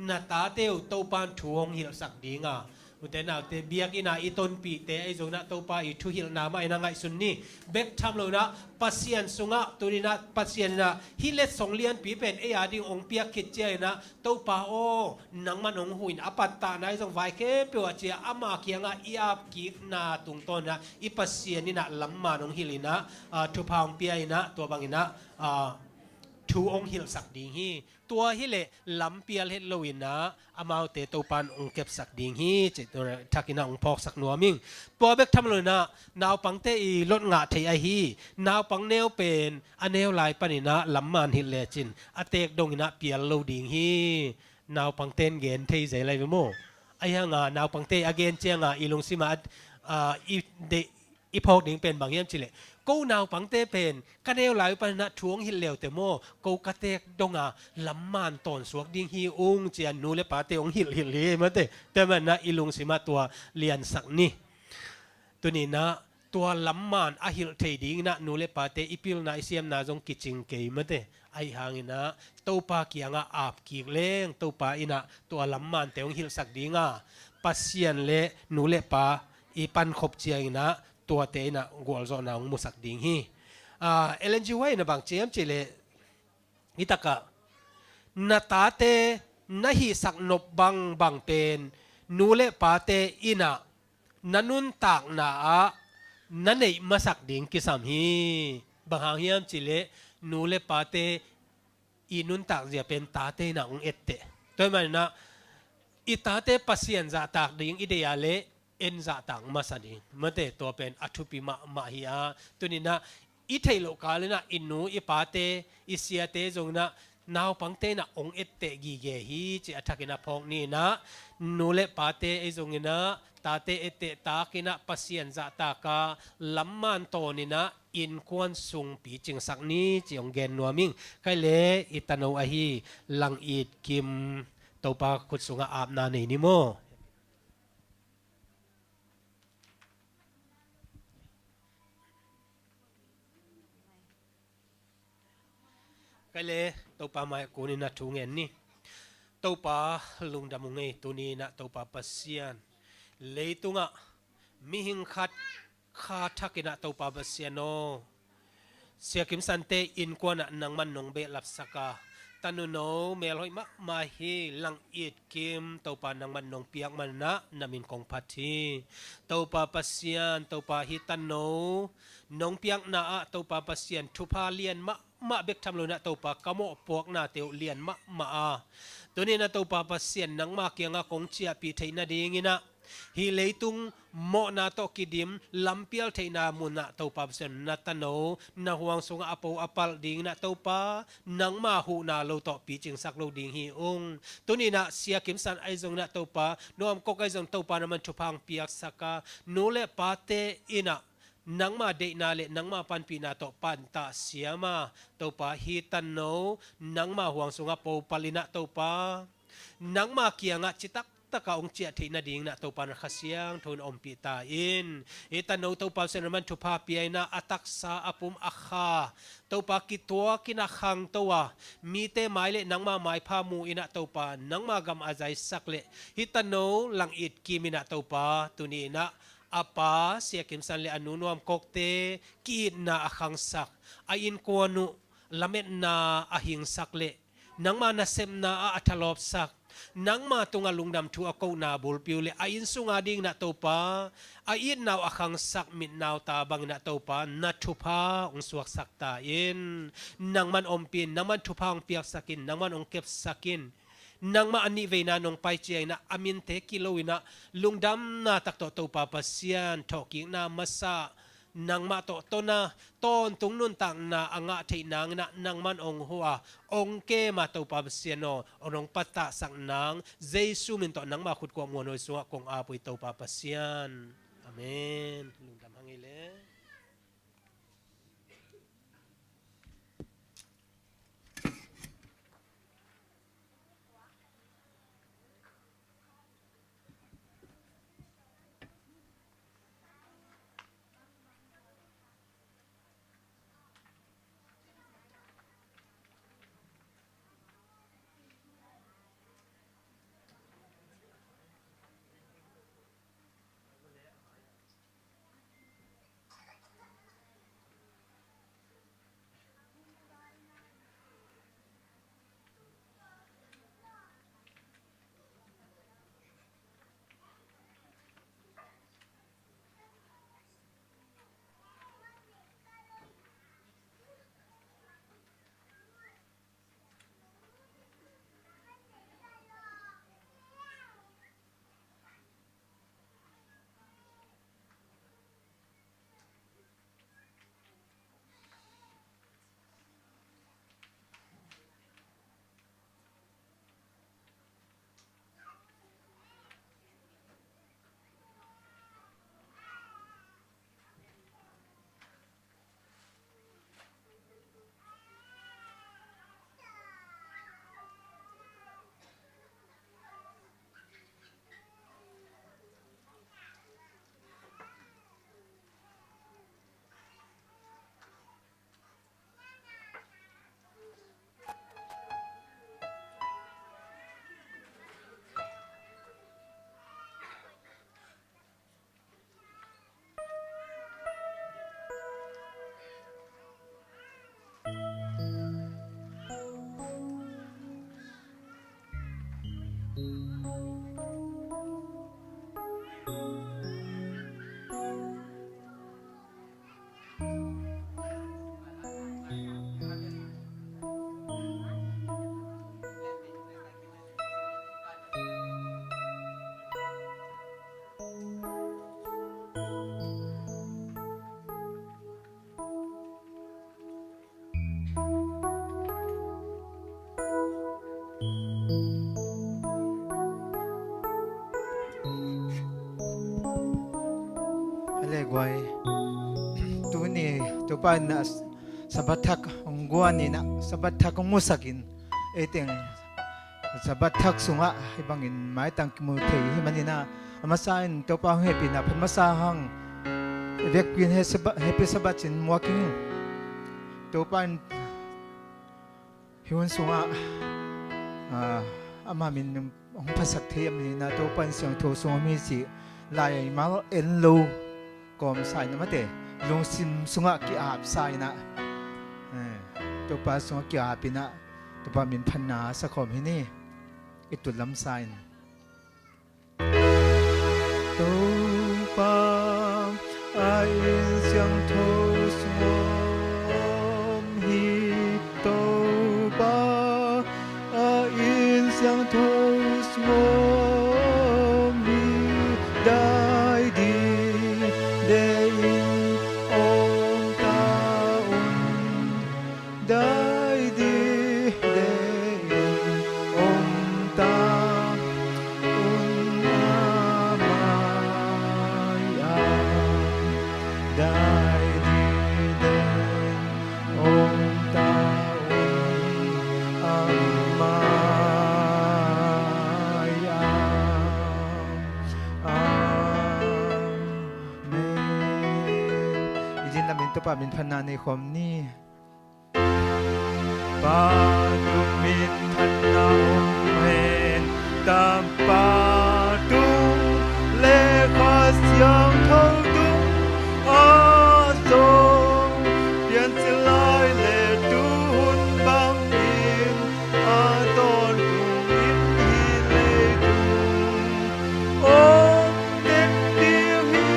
นาตาเตอุตัวปานทวงหิลสักดีงาอุตนาเตเบียกินาอิตนปีเตไอโซนะตัวปาอิทุหิลนามาไอนังไอสุนนี่เบกทำโลนะปัสยันสุงะตัวนี้นะปัสยันนะฮิเลสงเลียนปีเป็นไออาดิงองเปียกิจเจนะตัวปาโอนังมันองหุยอปัตตานะไอซงไวเคเปียวเจียอามาเคียงอีอาบกีนาตุงต้นนะอีปัสยันนี่นะลัมมานองฮิลินะทุพางเปียนะตัวบางนะทูองหิลสักดิงฮีตัวฮิเลลำเปียลเฮโลวินนะอามาวเตโตปันองเก็บสักดิงฮีจิตทักินาองพอกสักนัวมิงตัวเบกทำเลยนะนาวปังเตอีลดงะเทียฮีนาวปังเนวเป็นอันเนวลายปนินะลำมันฮิเลจินอเตกดงนะเปียลโลดิงฮีนาวปังเตนเกนเทยใจไรไปโมไอ้ยังงานาวปังเตอเกนเจียงอีลงซิมาอีพอกดิงเป็นบางเยี่ยมจิเลกูนาวปังเตเป็นกันเอวหลายปัญหาทวงหิเลวแต่โมกูกะเตกดงลำมันตอนสวกดิงฮีอุงเจียนนูเลปาเตองหิลเลยมาเตแต่มันนะอีลุงสิมาตัวเลียนสักนี่ตัวนี้นะตัวลำมันอหิลเทดิงนะนูเลปาเตอีพิลนะอิเซียมนะจงกิจิงเกยมาเตไอหางนะตัวปาเกียงอาบกีเล้งตัวปาอินะตัวลำมันเตองหิลสักดิงปัสยันเลนูเลปาอีปันขบเจียงนะตัวเตนะกวลโซนาองมุสักดิงฮีเอเลนจิไว้นะบางเจียมจิเลอิตากะนาตาเตนะฮีสักนบบางเป็นนูเลปาเตอินะนันุนตากนานันเอมาสักดิงกิสามฮีบางหางเฮียมจิเลนูเลปาเตอินุนตากจะเป็นตาเตนะองเอตเตตัวมันนะอิตาเตปัสยันจะตากดิงอิเดียเลเอ็นจะต่างมาสันนิเมื่อเตตัวเป็นอัตุปิมาฮิอาตัวนี้นะอิเทโลกาเลนะอินูอิปาเตอิเซียเตจงนะนาวปังเตนะองเอตเตกีเกฮีจิอัฐกินะพองนี่นะนูเลปาเตไอจงนะตาเตเอเตตากินะปัสยันจะตากาลัมมันโตนี่นะอินควนสุงปีจิงสักนี้จิองเกนนัวมิงใครเลอิตานูอาฮีลังอีดกิมตัวปาคุดสุงอาบนานีนิโมก็เลยตัวปลาไม้กูนี่นะทุ่งเงินนี่ตัวปลาลุงดำมุงไงตัวนี้นะตัวปลาปัสเซียนเลยตุงะมีหิงขัดขาทักกินะตัวปลาปัสเซียนโนเสียกิมสันเตอินกวนนังมันนงเบลับสกาตันุโนเมลอยมะมาฮีลังอีดกิมตัวปลานังมันนงเปียกมันนะนามินกงพัทีตัวปลาปัสเซียนตัวปลาฮิตันโนนงเปียกนาตัวปลาปัสเซียนทุพาเลียนมะเบกทำโลนะตัวปากกโมปวกนาเตียวเลียนมาตัวนี้นะตัวปาปัสเซียนนังมาเกียงกงเชียปีเทนาดีงินะฮิเลยตุงโมนาโตกิดิมลัมเปียลเทนามุนะตัวปาปัสเซียนนาตโนนาหวงสงอปอปัลดิงนะตัวปานังมาหูนาโลโตปีจิงสักโลดิงฮีองตัวนี้นะเสียกิมสันไอจงนะตัวปานวมกกไอจงตัวปานะมันชุพังเปียกสักาโนเลปาเตอินะนังมาเดนาเลนังมาปันปีนาโตปันตาเสียมาโตปาฮีตันโนนังมาห่วงสุงาโปปาลินะโตปานังมาเกียงะจิตักตะกาองเจียทีนาดิงนะโตปานขเสียงทุนอมปีตาอินเอตันโนโตปาเซนมันทุพาปีไอนะอัตักษาอปุมอัคาโตปากิตัวกินาขังตัวมีเตไม้เลนังมาไม้พามูอินะโตปานังมากำอาใจสักเลฮิตันโนลังอิดกิมินะโตปาตุนีนะอาปาเสียกิมสันเลอนุนวมกกเตกีดนาอคังสักอายินกวนุละเม็ดนาอหิงสักเลนังมานาเซมนาอัทลอบสักนังมาตุงลุงดำทัวกูนาบุลปิวเลอายินสุงาดิงนาโตปาอายินนาวอคังสักมิดนาวตาบังนาโตปานาทุพาองสวกสักตาอินนังมันอมปินนังมันทุพาองเปียกสักินนังมันองเก็บสักินนังมาอันนี้เวนานองไปเจียนะอามินเทกิโลวินะลุงดำนาตักโตโตปาปัสยานทอกินามาซานังมาโตโตนาต้นตุงนุนต่างนาอ่างะเทนางนะนังมันองหัวองเกมาโตปาปัสยานอองปัตตะสังนางเจสุมินโตนังมาขุดกวมวนอยสัวกงอาปุยโตปาปัสยานอาเม เมนลุงดำหังไงเลย เลกไว้ตัวนี้ตัวป้านนะสบัดทักองกวนนี่นะสบัดทักองมุสักินเต็งสบัดทักสุงะให้บังอินไม้ตังกิมุเทให้มันนี่นะมาสายตัวป้าให้ปีนะพันมาสาหังเรียกปีนให้ปีสบัดจินมัวกิงตัวป้านฮิวันสุงะอามามินองภาษาเทียมนี่นะตัวป้านเสียงโทสุงะมีสิลายมาเอ็นโลกอมใส่นะมาเตะลงซิมสุงะกีอาบใส่นะตัวปลาสุงะกีอาบินะตัวปลามินพันนาสักคมที่นี่ไอตุดลำไส้ตัวปลาอาอินเสียงโทสงมฮีตัวปลาอาอินเสียงโทสงมฮีได้ดีเดอินองตาอุนได้ดีเดอินองตาอุนอามายาได้ดีเดอินองตาอุนอามายาตัวปามินพันนาในความนี้ปาตุมินพันนาเห็นตามปาตุเลขเสียงเท่าตุอาทรงเปลี่ยนสลายเลตุนบางอินอาตอนตุอินฮีเลตุโอเด็กเดียวฮี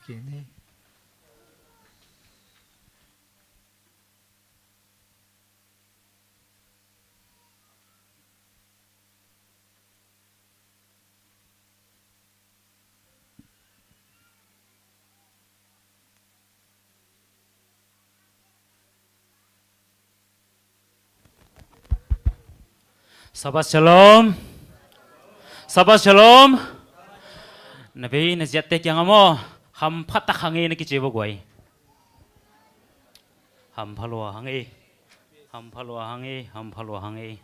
เคนี่ Sahabat Shalom, sahabat Shalom. Nabi nasihat yang amo, ham patah hangi nak kecewa gue. Ham palua hangi, ham palua hangi, ham palua hangi.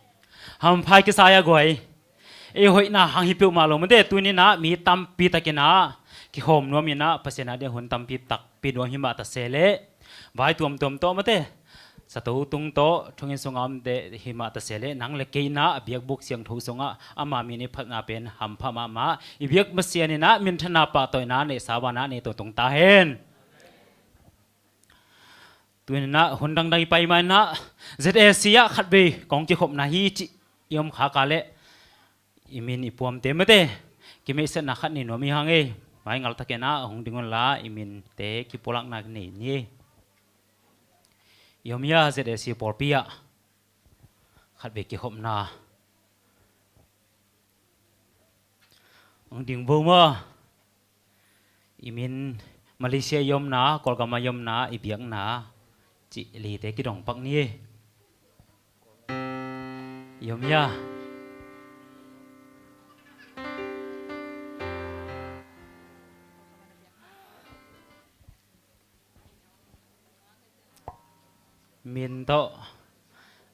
Ham pai ke saya gue. Hoi na hangi piu malu mende tu ni na mi tampi takina ki hom nuam ni na pasena dia hun tampi tak pi nuam hima atas sele. Vai tuam to mate. Satu tung to thungin sungam de hima atas sele nang le keina biak buk siang thu sunga ama mini phat na pen ham pha ma I biak masiani na min thana pa toy na ne sawana ne to tung ta hen. Tuin na hundang dai pai mai na ZSia khat be kong chi khop na hi chi yom kha ka le imin ipuam te mate ki me sen na khat ni no mi hange mai ngal ta ke na hong dingon la imin te ki polak na ni Yomia ZSC Polpia khát về kỳ hộp na ông đình vô mơ imin Malaysia yom na Kolkama yom na ibiang na chị lì tế cái đồng bắc ni Yomia min to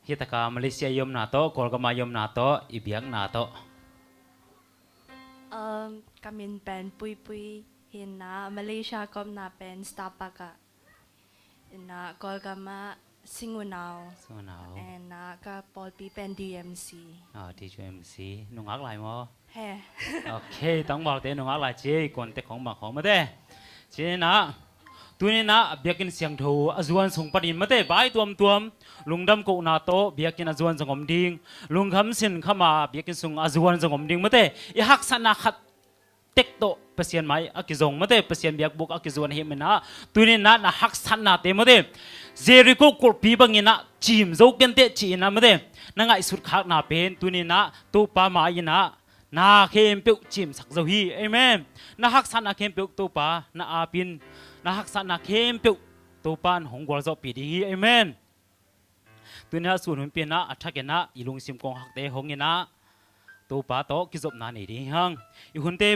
hitaka Malaysia yom na to Kolkama yom na to ibiak na to kamin pen pui hin na Malaysia kom na pen Stapaka na Kolkama Singunao and na ka Polpi pen DMC DMC nung ác lại mo he okay tong bảo te nung ác lại chi còn te khong ma khong ma te chi na tuini na biakin siang tho azuan sung padin mate bai tuam lungdam ko na to biakin azuan jangom ding lungham sin khama biakin sung azuan jangom ding mate I hak sana khat tek to pasien mai akizong mate pasien biak buk akizuan himena tuini na hak sana te mate Jericho kol pi bangina chim zo kente chi na mate nangai sut khak na pen tuini na to pa ma ina na khem pe chim sak zo hi amen na hak sana khem pe to pa na apin na hak sana khem pe to pan hong gol zo pi di amen tuina sun hun pin na athakena ilung sim kong hak te hongina to pa to kizop na ni di hang I hunte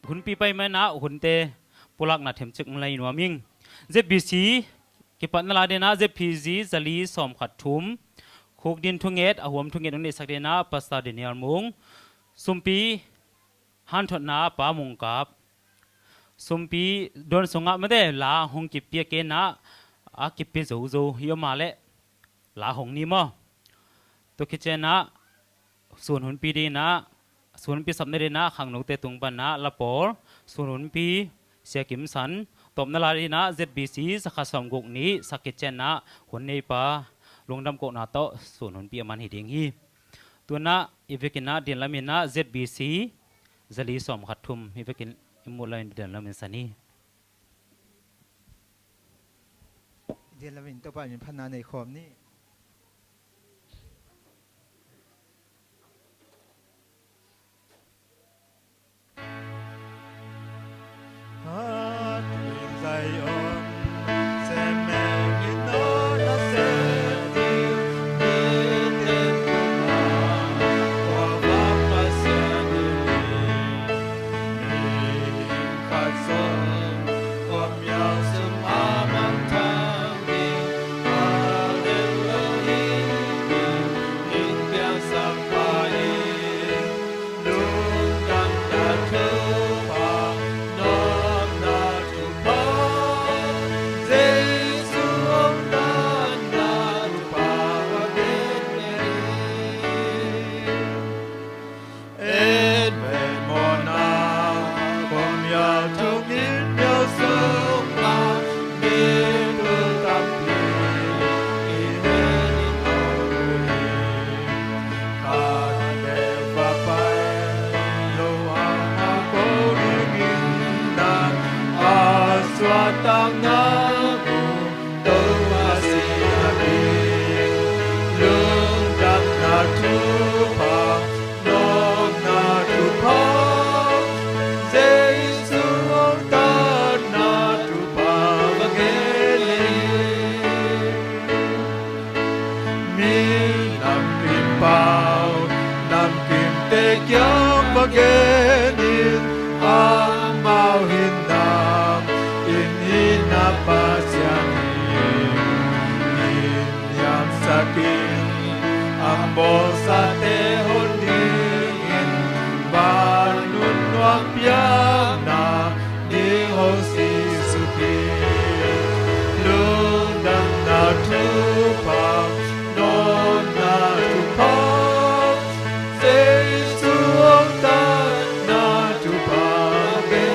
hun pi pai ma na hunte polak na them chik lai nuaming ZBC ki pat na la de na ZPG zali som khat thum khok din thunget ahom thunget ong ne sak de na pasta denial mung sumpi han thot na pa mung kap sumpi don songa ma de la hong ki pia ke na a ki pe zo zo yo ma le la hong ni mo to ki che na sun hun pi di na sun pi sap ne de na khang no te tung ban na la por sun hun pi sia kim san top na la di na ZBC sakha som gok ni sakit chen na hun nei pa lungdam ko na to sun hun pi man hi ding hi tu na ivekina din lamina ZBC zali som khathum ivekin imulain din lamin sani din lamin to pa min phana nei khom ni Ah tang na gu to ma si na bi lung dam na tu pa no na tu pa Giêsu ông ta na tu pa ma ge le mi nam kim bao nam kim te kyang ma ge ni ang mau hin nam in na pa siang in yam sakin ang bo sa te hon ni in ban nun wang piang na ni ho si su ki lung dang na tu pa no na tu pa Giêsu ông ta na tu pa ge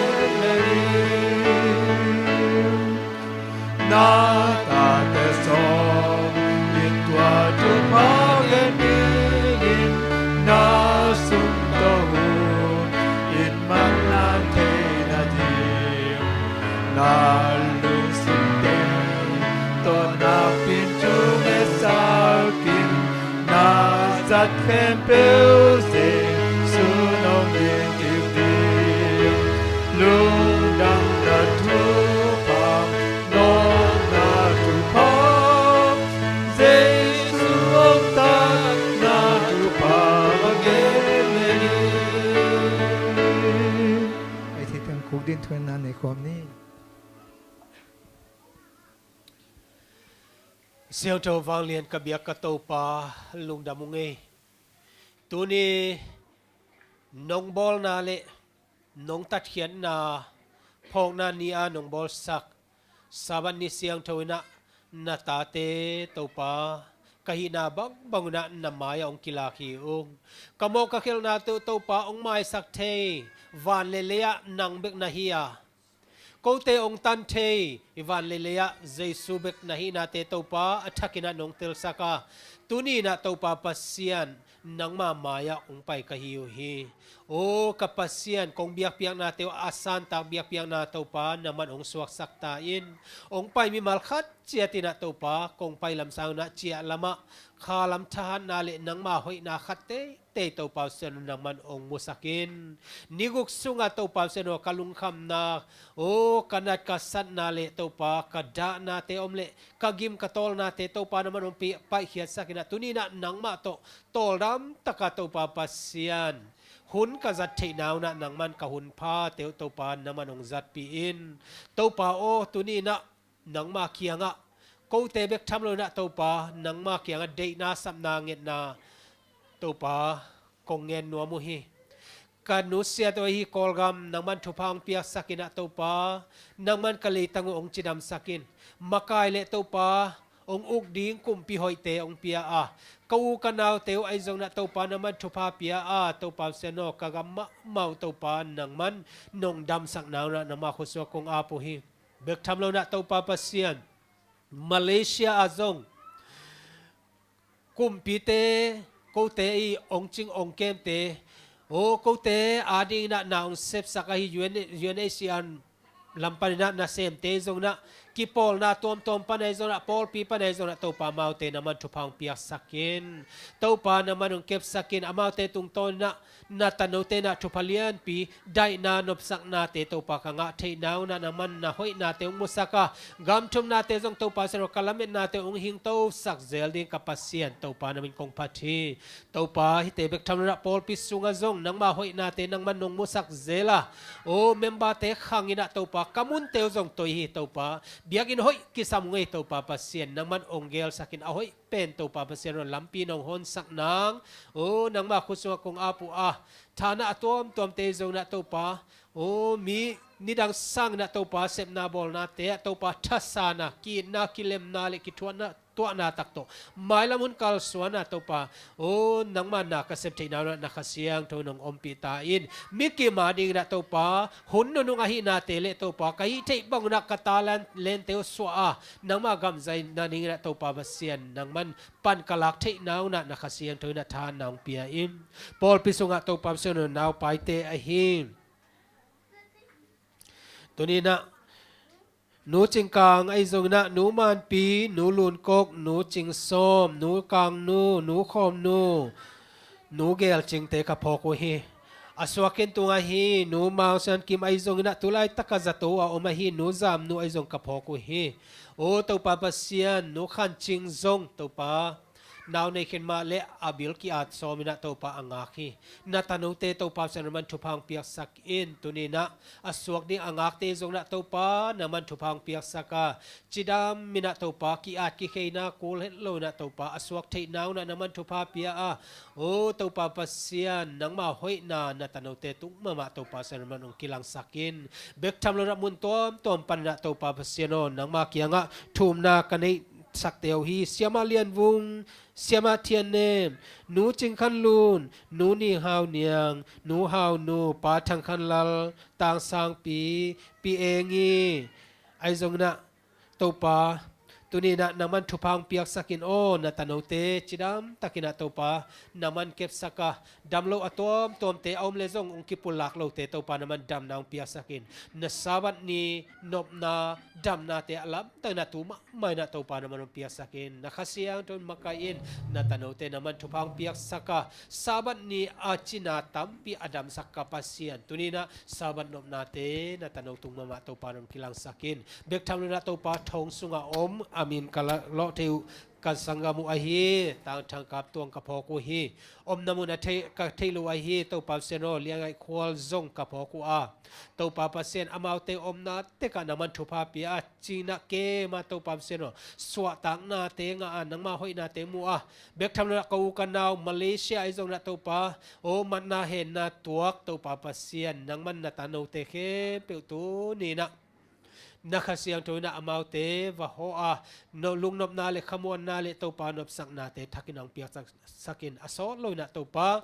na ta te so in tua tu pa ge ni na sum to hu in mang nan te na di na lu sim te to na pin chu me sa kin na zat khem peu se su nong yin ki di lung dang na tu pa no na tu pa Giêsu ông ta na tu pa ge me ai thi tang khu din thuen na nei khom ni siêu trâu vang liền cả biếc cả tàu pa lung đam mung ấy tu ni nong bol na lệ nong tát khian na phong na ni a nong bol sak saban ni siang trâu na ta te tàu pa kahina bang na namaya ong kilaki ong kamo kakhel na tàu pa ong mai sak the van le leya nang bek na hiya câu te ông tan thei ivan leleya Giêsu bek nahi na te topa athakina nong tel saka tuni na topa pasian nangma maya ong pai kahiu hi o kapasian kong biak piang na te asan tak biak piang na topa naman ong suak sakta in ong pai mi malkhat chia tina topa kong pai lam sang na chia lama khalam thahan na le nangma hoi na khatte te to pau sen naman ong musakin niguk sunga to pau sen kalung kham na o kanat kasat na le to pa kada na te omle kagim katol na te to pa naman ong pi pai khiat sakina tunina nangma to toldam taka to pa pasian hun ka zat thei naw na nangman ka hun pha te to pa naman ong zat pi in to pa o tunina nangma kianga ko te bek thamlo na to pa nangma kianga de na sam na nget na to pa kong ngen no mu hi kanusia to hi kolgam nangman thupang piak sakina to pa nangman kali tangu ong chidam sakin makai le to pa ong uk ding kum pi hoi te ong pia a kau kanaw teu ai zong na to pa naman thupa pia a to pa seno kagam mau to pa nangman nong dam sak naw na nama khoswa kong apo hi bek thamlo na to pa pasian Malaysia azong kum pi te ko te i ong ching ong kem te o ko te ading na ong sep sakahi UNASEAN lampanina na sem te zong na kipol na tom panay zong na pol pi panay zong na to pa mau te naman thupang piak sakin to pa naman ong kep sakin amau te tung ton na tanaw te na thupalian pi dai na nopsak na te to pa kanga thei naw na naman na hoi na te ong musaka gam thum na te zong to pa sero kalamet na te ong hing to sak zel ding kapasien to pa namin kong phathi to pa hi te bek tham na pol pi sunga zong nang ma hoi na te nang man nong musak zela o memba te khangina to pa kamun te zong toi hi to pa biagin hoi kisam ngai to pa pasien nang man onggel sakin ahoy pen to pa pasien lampi nong hon sak nang o nang ma khuswa kong apu a thana atom tom te zong na to pa o mi nidang sang na to pa sep na bol na te to pa thasana ki na kilem na le ki thwana to na takto mailamun kal suana to pa o nangman na kasep theina na khasiang to nong ompi ta in miki ma ding na to pa hun no nung ahi na tele to pa kai thei bang na katalan len te swa nangma gam zai na ning na to pa basian nangman pan kalak thei naw na khasiang to na than nang pia in pol pisunga to pa sono naw pai te ahi tunina หนูจิงกางไอซงนะหนูมานปีหนูลูนกกหนูจิงส้มหนูกางหนูคอมหนูเกลจิงเตกะพอกูฮีaswakin tunga hi nu mausan kim aizong na tulay takazato a omahi nu zam nu aizong kapoku hi o to pa pasian nu khan ching zong to pa naw nei khen ma le abil ki at so mina to pa angak hi na tanu te to pa san man thupang piak sak in tunina aswak ding angak te zong na to pa na man thupang piak saka chidam mina to pa ki at ki kheina kul het lo na to pa aswak thei naw na man thupa pia a o to pa pasian nang ma hoi na tanu te tung ma to pa san man ong kilang sakin bek tham lo na mun tom pan na to pa pasian on nang ma kianga thum na kanei sak teo hi siama lian vung siama thian nem nu ching khan lun nu ni hau niang nu hau nu pa thang khan lal tang sang pi engi ai zong na to pa tuni na naman thupang piak sakin o na tanote chidam takina to pa naman kep saka damlo atom tom te om lezong ong kipulak lo te to pa naman dam na ong piak sakin na sabat ni nop na dam na te alam ta na tu mai na to pa naman ong piak sakin na khasiang ton makain na tanote naman thupang piak saka sabat ni achina tampi adam sakka pasian tuni na sabat nop na te na tanotung mama to pa naman kilang sakin bek tham na to pa thong sunga om amin kala lo teu kan sangamu ahi tang thang kap tuang kapoku hi om namuna ka theilu ahi to pa seno liangai khwal zong kapoku a to pa pasen amau te om na te ka naman thupa pia china ke ma to pa seno swa tang na te nga nang ma hoi na te mu a bek tham na ko kan naw malaysia ai zong na to pa o man na hen na tuak to pa pasien nang man na tano te ke pe tu ni na nakasiang to na amaute va ho a no lungnop na le khamuan na le to pa nop sak na te thakinang piak sakin aso lo na to pa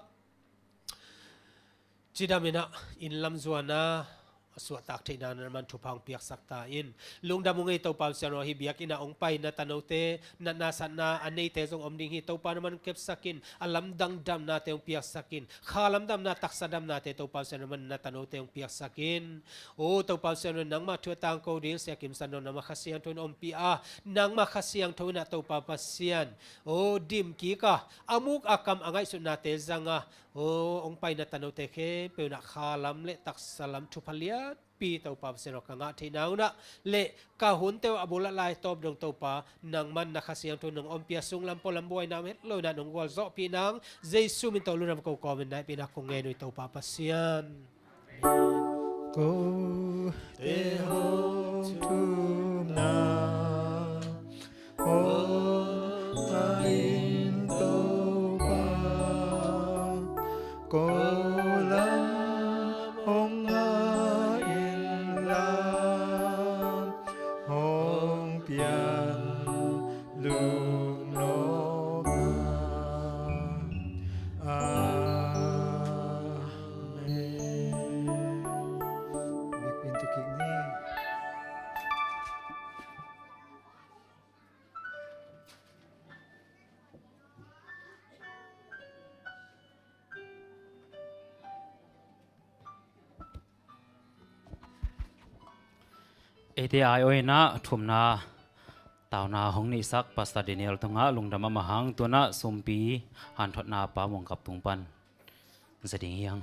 chidamina in lam zuana aswa tak theina man thupang piak sakta in lungdamungai to pa sano hi biak ina ong pai na tanote na sanna anei te jong omding hi to pa man kep sakin alam dang dam na te ong piak sakin khalam dam na taksadam na te to pa sano man na tanote ong piak sakin o to pa sano nang ma thuatang ko ding sekim sano na makhasiang ton om pi a nang makhasiang thona to pa pasian o dim ki ka amuk akam angai su na te zanga o ong pai na tanote ke pe na khalam le taksalam thupalia pi to pa seno kanga thinaw na le ka hun te abula lai top dong to pa nang man na khasiang to nang ompia sung lam polam boy na met lo na nong wal zo pi nang jesu min to lunam ko comment na pi na ko nge noi to pa pasian ko te ho tu na ho in to pa ko lam hong a in lam hong pian lu no ATI oi na thumna tawna hongni sak pasta Daniel tunga lungdama mahang tuna sumpi han thotna pa mong kap tungpan zading yang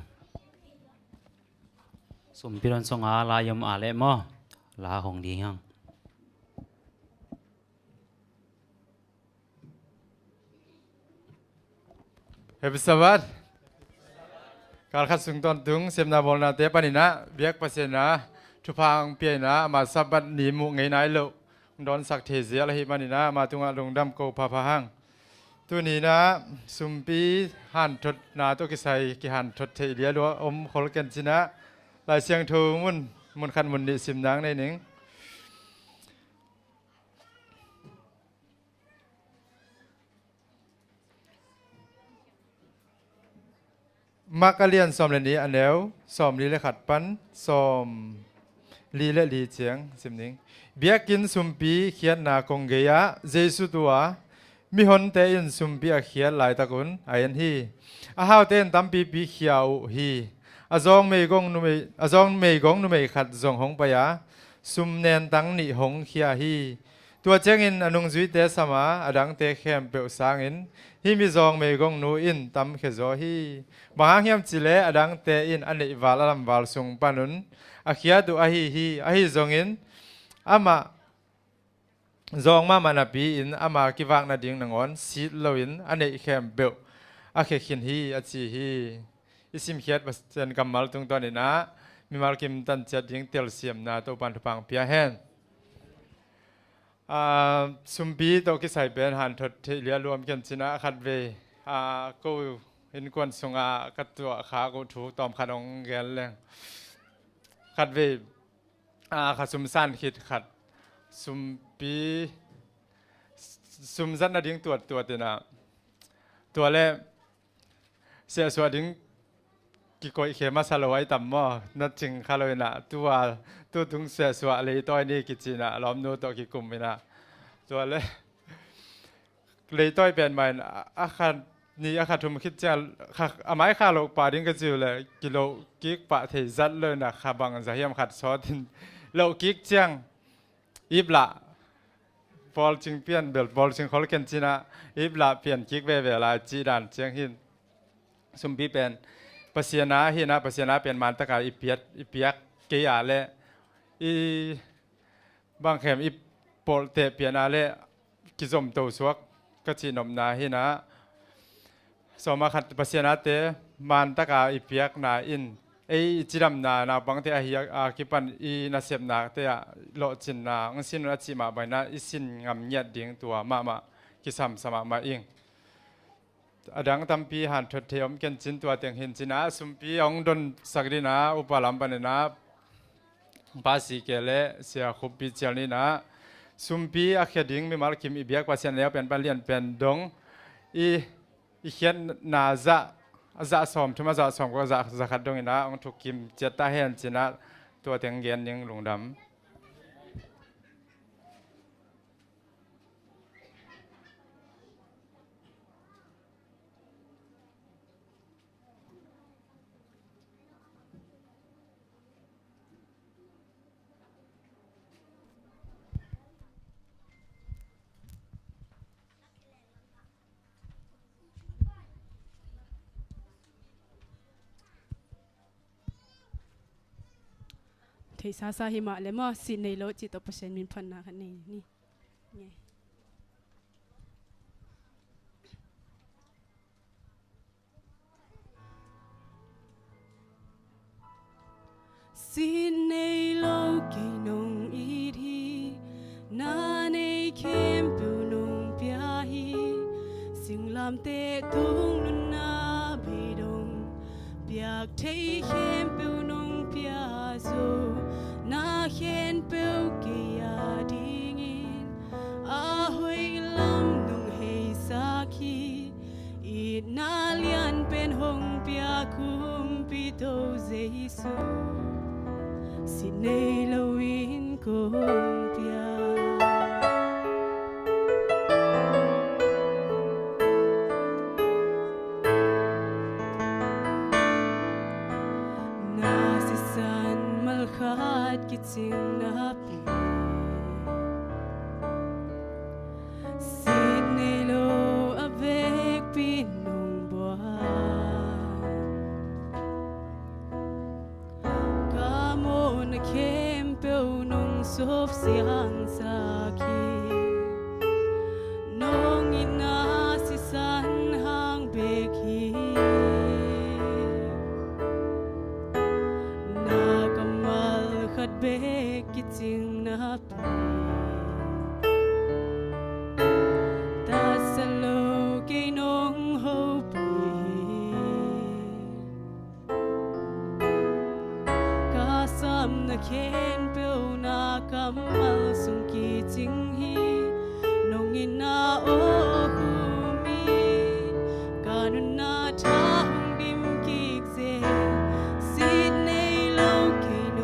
sumpiron songa la yom ale mo la hong ding yang Happy Sabbath. Kalkhat sungton tung semna bolna te panina biak pasena thupang piena ma sabat ni mu ngai nai lo don sak the zia la hi manina ma tunga lungdam ko pha pha hang tu ni na sumpi han thot na to ki sai ki han thot the lia lo om khol ken china lai siang thu mun khan mun ni sim nang nei ning Makalian som le ni aneu som li le khat pan som li le li chiang simning biakin sumpi khian na konggeya jesu tua mi hon te in sumpi a khian lai takun ayan hi a hau ten tampi pi khiau hi azong me gong nu me khat zong hong pa ya ซุมเนนตังนิหงเขียฮีตัวเจงินอนุงจุยเตสมาอดังเตเข้มเปวสางินฮิมิจองเมกงนูอินตัมเขโซฮีบางเฮียมจิเลอดังเตอินอันเนวาลลัมวาลซุงปานุนอาเขียดูอาฮีจงอินอามาจองมามันปีอินอามากิวังนาดิงนังอนซีดโลอินอันเนเข้มเปวอาเคขินฮีอาจีฮีอิสิมเขียดบัสเจนกัมมัลตุงตอนนี้นะมีมาลกิมตันจัดยิงเตลเซียมนาตัวปันทุปังเปียแฮนสุมปีตัวกิใส่เป็นหันทดที่เรียรวมกันชนะขัดเวก็เห็นกวนสงกัดตัวขาก็ถูกตอมขัดองแกนแรงขัดเวขัดสุมสั้นคิดขัดสุมปีสุมสั้นนาดิ้งตัวเตนะตัวแรกเสียสวัสดิงกิโกยเขมาสลายต่ำมอนัดจึงข้าเลยนะตัวตุงเสียสวะเลยต้อยนี่กิจินะล้อมโนตัวกิกุมไม่นะตัวเลยต้อยเป็นมันอาคารนี่อาคารทุมคิดจะอาไม้ข้าโลกป่าดิ้งก็จิวเลยกิโลกิกป่าเทจัดเลยนะข้าบังจะเฮียมขัดซอดินโลกิกเจียงอีบละบอลจึงเปลี่ยนเบลบอลจึงขอเล่นจีนะอีบละเปลี่ยนกิกเวลาจีดันเจียงหินสมบีเป็นปัสยานาเฮนะปัสยานาเป็นมันตะกาอีเปียกเกียร์เละอีบางแห่งอีโปลเตเปียนาเละกิจมตัวสวกก็จีนมนาเฮนะสมัครปัสยานาเตมันตะกาอีเปียกนาอินจิรำนาบางเตะฮิกิปันอีนาเสพนาเตะโลจินนาองสินรัชิมาใบนาอิสินงามเงียดดิ่งตัวมากิสัมสมาอิงอดังตัมปีหันทดเทียมกันจินตัวเตียงหินจินะสุมปีองดนสักดีนะอุปลัมปันนะภาษีเกเลเสียขุบปีเจลนี่นะสุมปีอาเขดิงมีมาลคิมอีเบียกภาษาแล้วเป็นบาลียนเป็นดงอีเขียนนาจะสอมทุมาจะสอมก็จะขัดดงนะองถูกคิมเจตตาเห็นจินะตัวเตียงเย็นยังลงดำเทสาสาหิมะเลยมั้งสิในโลจิตเ%มินพันนาคันนี่สิในโลกินงอีทีนาในเข้มปูนงเปียฮีสิงลำเตะตุงนุนนาเบดงเปียกเทเข้มปูนงเปียซูนาเห็นเปลวเกียดิ่งอินอาหวยลำนงเฮสักขีอีนาเลียนเป็นหงเปียคุมปิโตเจซูสิเนลวินคุมเปียกิจสิงนับสิในโลอเวกปีนงบัวกาโมนเข้มเปียวนงซบเสียงสักขีนงอินาสิสันหางเบกีเบกิจิงนับตาสโลกินงโฮปีกาซัมนักเขียนเปียวนากำมัลสุงกิจิงฮีนงอินาโอฮูมีกานุนาทาหงดิมกิกเซสิในโลกิน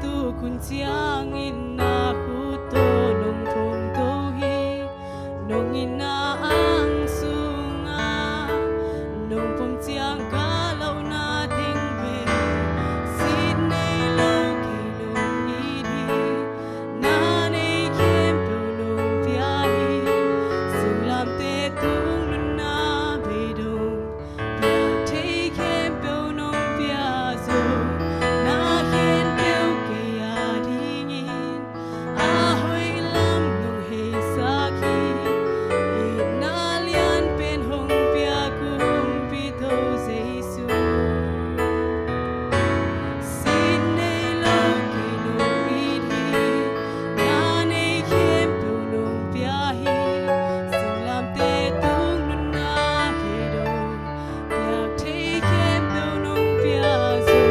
tu kun chiang in na khu to nong thong to hi nong in na ang sunga nong pom chiang ka lau na ting ve sit nei lo ki nong i di na nei kem pu nong pia hi sing lam te tung nun na ve dong pia te kem pu nong pia zo na hiền tiêu ke ya ding in a hoi lam nong he sa ki i na lian pen hong pia kum pi tho jesu sin nei lo ke nong i di na nei kem pu nong pia hi sing lam te tung nun na pe dong pia te kem pu nong pia zo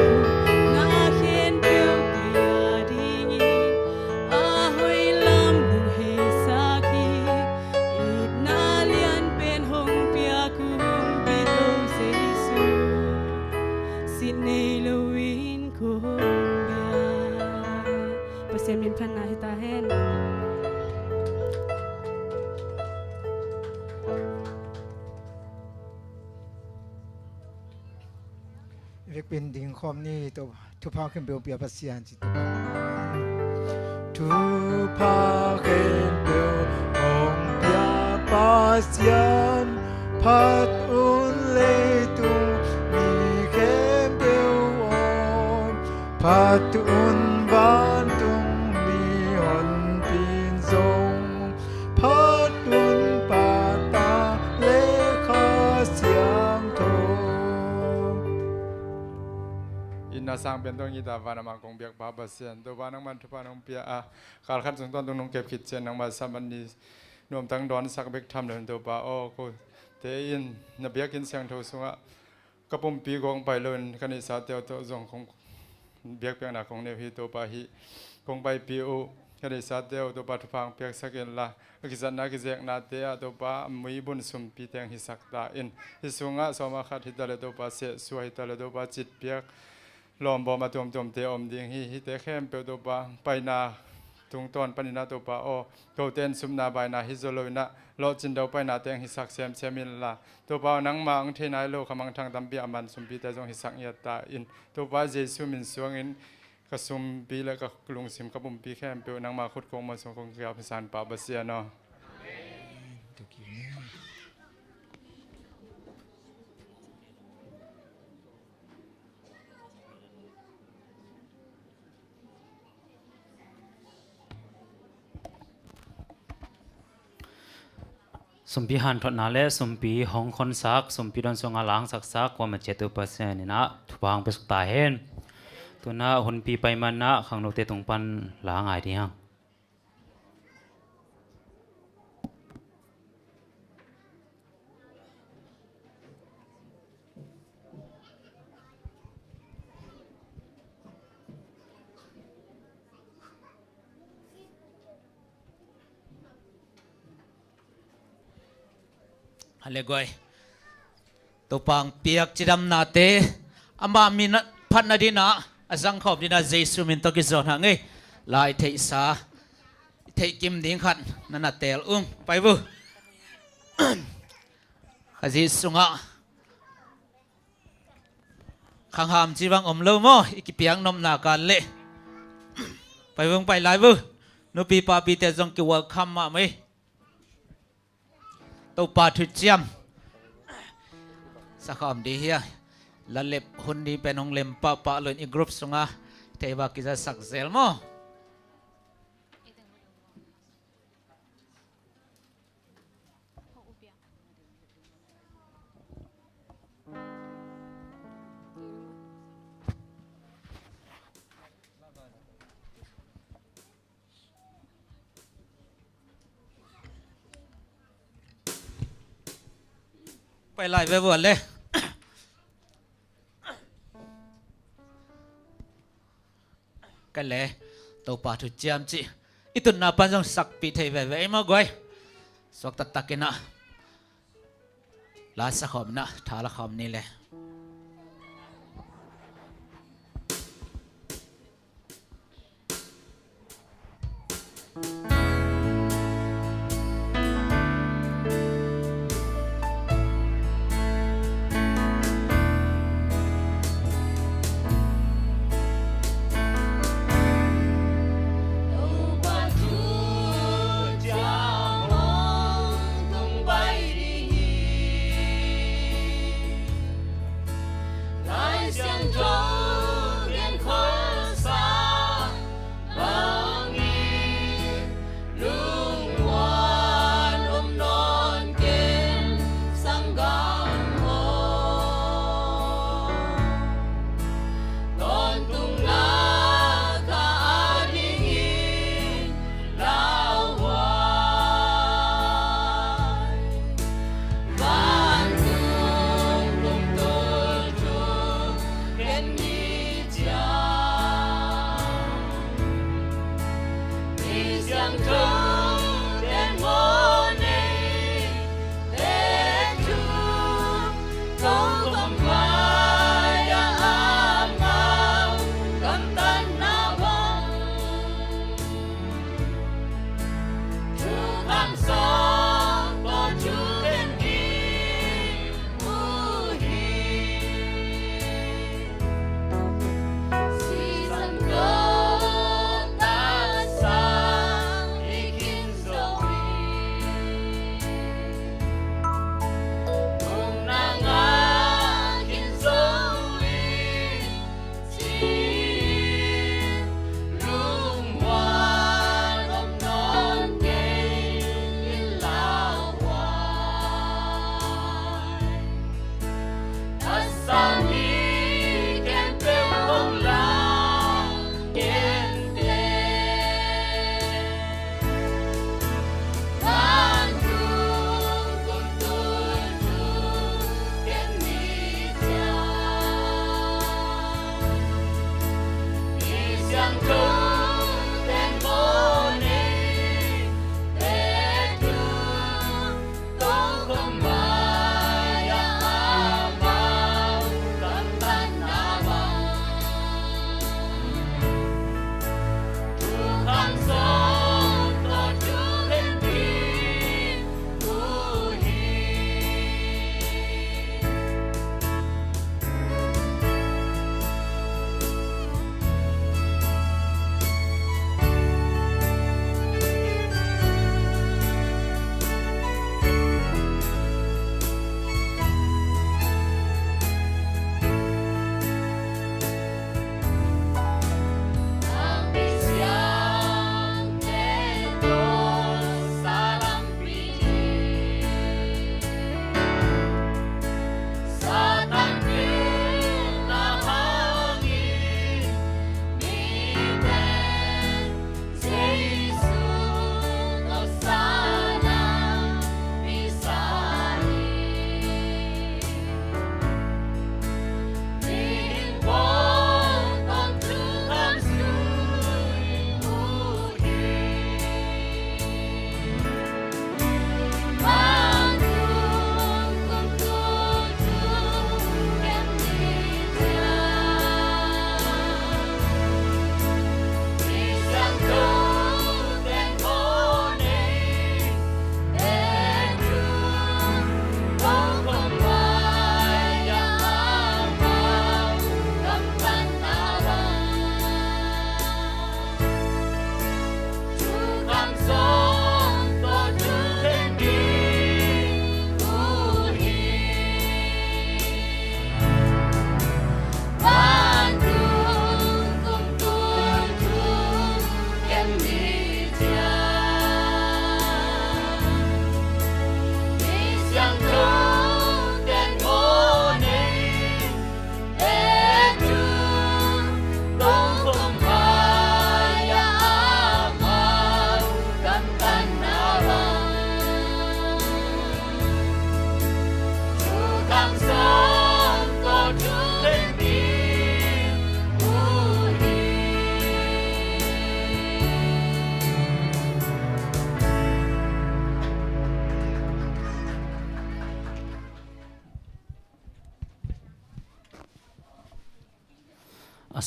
na hiền tiêu ke ya ding in a hoi lam nong he sa ki i na lian pen hong pia kum pi tho jesu sin nei lo win kong bia pasien min phan na hita henเวกเป็นดิ่งคอมนี่ตัวทุพาขึ้นเบลเปียปัสยานจิตทุพาขึ้นเบลองเปียปัสยานพัดอุนเลตุมีเข้มเบลออนพัดอุนบ้านตุงมีหอนปีนทรงพัดอุนปาตาเลขาเสียงโท อินนาสังเป็นตัวกีตาร์วานามังคงเบียกบาบเซียนตัววานังมันทุพานังเปียอาการขัดสงตอนตรงนงเก็บขิดเชนนังมาสัมบันนีรวมทั้งดอนสักเบกทำเดินตัวปาโอ้กูเตอินนเบียกินเสียงโทสุงะกระปุ่มปีกองไปเลยคณิสาเตียวตัวจงของเบียกเปียงหนักของเนวิตัวปาหิคงไปปีโอคณิสาเตียวตัวปาทุพังเปียกสักเอ็นละกิจนากิเจกนาเตียตัวปามีบุญสุมปีเตียงหิสักตาอินหิสุงะสมาขัดหิตาเลตัวปาเสสวยหิตาเลตัวปาจิตเปียก ลอมบอมาตวมเตอมดิงฮิเตเข้มเปตัวปาไปนาตุงตอนปนินาตัวปาโอเกาเตนซุมนาใบนาฮิโซโลนะโลจินเดาไปนาเตงฮิสักเซมเซมินลาตัวปานังมาอังเทนายโลขมังทางตัมปีอามันสุมปีแต่จงฮิสักยาตาอินตัวปาเจสุมินสวงอินกสุมปีและกกลุงสิมกบุมปีเข้มเปนังมาขุดคงมาสงคงเกียบพิสานปาบเสียเนาะ สมปีหันทอดนาเลสมปีห้องคนซักสมปีดอนสงอาหลังสักว่ามา70%นี่นะทุบางไปสุดตาเห็นตัวน่ะหนปีไปมันนะขังโนเตตรงปันหลางไอที่ยังฮัลโหลก้อยตัวปังเปียกจิดำนาเตอามามินพันนาดีนะอาจังขอบดีนะเจสุมินตกิจอนหางไงลายเทสาเทกิมดิ้งขันนั่นน่ะเตลไปบุขจิสุงะขังหามจีบังอมเลวมั้อีกเปียงนมนาการเละไปบุไปไลบุนุปีปาปีเตจงกิวคัมมาไหมตัวปาทุจยมสักคำดีเฮียละเล็บหุ่นดีเป็นองเล็มปะเลยอีกกรุ๊ปสงะเทวากิจะสักเซลโมไปไล่ไปบวชเลยกันเลยตัวปาทุจามจีอิตุนนาปันจงสักปีเทวเวมาก้อยสวกตัดตะกินะลาสักคำนะท้าละคำนี้เลย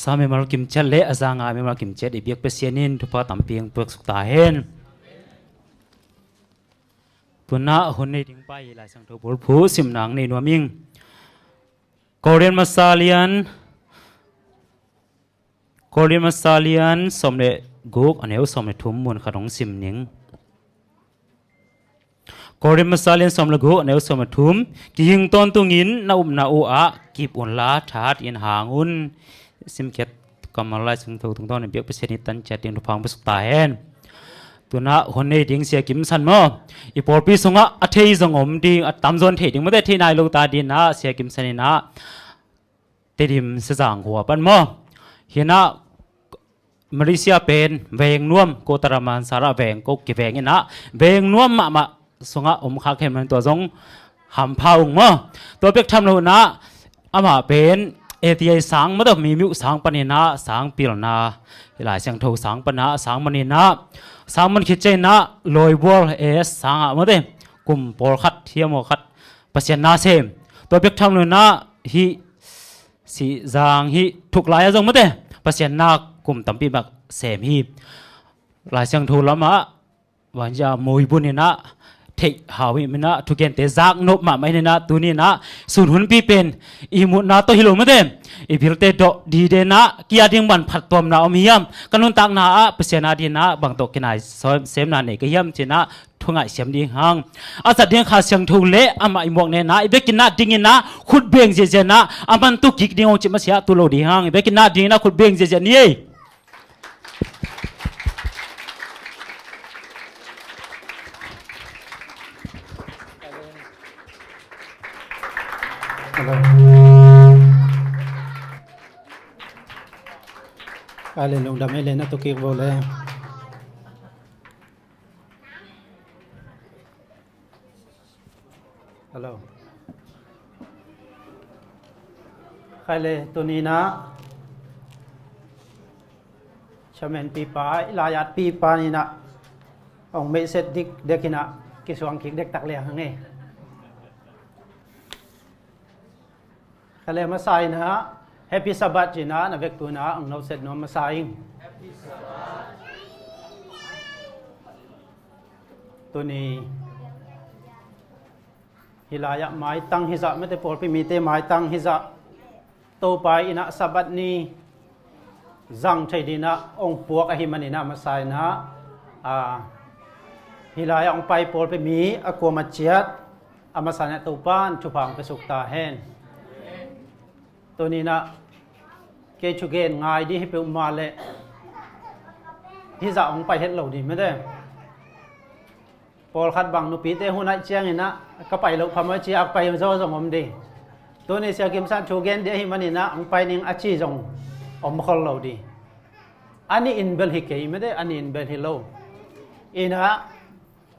sa me mal kim chet le azanga me mal kim chet i biak pe sianin thupa tampiang pek sukta hen puna honne ding pai lai sang tho bol phu sim nang nei nuaming Korean Masalian somle guk aneu somle thum mun kharong sim ning Korean Masalian somle guk aneu somle thum ki hing ton tungin na u a kip un la that in hangun sim ket kamalai sung tho tung ton ne biak peseni tan chat in phang besuk ta hen tuna honne ding sia kim san mo I por pi sunga athei zongom ding atam zon thei ding mate thei nai lo ta din na sia kim sanina tedim se jang huwa pan mo hina Malaysia pen veng nuam ko taraman sara veng ko ki veng ina veng nuam ma sunga kha khem man to jong ham phaung mo to pek tham lo na ama pen ATI sang ma do mi miu sang panina sang pil na lai sang tho sang pana sang manina sang man khit chei na loi bol es sang a ma de kum por khat thiamo khat pasien na sem to pek tham lo na hi si jang hi thuk lai jong ma de pasien na kum tampi bak sem hi lai sang tho lama wanja moi bunina thei hawi mina thuken te jak nop ma mai na tuni na sun hun pi pen I mu na to hilo ma de I birte do di de na kia ding ban phat tom na om hiam kanun tak na a pasena di na bang to kinai sem na ne ka hiam china thungai sem ding hang asa ding kha sang thu le ama I mok ne na I bekina ding na khut beng je na aman tu kik ding o chima sia tu lo di hang I bekina ding na khut beng je ni Ale long dam ele na to ki bole hello khale to ni na chamen pi pa ilayat pi pa ni na ong me set dik dekina ki suang ki dek tak le hang e khale ma sai na Happy Sabbath jina na vek tu na ang no set no masaing Happy Sabbath tu ni hilaya mai tang hiza mete por pi mite mai tang hiza to pai ina sabat ni zang thai dina ong puak a himanina masai na hilaya ong pai por pi mi akwa machiat amasana to pan chupang pesuk ta hen to ni na ke chugen ngai di hi pe ma le hi za ong pai het lo di me de pol khat bang nu pi te hunai chiang ina ka pai lo phama chi ak pai zo zo ngom di to ni sia kim san chugen de hi manina ong pai ning achi jong om khol lo di ani in bel hi ke me de ani in bel hi lo ina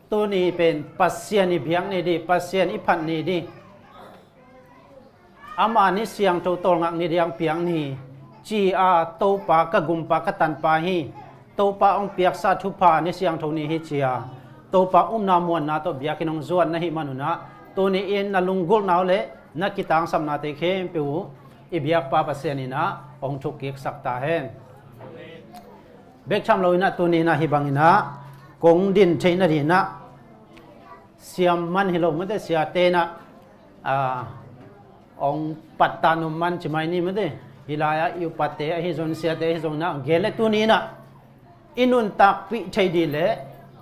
to ni pen pasien ni biang ni di pasien I phat ni di ama ni siang to tol ngak ni diang piang ni chi a to pa ka gum pa ka tan pa hi to pa ong piak sa thu pa ni siang tho ni hi chia to pa na mon na to bia kinong zuan na hi manuna to ni in na lunggol naw le na kitang sam na te khem pe u I biak pa pa se ni na ong thuk ki sak ta hen bek cham lo na to ni na hi bangina kong din theina ri na siam man hi lo ma de sia te na ong pattanum man chimai ni made hilaya yu patte hi zon sia te hi zon na gele tu ni na inun tak pi thai di le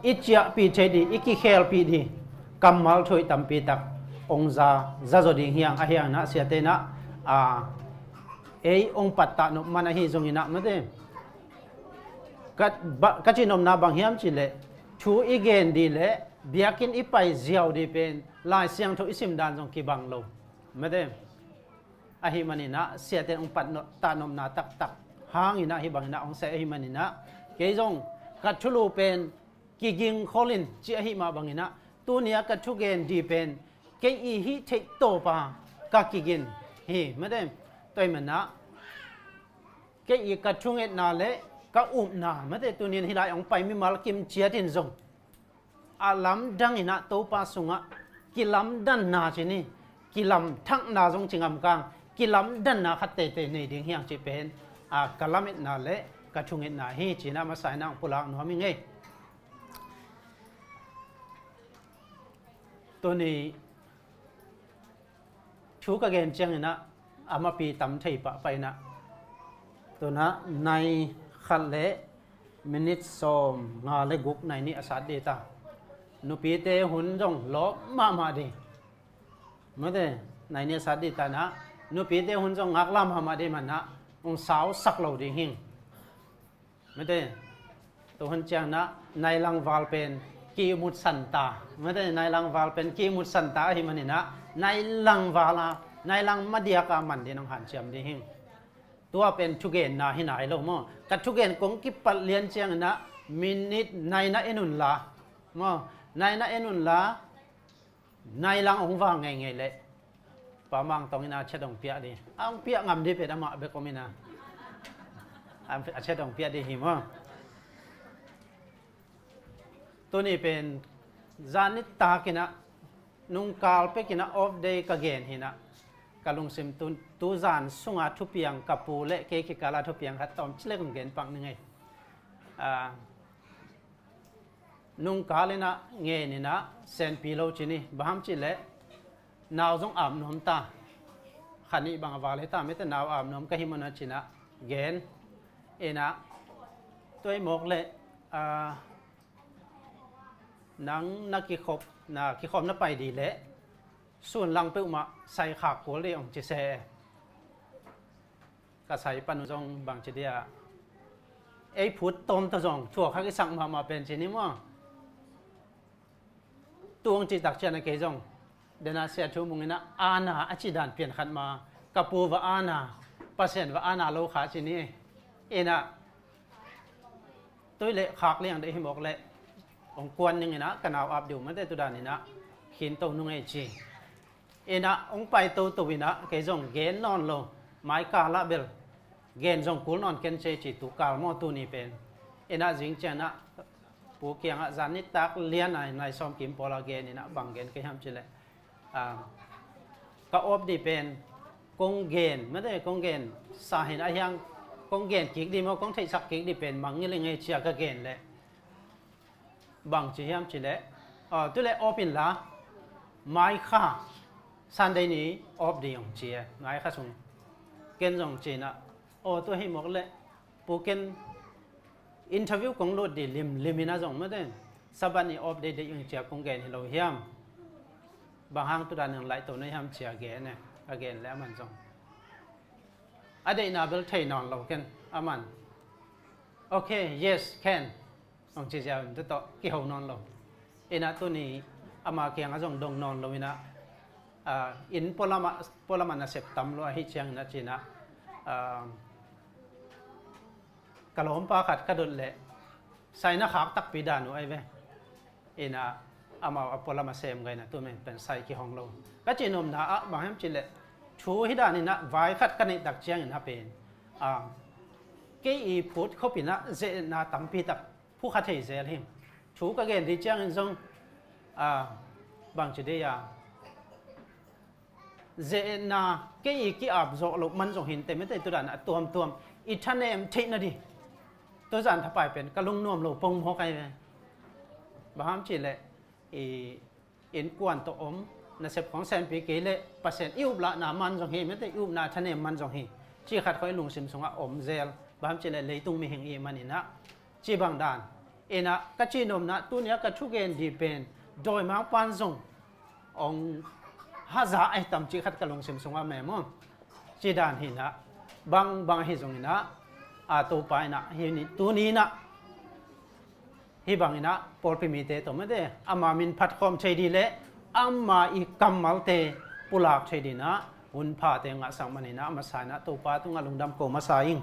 ichia pi thai di iki khel pi di kamal thoi tam pi tak ong za zo ding hiang a hiang na sia te na ei ong pattanum man hi zong ina made ka chinom na bang hiam chi le thu igen di le biakin ipai ziaw di pen lai siang tho isim dan jong ki bang lo made ahi manina siate ong pat tanom na tak tak hangina hi bangina ong se ahi manina ke jong kathulu pen kiging kholin chi ahi ma bangina tu nia kathugen di pen ke I hi thei to pa ka kigin hi made toy mana ke I kathunget na le ka na made tu nin hi lai ong pai mi mal kim chia tin jong alam dangina to pa sunga kilam dan na chini kilam thang na jong chingam kang kilam dan na khat te te nei ding hiang chi pen กะลามิดนาเละกะชุงอิดนาฮีจีน่ามาใส่นางปุลากนัวมิงเงตัวนี้ชูกะเกนเจียงนะอามาปีตำไทยปะไปนะตัวนะในขันเละมินิทซอมงาเลกุกในนี้อาศัยเดต้านุปีเตหุนจงลบมาดีเมื่อเดในนี้อาศัยเดต้านะนุปีเตหุนจงงักลามมาดีมันนะองสาวสักเหล่าดีหิงเมื่อเดตัวหุนเจียงนะในลังวาลเป็นกีมุดสันตาเมื่อเดในลังวาลเป็นกีมุดสันตาหิมันนี่นะในลังวาลาในลังมาเดียกามันดีน้องหันเชียมดีหิงตัวเป็นทุเกนนาหินายลงมั้งกัทุเกนกงกิปัลเลียนเชียงนะมินิทในนะเอนุนลามั้งในนะเอนุนลาในลังองวางไงเลยปามังตรงนี้นะเชดองเปียดีองเปียงามดีเป็นอามาเบกอมินะเชดองเปียดีหิมั้งตัวนี้เป็นจานิตตากินะนุ่งกาลเปกินะออฟเดย์กะเกนหินะกาลุงซิมตูจานสุงอาทุเปียงกับปูเละเกกิกาลาทุเปียงขัดตอมชิเล็กเกนปังนึงไงนุ่งกาลนะเงนี่นะเซนปีโลชินีบามชิเละนาวจงอาบน้ำตาขันนี้บางวาเลตาไม่แต่นาวอาบน้ำก็หิมนะชินะเกนเอนะตัวหมกเละนังนักกิขบนักกิขบนับไปดีเละส่วนลังเปิลมาใส่ขากหัวเลยองเจเซก็ใส่ปนุจงบางเจดียไอ้พุทธต้นตะจงชั่วข้ากิสั่งมาเป็นเจนี่มั้งตัวองจิตักเชนเกจงเดน่าเสียชั่วโมงนะอาณาอจิดานเปลี่ยนขันมากับปูว่าอาณาเปอร์เซ็นต์ว่าอาณาโลขาเจนี่เอ็นะตัวเละขากเลี้ยงได้หิมอกเละองกวนยังไงนะกันเอาอับอยู่ไม่ได้ตัวดานี่นะขินตัวนุ่งไอจีเอ็นะองไปตัววินะเกจงเกนนอนโลไม้กาลาเบลเกนจงกุลนอนเกนเชจิตุกาลมอตัวนี้เป็นเอ็นะจิงเจนะปูเกียงจานิตักเลียนในซอมกิมพอลาเกนนี่นะบางเกนก็ห้ามเฉลยก็อบดีเป็นกงเกนไม่ได้กงเกนสาเหตุอะไรยังกงเกนกิกดีมั้งกงไทยสักกิกดีเป็นมังงี้เลยไงเชียก็เกนเลยบางจีห้ามเฉลยตัวเล็กอปินละไม้ข้าสันเดนี้ออบดีของเชียไม้ข้าส่งเกนส่งเจนะตัวให้หมกเลยปูเกนอินเทอร์วิวของรถดีลิมินาส่งไม่ได้สับนี้ออบดีได้ยังเชียกงเกนให้เราเฮียมบางห้างตัวนั้นยังไหลตัวนี้ห้ามเชียเกนเนี่ยเกนแล้วมันส่งอันเดน่าเบลเทนอนเราเกนอามันโอเค yes can องเชียจะต่อกี่ห้องนอนเราเอ็นะตัวนี้อามาเกียงอาจงดงนอนเราวินะอินพลามันเสพตัมโลหิเชียงนะจีนะกะหล่อมปาขัดกระดุนเละใส่หน้าขากตักปีดานุไอเวเอ็นะอามาพลามาเสมไงนะตัวมันเป็นใส่กี่ห้องเราก็จีนมนะบางแห่งจีเละชูฮิดานี่นะไว้ขัดกันในตักเชียงนะเป็นเกี่ยพูดเขาปีนะเจนะตั้มปีตักผู้ขัดเหตุเสียหิมชูก็เกณฑ์ที่เชียงจงบางจุดเดียเจน่าเกี่ยกี่อับโจลุมันจงหินเต็มไม่ได้ตัวนั้นตัวอีท่านเอ็มเทนนะดิตัวจันทับไปเป็นกระลุงนวมโลปงหัวไก่ไปบางทีเลยอินกวนตัวอมในเสพของแซนปีกี่เลยเปอร์เซ็นต์อิวบละนามันจงหินไม่ได้อิวนาท่านเอ็มมันจงหินชี้ขัดคอยลุงซิมสงอมเซลบางทีเลยเลยตุ้งมีแห่งอีมันนี่นะจีบางด่านเอ็นะกัจจินมนะตัวเนี้ยกัจจุเกนดีเป็นโดยมาปันส่งองฮาซาไอตำจีขัดกระลงเสมสงว่าแม่มั้งจีด่านหินะบางหิจงหินะตัวไปนะหินตัวนี้นะฮิบังหินะพอลพิมิเตตัวไม่ได้อามามินพัดคอมใช้ดีเลยอามาอีกัมมัลเตปุลากใช้ดีนะหุ่นผ้าเตงะสังมันหินะมาใส่นะตัวปลาตัวงะลุงดำโกมาใส่ยิง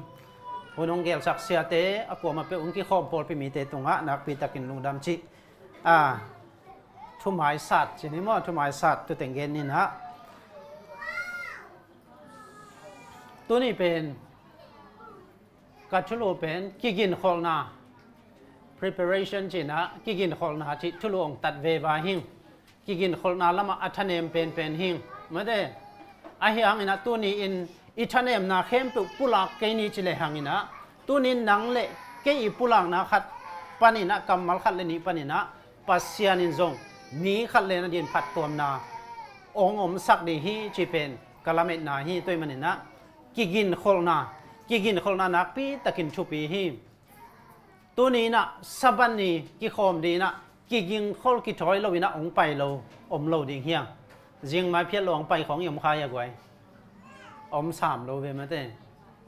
หุ่นองเกลสักเสียเตอพวกมาเป็นองค์ที่คอมพอลพิมิเตตรงะนักปีตะกินลุงดำจีทุ่มหายสัตว์ชนิดว่าทุ่มหายสัตว์ตัวแต่งเกณฑ์นี่นะตัวนี้เป็นกัจจุโลเป็นกิกินขอลนา preparation จีนะกิกินขอลนาที่ทุลงตัดเวบาหิงกิกินขอลนาละมาอัฐเนมเป็นหิงไม่ได้ไอ้เหี้ยงนะตัวนี้ อีท่านเอ็มนาเข้มตุปุลักเกนี่จิเลหังอินะตัวนี้นังเละเกอีปุลักนาขัดปานินะกำมัลขัดเลนี้ปานินะปัสยานินจงนี้ขัดเลนดินพัดตัวนาองอมสักดีฮีจีเป็นกะละเม็ดนาฮีตัวมันนะกิกินโคลนานักปีตะกินชุปีฮีตัวนี้นะสับันนี้กิโคมดีนะกิกินโคลกิถอยเราวินะองไปเราอมเราดิ่งเฮียงยิงไม้เพี้ยนลงไปของยมคายกวยอมสามเราเวมาเต้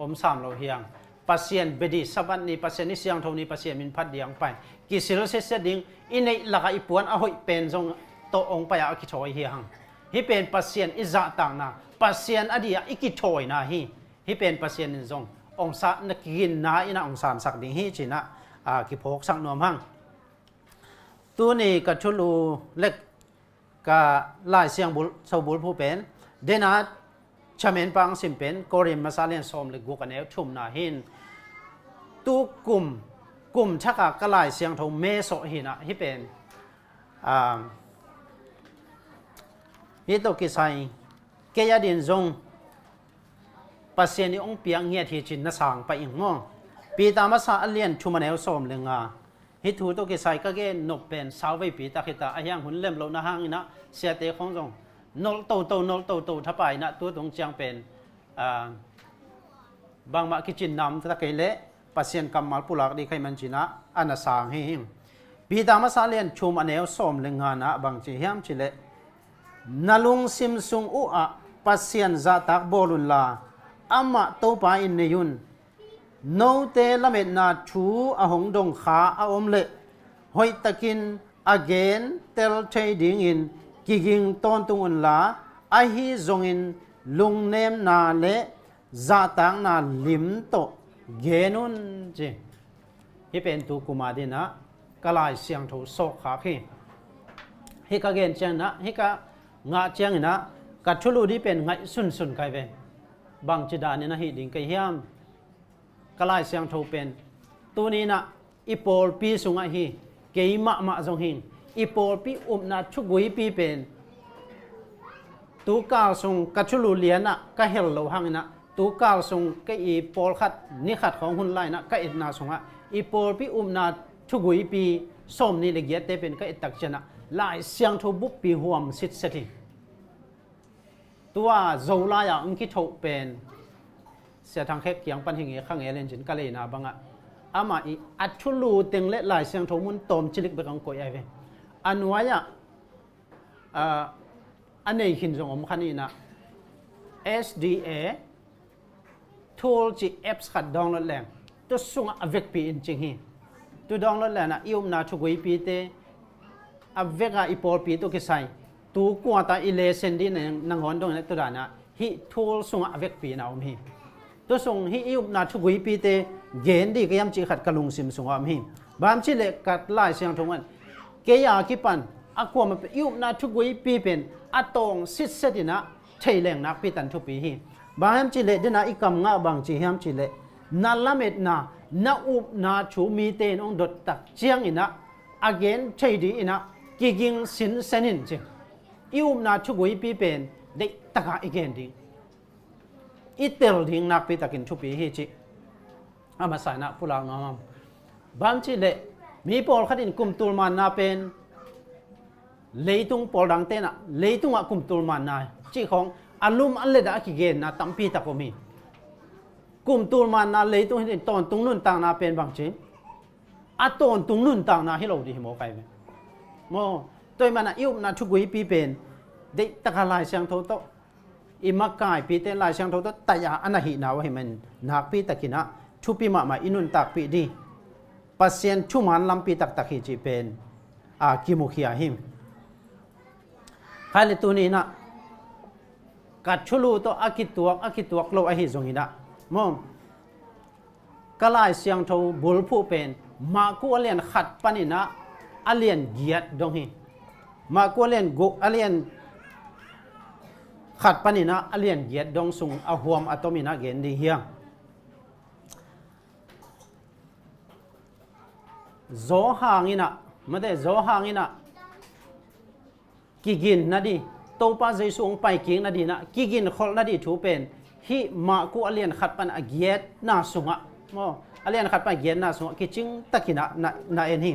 อมสามเราเฮียงปัสเซียนเบดีสับันนี้ปัสเซียนนี่เสียงเท่านี้ปัสเซียนมินพัดเดียงไปกิสิโลเสดิ่งอินในหลักอีปวนเอาหอยเป็นทรงโตองไปเอากิถอยเฮียงฮิเป็นปัสเซียนอิจาต่างนะปัสเซียนอดีตอิกิถอยนะฮิเป็นปัสเซียนนินทรงองศานักกินนะอินะองศาสักดิ่งฮิจีนะกิพกสักนวมหังตัวนี้กัชุลูเล็กกาลายเสียงบุลสาวบุลผู้เป็นเดนัดชาเมนปังสิมเป็นกอริมมาซาเลนสอมเล็กกุกันเอวชุมนาหินตุกลุ่มชักกะลายเสียงทงเมโซหินะที่เป็นฮิโตกิไซเกียดินจงปัสเซียนองเปียงเงียที่จินนาสังไปอิงมองปีตามาซาเลียนชุมันเอวสอมเลงาฮิทูโตกิไซก็เกนนกเป็นสาวไว้ปีตาขิตาอายังหุ่นเล่มเราหน้าห้างนะเสียเตะของจงนลโตถ้าไปนะตัวตรงเจียงเป็นบางมากิจินนำตะเกเละปัสเซียนกำมัลปุลักดีใครมันจินะอันนาสางหิมปีตามาซาเลียนชุมันเอวสอมเลงานะบางจีเฮียมจิเลนาลุงซิมซุงอุอะปัสเซียนซาตักบอลุลลาอามาโตปาอินเนยุนโนเตละเมนาชูอาหงดงขาอาอมเละหอยตะกิน again tel thei ding in kiging ton tung un la a hi zong in lung nem na le za tang na lim to genun je hi pen tu kuma de na kalai siang tho so kha khi hi ka gen chang na hi ka nga chang na ka thulu di pen ngai sun kai ve bang chi da ni na hi ding kai hiam kalai siang tho pen tu ni na ipol pi sunga hi keima ma zong hin ipol pi na chugui pi pen tu ka sung ka chulu lian na ka hel lo hang na tu ka sung ka i pol khat ni khatของhun lai na ka it na sunga ipol pi na chugui pi som ni le giat te pen ka it tak chana lai siang tho bup pi huam sit setiตัวโซลายอังคิดถูกเป็นเสียทางแค่เกียงปันหิงเอข้างเอเลนจินกะเลนาบังอะอามาอีอัดชุลูเต็งเละลายเสียงทมุนตอมจิลิกเบกังโกยไอเวอันวายะอันนี้หินจงอมขันนี่นะ SDA tool จี apps ขัดดองรถแรงตัวส่งอเวกปีอินจริงฮีตัวดองรถแรงนะอิวมนาชุกุยปีเตอเวกอะอีปอลปีตัวกิไซตูกว่าตาอิเลเซนดีนังหอนตรงนั้นตัวด่านะฮิทูลส่งอเวกปีนาอมฮิตัวส่งฮิอิบนาทุกุยปีเตเกนดีก็ยำจีขัดกะลุงซิมส่งอมฮิบางชิเลกัดไล่เสียงทงวันเกียากิปันอักวมันอิบนาทุกุยปีเป็นอัตองสิเสตินะเทแรงนักปีตันทุปีฮิบางชิเลเดนะอีกำงะบางจีฮัมชิเลนาลาเมตนาอุบนาชูมีเตนองดดตักเจียงอินะอเกนเทดีอินะกิกิงสินเซนินจิอิวนาชุกุยปีเป็นเด็กตะกาอีกเกนดิอิเตลดิงนักปีตะกินชุปีเฮจิอามาสายนะผู้ลางน้อมบางทีเละมีปอลขัดินกุมตุลมันนาเป็นเลยตุงปอลดังเตนะเลยตุงอะกุมตุลมันนาจีของอารมณ์อันเลดอะกิเกนนะตั้มปีตะก็มีกุมตุลมันนาเลยตุงเห็นตอนตุงนุ่นต่างนาเป็นบางทีอะตอนตุงนุ่นต่างนาให้เราดีหมอไก่ไหมโมตัวมันอิวนาทุกุยปีเป็นเด็กตะกาลายเสียงโทโตอิมักกายปีเตลายเสียงโทโตแต่ยาอันหินาวให้มันนักปีตะกินะชุปีมาอินุนตักปีดีปัสเซียนชุมันลำปีตักตะกิจีเป็นกิมุขียหิมใครเลยตัวนี้นะกัดชุลูโตอากิตัวโลอหิจงหินะมองกาลายเสียงโทบุลผู้เป็นมากูเลียนขัดปนินะอเลียนเกียดดงหิมากูเลียนกุอเลียนขัดปนินะอเลียนเกียดดงสุงอาหวมอะตอมินะเกนดีเฮียงโซหางินะไม่ได้โซหางินะกิกินนะดิโตปาเจสุงไปกิงนะดินะกิกินคนนะดิถูเป็น hi ma ku alian khat pan agiet na sunga mo alian khat pan agiet na sunga ki ching takina na en hi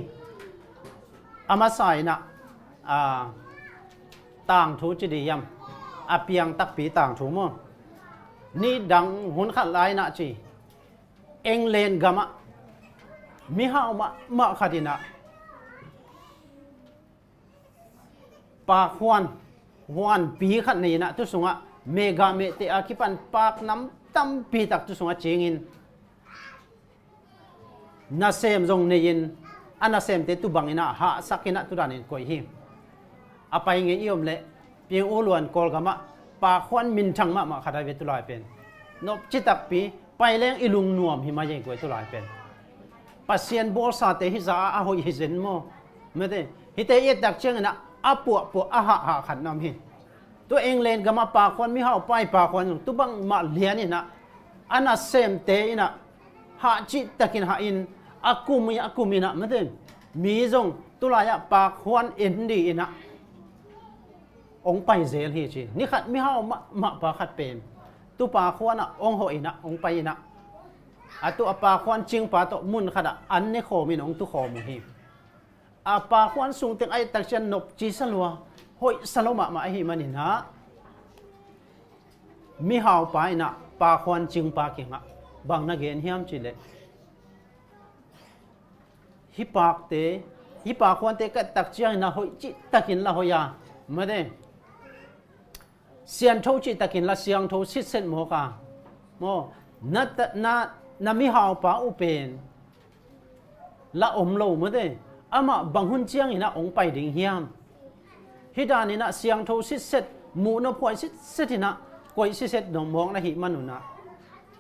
ama sai na tang thu chi di yam apiang tak pi tang thu mo ni dang hun khat lai na chi eng len gama mi hao ma khatina pa hwan pi khat ni na tu sunga mega me te akipan pak nam tam pi tak tu sunga chingin na sem jong nein ana sem te tu bangina ha sakina tu danin koi hi apai nge iom le pieng uluan kol gama pa khwan min thang ma khadai ve tu lai pen nop chitak pi pai leng ilung nuam hi ma ye koi tu lai pen pasien bol sa te hi za a hoi hi zen mo me te hi te yet dak cheng na apu a ha khan nam hi to england gama pa khwan mi hau pai pa khwan tu bang ma lian ni na ana sem te ina ha chi takin ha in akumi na me te mi jong tu la ya pa khwan en di ina ong pai zel hi chi ni khat mi hau ma pa khat pen tu pa khwan ong ho ina ong pai ina atu apa khwan ching pa to mun khada an ne kho min ong tu kho mu hi apa khwan sung teng ai tak chen nop chi salwa hoi saloma ma hi manin ha mi hau pa ina pa khwan ching pa ki nga bang na gen hiam chi le hi pak te hi pa khwan te ka tak chiang na hoi chi takin la hoya ma de sian tho chi takin la siang tho sit sen mo ka mo na mi hao pa u pen la om lo mo de ama bang hun chiang ina ong pai ding hiam hidani na siang tho sit set mu no phoi sit setina koi sit set dong mong na hi manuna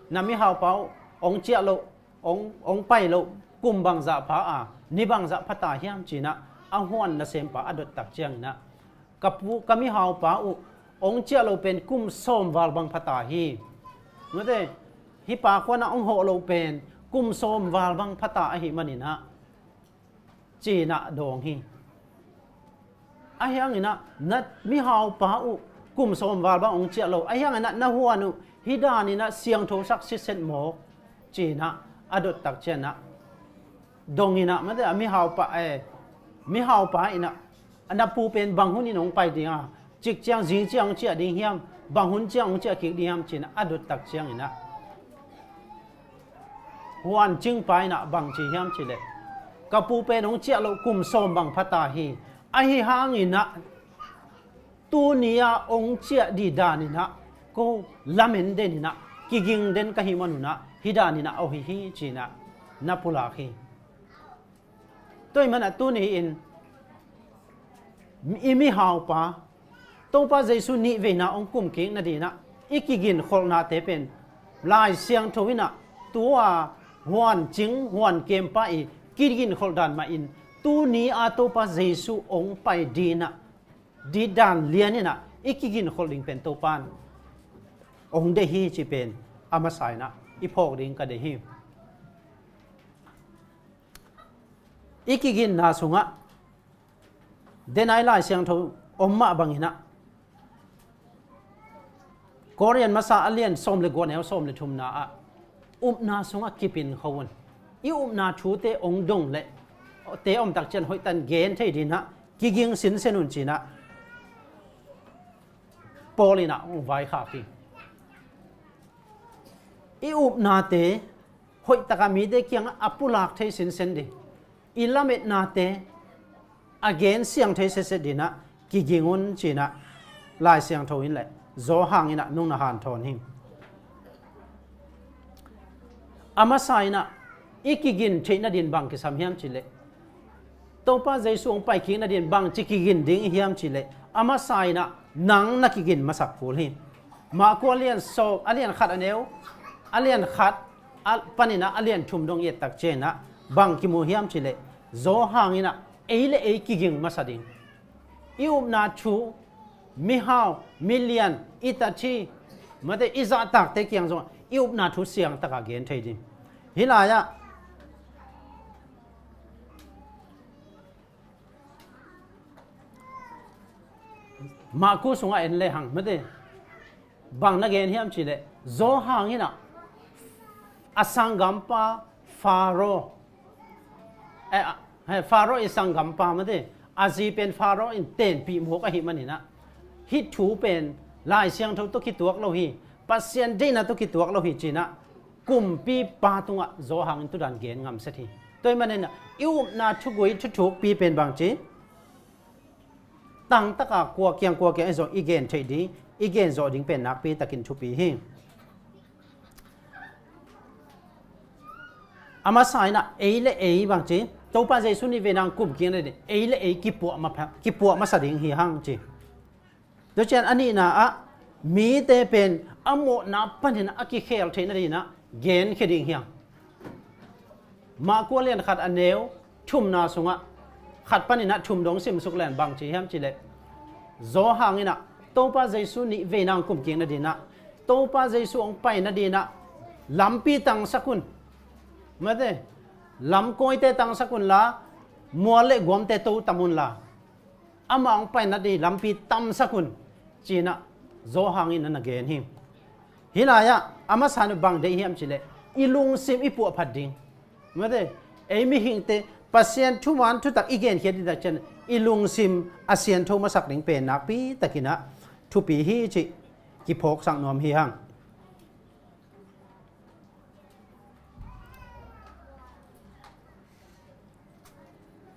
na mi hao pa ong chia lo ong pai lo kum bang za pha ni bang za phata hiam china ang huan na sem pa adot tak chiang na kapu kami hao pa u ong chia lo pen kum som wal bang phata hi mo de hi pa khwana ong ho lo pen kum som wal bang phata hi manina china dong hi ayang ina nat mi hau pa u kum som wal bang ong chia lo ayang ina na huanu hi dani na siang tho sak si sen mo china adot tak chena dong ina ma de mi hau pa mi hau pa ina ana pu pen bang hun in ong pai dinga chik chiang jing chiang chia ding hiam bang hun chiang chia ki ding hiam china adot tak chiang ina huan ching pai na bang chi hiam chi le kapu pe nong chia lo kum som bang phata hi a hi hang ina tu nia ong chia di dan ina ko lamen den ina ki ging den ka hi manuna hi dan ina o hi china na pula khi toy mana tu ni in imi hau pa to pa jesu ni ve na ong kum king na di na ikigin khol na te pen lai siang thowina tua huan ching huan kem pa i kirgin kholdan ma in tu ni a to pa jesu ong pai dina di dan lianina ikigin kholding pen to pan ong de hi chi pen ama sai na i phok ding ka de hi ikigin na sunga denai lai siang tho omma bangina korean masa alien som le gon el som le thum na a na sunga kipin khawon i na thu te ong dong le te om tak chen hoi tan gen thei din ha ki ging sin senun china polina ong vai kha ki i na te hoi taka mi de kyang apulak thei sin sen di ilamet na te again siang thei se se dina ki gingun china lai siang tho in le zo hang ina nung na han thon him ama saina ikigin theina din bang ki sam hiam chile topa jesu ong pai king na din bang chikigin ding hiam chile ama saina nang nakigin masak pul hi ma ko alian so alian khat aneu alian khat panina alian thum dong yet tak chena bang ki mu hiam chile zo hangina eile e kiging masading ium na thu mi hao million itachi mate iza tak te kyang zo ium na thu siang taka gen thei din hilaya ma ku sunga en le hang mate บางนักเรียนเฮียมจีเลโจหางนี่นะอสังกัมปาฟาโรฟาโรอสังกัมปาไม่ได้อาจีเป็นฟาโรอินเตนปีมหกหิมันนี่นะฮิตถูเป็นลายเสียงทุกตุกิตัวเราฮีปัสเซียนดีนะตุกิตัวเราฮีจีนะกุมปีปาตุงะโจหางอินตุดันเกนงามสักทีตัวมันเนี่ยอิวนาทุกวยทุกปีเป็นบางจีตั้งตะกากลัวเกียงไอ้โจอีเกนเฉยดีอีเกนโจดิ้งเป็นนักปีตะกินทุกปีฮีอามาสายนะเอเลเอบางจีตัวป้าใจสุนีเวนังกุมเกียงเลยดิเอเลเอกิปัวมาสดิ่งฮีหังจีโดยเฉพาะอันนี้นะมีแต่เป็นอโมนาปันเห็นอากิเคลเทนดีนะเกนเคดิ่งฮียงมากว่าเรียนขัดอันเนวชุ่มนาสงะขัดปันนะชุ่มดงซิมสุกแลนบางจีฮัมจีเลโจหางนี่นะตัวป้าใจสุนีเวนังกุมเกียงดีนะตัวป้าใจสุองไปนดีนะลำปีตังสักุนมาเด้ลำโกยเตตังสักุนละมัวเละกวมเตตูตามุนละอามาองไปนัดดีลำปีตัมสักุนจีน่ะโจหางอินนั่นเกนหิมฮิลายะอามาสานุบังเดียมจิเลอีลุงซิมอีปัวพัดดิงมาเด้เอมิหิงเตปัสเซียนทุวันทุตักอีเกนเขียนดักจันอีลุงซิมอาเซียนโทมาสักดิงเป็นนักปีตะกินะทุปีฮีจิกิพกสังนอมฮีหัง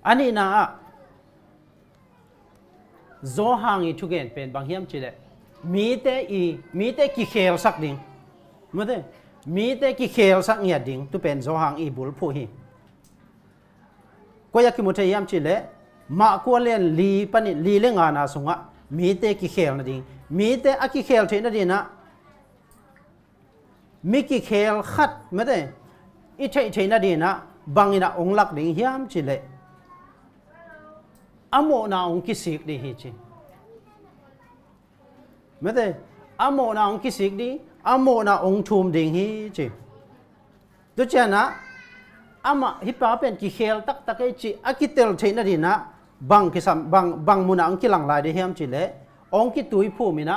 อันนี้นะโจหางอีทุกเกนเป็นบางเฮียมจิเลมีแต่กิเคลสักดิ่งมั้ยเด้มีแต่กิเคลสักเงียดิ่งตุเป็นโจหางอีบุลผู้ฮีก็อยากกิมุทยามจิเลมากัวเลียนลีปนิลีเลงานาสงะมีแต่กิเคลนะดิ่งมีแต่อกิเคลเทนดีนะมีกิเคลขัดมั้ยเด้อีเทนดีนะบางอีนะองลักดิ่งเฮียมจิเลอโมนาองคิสิกดีฮิจิไม่ได้อโมนาองคิสิกดีอโมนาองทุมดิ่งฮิจิดูเจนะอามาฮิปาเป็นกิเคลตักไอจิอากิเตลเทนดีนะบางกิสัมบางมุนาองกิลังลายดีเฮียมจิเลองกิตุยผู้มินะ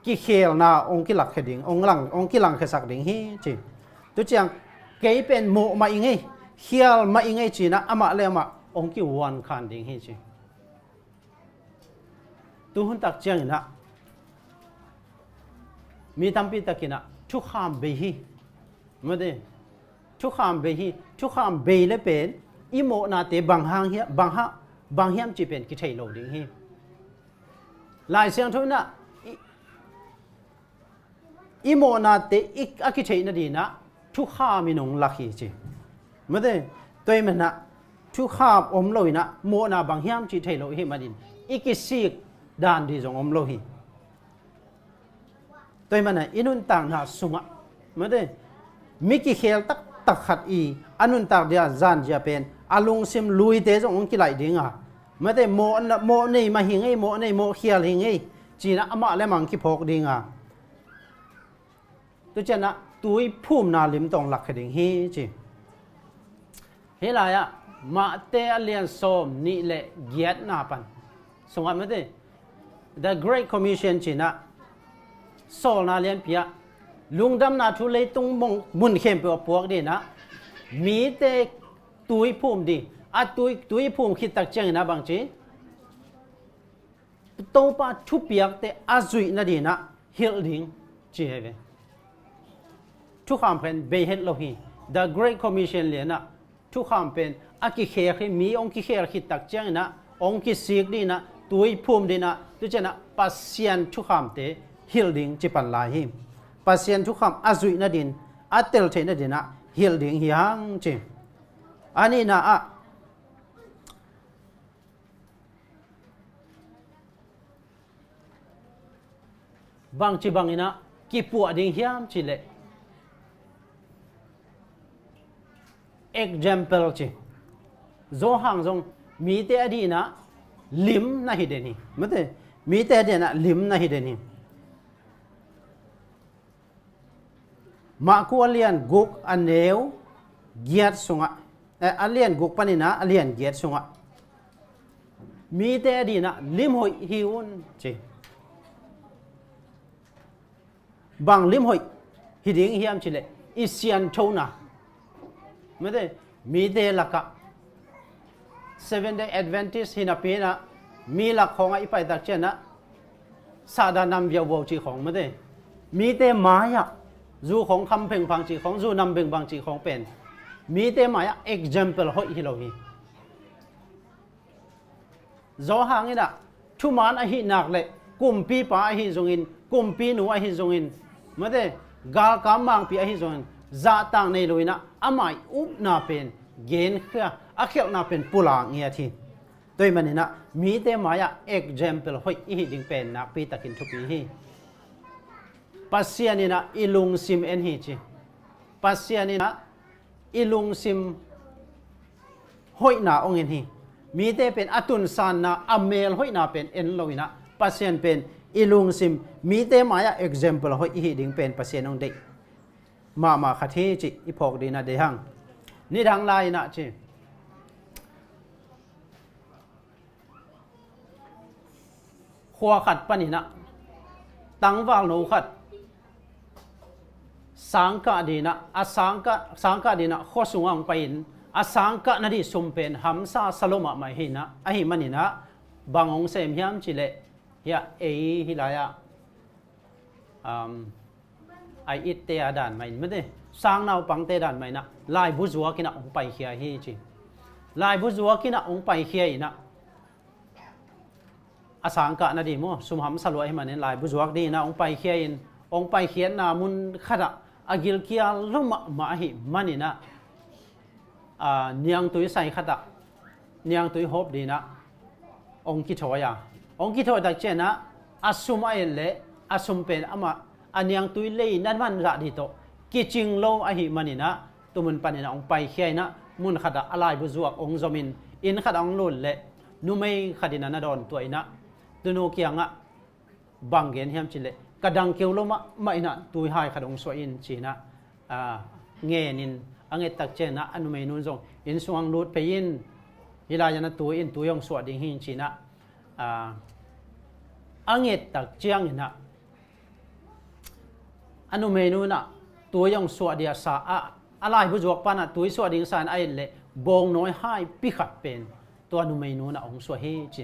กิเคลนาองกิลักเขดิ่งองกิลังเขสักดิ่งฮิจิดูเจงเกยเป็นโมมาอิงไงเฮียลมาอิงไงจินะอามาเลมาองค์วันขันดิ่งให้จีตัวหุ่นตักเจียงนะมีตั้มปีตะกินะทุกขามเบฮีไม่ได้ทุกขามเบฮีทุกขามเบยเลยเป็นอีโมนาเตบางหางเฮียบางเฮียมจีเป็นกิเทยโลดิ่งให้หลายเสียงทุนนะอีโมนาเตอีกกิเทยนาดีนะทุกขามีนงลักฮีจีไม่ได้ตัวมันนะทุกข้าอมโลหินะโมนาบางเฮียมจีเทโลหิมาดินอีกิสิกดานดีจงอมโลหิตัวมันน่ะอินุนต่างหาสุงะมาเด้มิกิเคลตักขัดอีอนุนต่างเดียจานเจียเป็นอาลุงซิมลุยเตจงองกิไหลดิ่งอ่ะมาเด้โมนี่มาหิงไอโมนี่โมเขียลหิงไอจีนะอมาและมังคิพกดิ่งอ่ะตัวเจนะตุยพุ่มนาลิมตองหลักขดิ่งฮีจีเฮลายะมาเตอเลียนโซมนี่แหละเกียรตินาปันสงฆ์ไม่ได้ The Great Commission จีน่ะโซลนาเลียนเปียลุงดำนาทุเลตุงมงมุนเข้มเปียพวกดีนะมีเตตุยภูมิดีตุยภูมิคิดตักเจงนะบางจีโตปาทุเปียกเตอาจุยนาดีนะฮิลดิงจีเฮเวทุกคำเป็นเบเฮตโลฮี The Great Commission เลียนะทุกคำเป็นอากิเคลมีองกิเคลคิดตักเจงนะองกิสิกดีนะตุยภูมิดีนะตุเจนะปัสเซียนทุกคำเตฮิลดิงจิปันลายฮิมปัสเซียนทุกคำอาจุยนาดินอัตเตลเทนาดินะฮิลดิงฮิฮังจิอันนี้นะบางจีบางอินะกิปัวดิงฮิมจิเลexample จีโจหังจงมีแต่อดีนะลิมนะฮิเดนีมั้ยมีแต่อดีนะลิมนะฮิเดนีมากัวเลียนกุกอันเนวเกียรติสงะอันเลียนกุกปนินะอันเลียนเกียรติสงะมีแต่อดีนะลิมหอยฮิวนจี บางลิมหอยฮิดิงเฮียมชิเลอิเซียนโชนาไม่ได้มีเดลักะ Seven Day Adventist ฮินาปีนะมีหลักของไอ้ไปตักเจนะซาดานำเบียววจีของไม่ได้มีเตมายะจูของคำเพ่งบางจีของจูนำเพ่งบางจีของเป็นมีเตมายะ example หอยฮิโลฮีจอหางนี่นะทุมานอหินักเลยกุมปีป้าอหิจงอินกุมปีหนูอหิจงอินไม่ได้กาลกามังปีอหิจงอินจะต่างในลุยนะอามัยอุบนาเป็นเกณฑ์คืออาเขียวนาเป็นปุลางเงียทีโดยมันนี่นะมีเตมายะ example หอยอีดิ่งเป็นนักปีตะกินทุกปีฮีปัสยานี่นะอิลุงซิมเอ็นฮีจีปัสยานี่นะอิลุงซิมหอยนาองเอ็นฮีมีเตเป็นอตุนซานนะอเมลหอยนาเป็นเอ็นโลยนะปัสยานเป็นอิลุงซิมมีเตมายะ example หอยอีดิ่งเป็นปัสยานองเด็กมาขัดที่จีอีพอกดีนะเดหังนี่ทางไลน์นะจีขัวขัดปนินะตั้งวางโนขัดสังกะดีนะอาสังกะดีนะข้อสูงอังไปอินอาสังกะนาดีสมเป็นหัมซาสโลมาไม่หินะไอหิมันนี่นะบางองเซมยามจิเลเฮียเอฮิลายะไออิตเตอดานไม่ไม่ได้สร้างนาวปังเตดานไม่นะลายบุษวกินะองไปเฮียฮีจีลายบุษวกินะองไปเฮียอินะอาสังกะนาดีมั้งสมหัมสโลไอมันนี่ลายบุษวกดีนะองไปเฮียอินองไปเฮียนามุนขดะอากิลเกียลุมาหิมันนี่นะเนียงตุยใส่ขดะเนียงตุยฮบดีนะองกิโถยาองกิโถดักเจนะอาสุมาเอเลอาสุมเป็นอามาอันเนียงตุยเลยนั่นมันระดีโตกิจิงโลอหิมันนี่นะตุมันปันนี่นะองไปเฮียนะมุนขดะอะไรบุษวกองจอมินอินขดะองลุนเลนุไม่ขดินันดอนตัวอินะตุโนเกียงะบังเกนเฮียมจิเลกระดังเกียวลมะไม่นะตุยหายขดงสวยอินจีนะเงินินอังเอตักเจนะอนุเมนุนจงอินสวงรูดไปยินฮิลายนะตุยอินตุยองสวดดิ่งหินจีนะอังเอตักเจียงนะอนุเมนุนะตุยองสวดเดียสาอะไรผู้จวกปานะตุยสวดดิ่งสานไอเละบงน้อยหายปิขัดเป็นตัวอนุเมนุนะองสวดฮีจี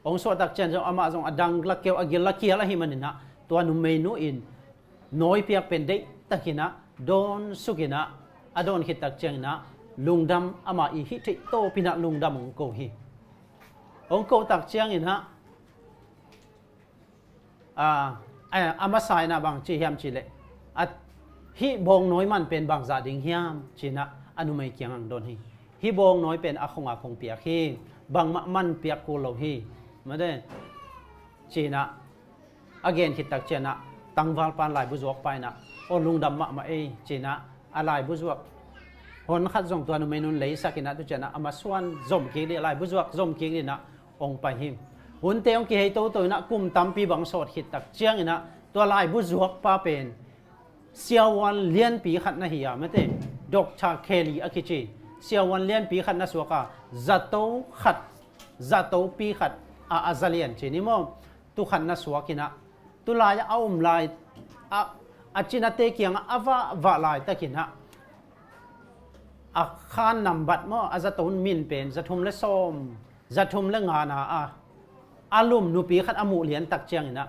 องสวดตักเจนจงอามาจงอดังลักเกียวอกิลลักเกียละหิมันนะตัวนุเมนูอินน้อยเปียกเป็นเด็กตะกินะโดนสุกินะอดอนหิตักเจงนะลุงดำอามาอีฮิติโตปินะลุงดำองโกฮีองโกตักเจงอินฮะอามาสายนะบางจีเฮียมจีเลฮิบงน้อยมันเป็นบางจาดิงเฮียมจีนะอนุเมเกียงโดนฮิบงน้อยเป็นอาคงเปียกฮีบางมันเปียกกูโลฮีมาได้จีนะagain kita cina tangwal pan lai buzuak pai na o lungdam ma ma e cina alai buzuak hon khat jong tuan menun lei sakina tu cina amaswan zom ki li lai buzuak zom ki li na ong pai him hun te ong ki hei to to na kum tampi bang sot hit tak chiang ina to lai buzuak pa pen siawan lian pi khat na hiya mate dok cha kheli akichi siawan lian pi khat na suaka zato pi khat a azalian chini mo tu khat na suakina tu lai aum lai achina te kiang ava va lai takina a khan nambat mo azaton min pen zathum le som zathum le ngana alum nu pi khat amu lian tak chiang ina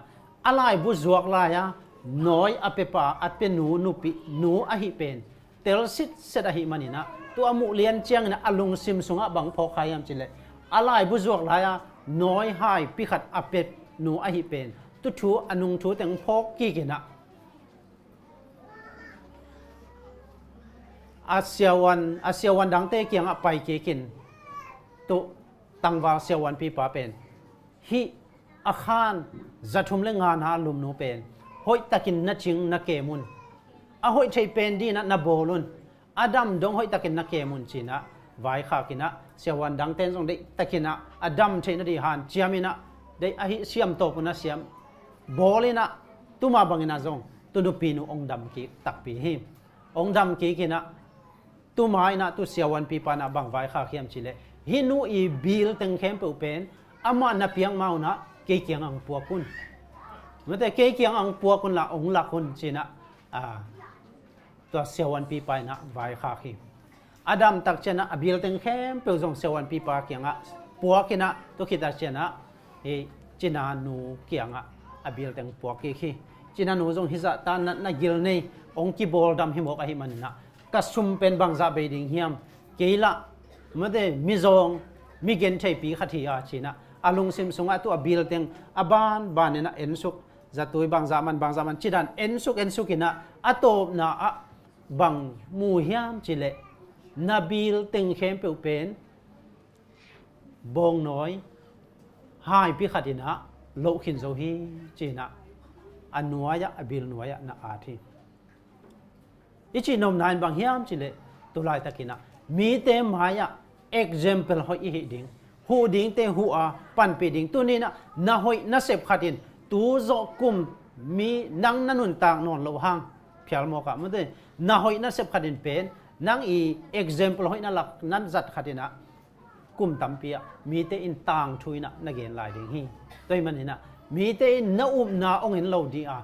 alai bu zuak la ya noi apepa atpe nu pi nu a hi pen tel sit set a hi manina tu amu lian chiang ina alung sim sunga bang pho khayam chile alai bu zuak la ya noi hai pi khat apet nu a hi pen tu thu anung thu teng phok ki kina asiawan dang te kiang a pai ke kin tu tangwa siawan pi pa pen hi a khan zathum le nga na lum nu pen hoi takin na ching na ke mun a hoi thei pen di na bolun adam dong hoi takin na ke mun china vai kha kina siawan dang ten jong de takina adam thei na di han chiamina de a hi siam to puna siam bolina tuma bangina zong tu pinu ong dam ki tak pi hi ong dam ki kina tu mai na tu siawan pi pa na bang vai kha khiam chile hi nu i bil teng khem pe pen ama na piang mau na ke kiang ang puapun เมื่อแต่เกี่ยงอังปัวคนละองละคนจีนะตัวเซวันปีไปนะไว้ข้าขีอดัมตักเจนะอบิลเต็งเข้มเปิลจงเซวันปีปาเกี่ยงปัวกินะตัวคิดตักเจนะจีนานูเกี่ยงอบิลเต็งปัวกี่จีนานูจงฮิซาตานักกิลนี่องค์กิบอลดำหิมกอหิมันนะกัสซุมเป็นบางซาเบดิงเฮียมเกี่ยละเมื่อแต่มิจงมิเกนใช้ปีขัดที่อาจีนะอาลุงซิมสงตัวอบิลเต็งอบานเนี่ยนะเอ็นสุกจะตัวบางzamanจีดันเอ็นสุกินะอัตโตนะบางมูเฮียมจีเลนาบิลเต็งเข้มเปเป็นบงน้อยหายปีขัดที่นะโลกินโซฮีจีนะอันนัวยะอบิลนัวยะนะอาทีอิจินมนายบางเฮียมจิเลตุลายตะกินะมีเตมายะ example หอยอีดิงหูดิงเตหูอาปันปีดิงตัวนี้นะหอยนะเสพขัดินตูโจกุมมีนังนันุนต่างนอนโลหังเพียลโมกะมันเตนะหอยนะเสพขัดินเป็นนังอี example หอยนะหลักนั้นจัดขัดินะกุมตัมเปียมีเตอินต่างทุยนะเกณฑ์ลายดิงฮีตัวมันนี่นะมีเตนะอุบนาองเห็นโลดีอา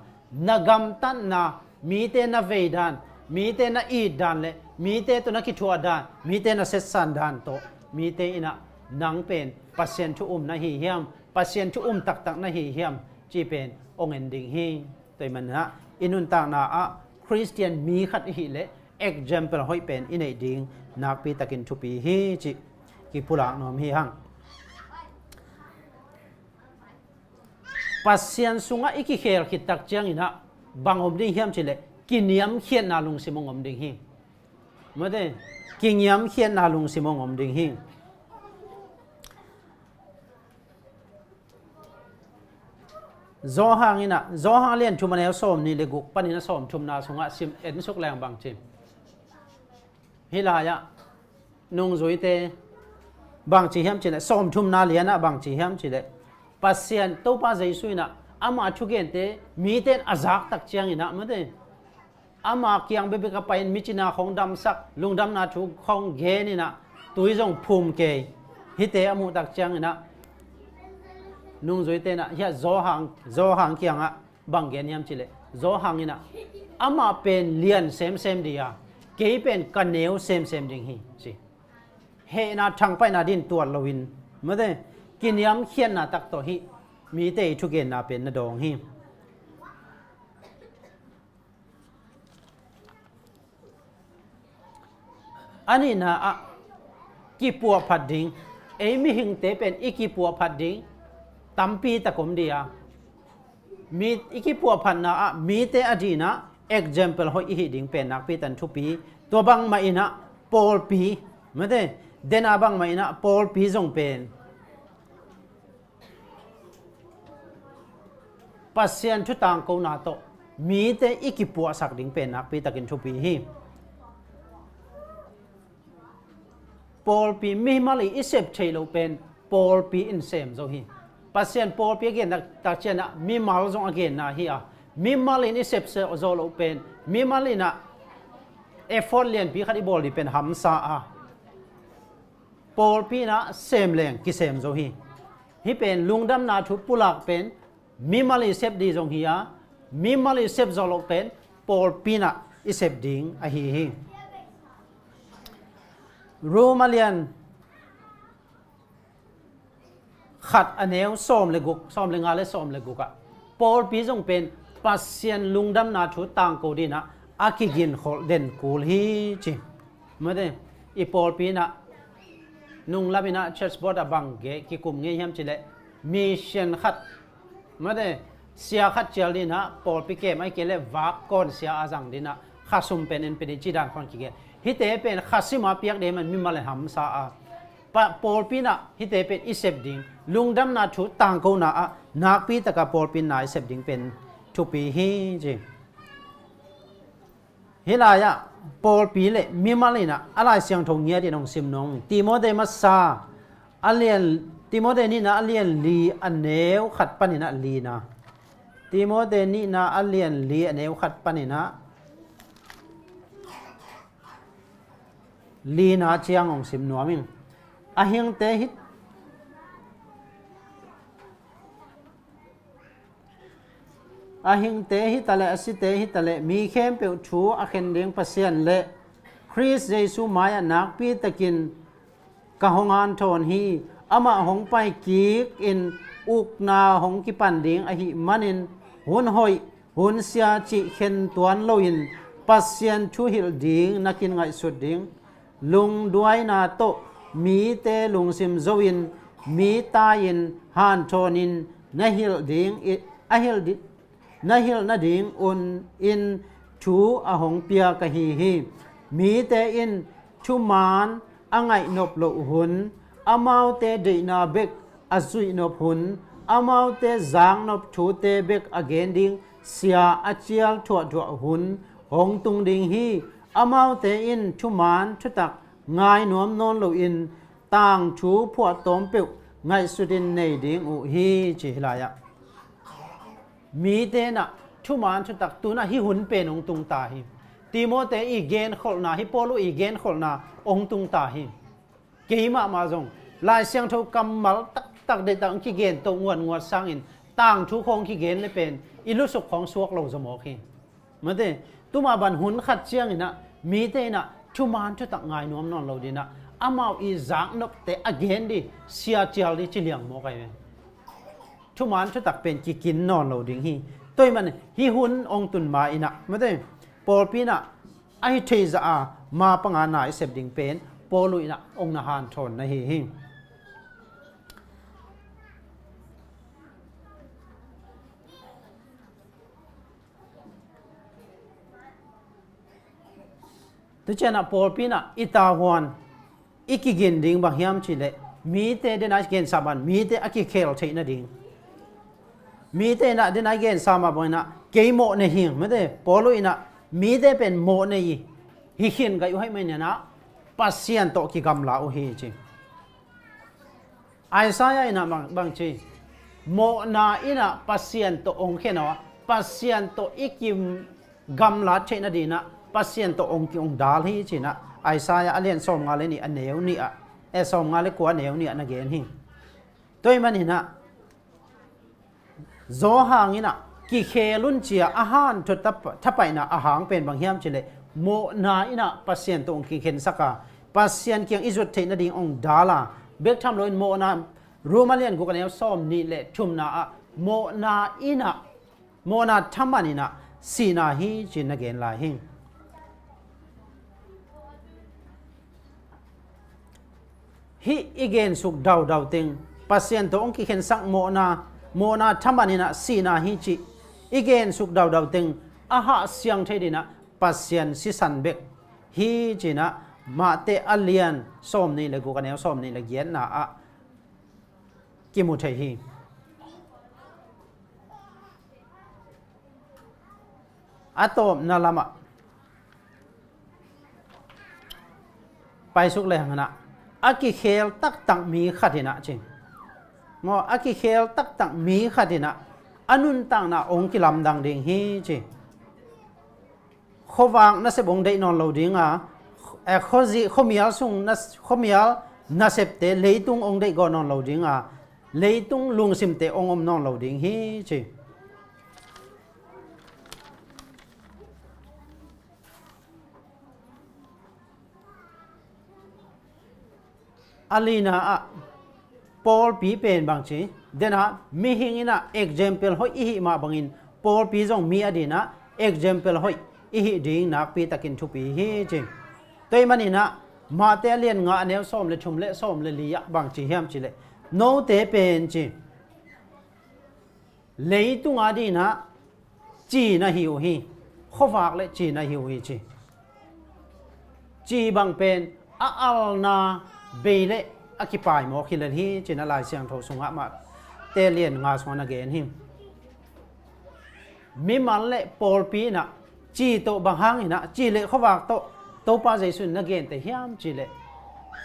นะกัมตันนะมีเตนะเวดานมีเตนะอีดานเลยมีเตตัวนักขิทัวดานมีเตนะเซสันดานโตมีเตอินะนังเป็นปัสเซียนชุมนะฮีเฮียมปัสเซียนชุมตักนะฮีเฮียมจีเป็นองเอ็นดิงฮีตัวมันนะอินุนต่างนาคริสเตียนมีขัดฮีเล example หอยเป็นอินเอดิงนักปีตะกินชุปีฮีจีกิปุระนอมฮีหังปัสเซียนสุงะอิกิเคลขิตักเจียงอินะบางอมดิงเฮียมจีเลกินยำเขียนนาลุงสิมงอมดิงฮีเมื่อเดกินยำเขียนนาลุงสิมงอมดิงฮีโจฮังอินะโจฮังเลียนชุมันเอลสอมนี่เลกุกปนินะสอมชุมนาสุงะซิมเอ็นสุกแรงบางจิมฮิลายะนุงจุยเตบางจีเฮียมจีเลสอมชุมนาเลียนะบางจีเฮียมจีเลปัสเซียนตัวป้าใจสุยนะอามาชุกเกนเตมีเตนอาซักตักเจียงอินะเมื่อเดอามาเกียงเบเบกไปมิจินาของดำสักลุงดำนาชุกของเกนี่นะตุยจงภูมิเกฮิเตอามุตักเจียงอินะนุ่งจุยเตนะเฮียโจฮังเกียงอะบางเกนยามจิเลโจฮังอินะอามาเป็นเลียนเซมดีอะเกยเป็นกันเนวเซมดิงฮีสิเฮนาทางไปนาดินตัวลวินเมื่อเดกินยามเขียนนาตักโตฮีมีเตชุกเกนนาเป็นนาดองฮีอันนี้นะกีปัวพัดดิงมีหิงเตเป็นอีกีปัวพัดดิงตัมปีตะกมเดียมีอีกีปัวพันนะมีเตอดีนะ example หอยอีดิงเป็นนักปีตันทุปีตัวบังมาอินะปอลปีไม่ได้เดนาบังมาอินะปอลปีจงเป็นปัสเซียนชุดต่างกูนาโตมีเตอีกีปัวสักดิงเป็นนักปีตะกินทุปีฮีปอลปีมีมาลีอิเซปเชโลเป็นปอลปีอินเซมโซฮีปัสเซียนปอลปีเกนตักเจนะมีมาลจงอเกนนะฮีมีมาลีอิเซปเซโซโลเป็นมีมาลีนะเอฟอร์เลียนปีขัดอีบอลดีเป็นฮัมซาปอลปีนะเซมแรงกิเซมโซฮีเป็นลุงดำนาชุปุลักเป็นมีมาลีเซปดีจงฮีมีมาลีเซปโซโลเป็นปอลปีนะอิเซปดิงฮีรูมาเลียนขัดอันเนวซ้อมเลกุกซ้อมเลงาเลซ้อมเลกุกปอลปีจงเป็นปัสเซียนลุงดำนาชุต่างกูดีนะอากิกินโคเด่นกูลฮีจิเมื่อเดอีปอลปีนะนุ่งลาบินะเชิร์ชบอร์ดบังเกกิคุมเงียมจิเลมิชชันขัดเมื่อเดเสียขัดเจลดีนะปอลปีเกมไอเกเลวักก่อนเสียอาจังดีนะข้าซุมเป็นเป็นจีดานฟังกิเกฮิเตเป็นข้าซิมาเปียกเดมันมีมาเลยหำซาปอลปีนะฮิเตเป็นอิเซบดิงลุงดำนาชุต่างกูนะนักปีตะกับปอลปีนาอิเซบดิงเป็นทุปีฮีจีฮิลายะปอลปีเลมีมาเลยนะอะไรเสียงทงเงียดีน้องซิมน้องติโมเดมัสซาอันเลียนติโมเดนี่นะอันเลียนลีอันเนวขัดปนินะลีนะติโมเดนี่นะอันเลียนลีอันเนวขัดปนินะลีนาเชียงของสิมนัวมิงอาเฮียงเตหิต a hing te hi tale asi te hi tale mi khem pe thu a khen ding pasien le Chris Jesu maya nak pi takin ka hongan thon hi ama hong pai ki in uk na hong ki pan ding a hi manin hun hoi hun sia chi khen tuan loin pasien thu hil ding nakin ngai sut ding lung duai na to mi te lung sim zoin mi ta in han thonin na hil ding a hil di na hil na ding un in thu a hong pia ka hi mi te in thu man angai nop lo hun amau te de na bek azui nop hun amau te zang nop thu te bek again ding sia achial thua thua hun hong tung ding hi amau te in thu man thu tak ngai nuam non lo in tang thu phua tom pe ngai sudin nei ding u hi chi la ya mi te na thu man thu tak tu na hi hun pe nong tung ta hi Timote i gen khol na hi polu i gen khol na ong tung ta hi ke ma ma jong lai siang tho kamal tak tak de tang ki gen to nguat sang in tang thu khong ki gen le pen ilu sok khong suak lo zomo khi ma de tu ma ban hun khat chiang ina mi te na thu man thu tak ngai nom non lo di na amao i zang nok te again di sia chial di chi liang mo kai thu man thu tak pen ki kin non lo ding hi toy man hi hun ong tun ma ina ma de Paul pina ai thei za a ma panga nai sep ding pen polu ina ong na han thon na hi tu chena Paul pina itawan ikigin ding bang hiam chile mi te de na gen saban mi te aki khel thei na ding mi te na de na gen sama boina keimo ne hing me de polu ina mi de pen mo ne hi hin ga yu hai mai na pasien to ki gam la o hi chi Isaiah ina bang chi mo na ina pasien to ong khena pasien to ikim gam la che na dina pasien to ong ki ong dal hi chi na Isaiah alien som nga le ni aneu ni a e som nga le ko aneu ni na gen hi toy man hina zo hang ina ki khelun chia ahan thot thapai na ahang pen bang hiam chile mo na ina pasien to ong ki khen saka pasien kyang izut theina ding ong dala bek tham loin mo na romalian ko kanel som ni le thum na a mo na ina mo na thamani na sina hi chin again la hi hi again suk dau ting pasien to ong ki khen sak mo na thamani na sina hi chi again suk dau ting aha siang thedina pasien si san bek hi china ma te alian som ni le go kanel som ni le gen na a ki mu thei hi atom na lama pai suk le hangana aki khel tak tak mi khatina chi mo aki khel tak tak mi khatina anun tang na ong ki lam dang ding hi chi khowang na se bong dei non lo ding a e khozi khomial sung na khomial na sep te leitung ong dei go non lo ding a leitung lung sim te ong om non lo ding hi chi alina a Paul pi pen bang chi dena mi hingina example hoi hi ma bangin Paul pi jong mi adina example hoi hi ding nak pi takin thu pi hi chi toy manina ma te lien nga ne som le thum le som le liya bang chi hiam chi le no te pen chi leitung adina chi na hiu hi khowak le chi na hiu hi chi bang pen a al na be le akipai mo khilen hi china lai siang tho sunga ma te lien nga sona gen him mi man le Paul pi na chi to bang hang ina chi le khowak to pa jaisun na gen te hiam chi le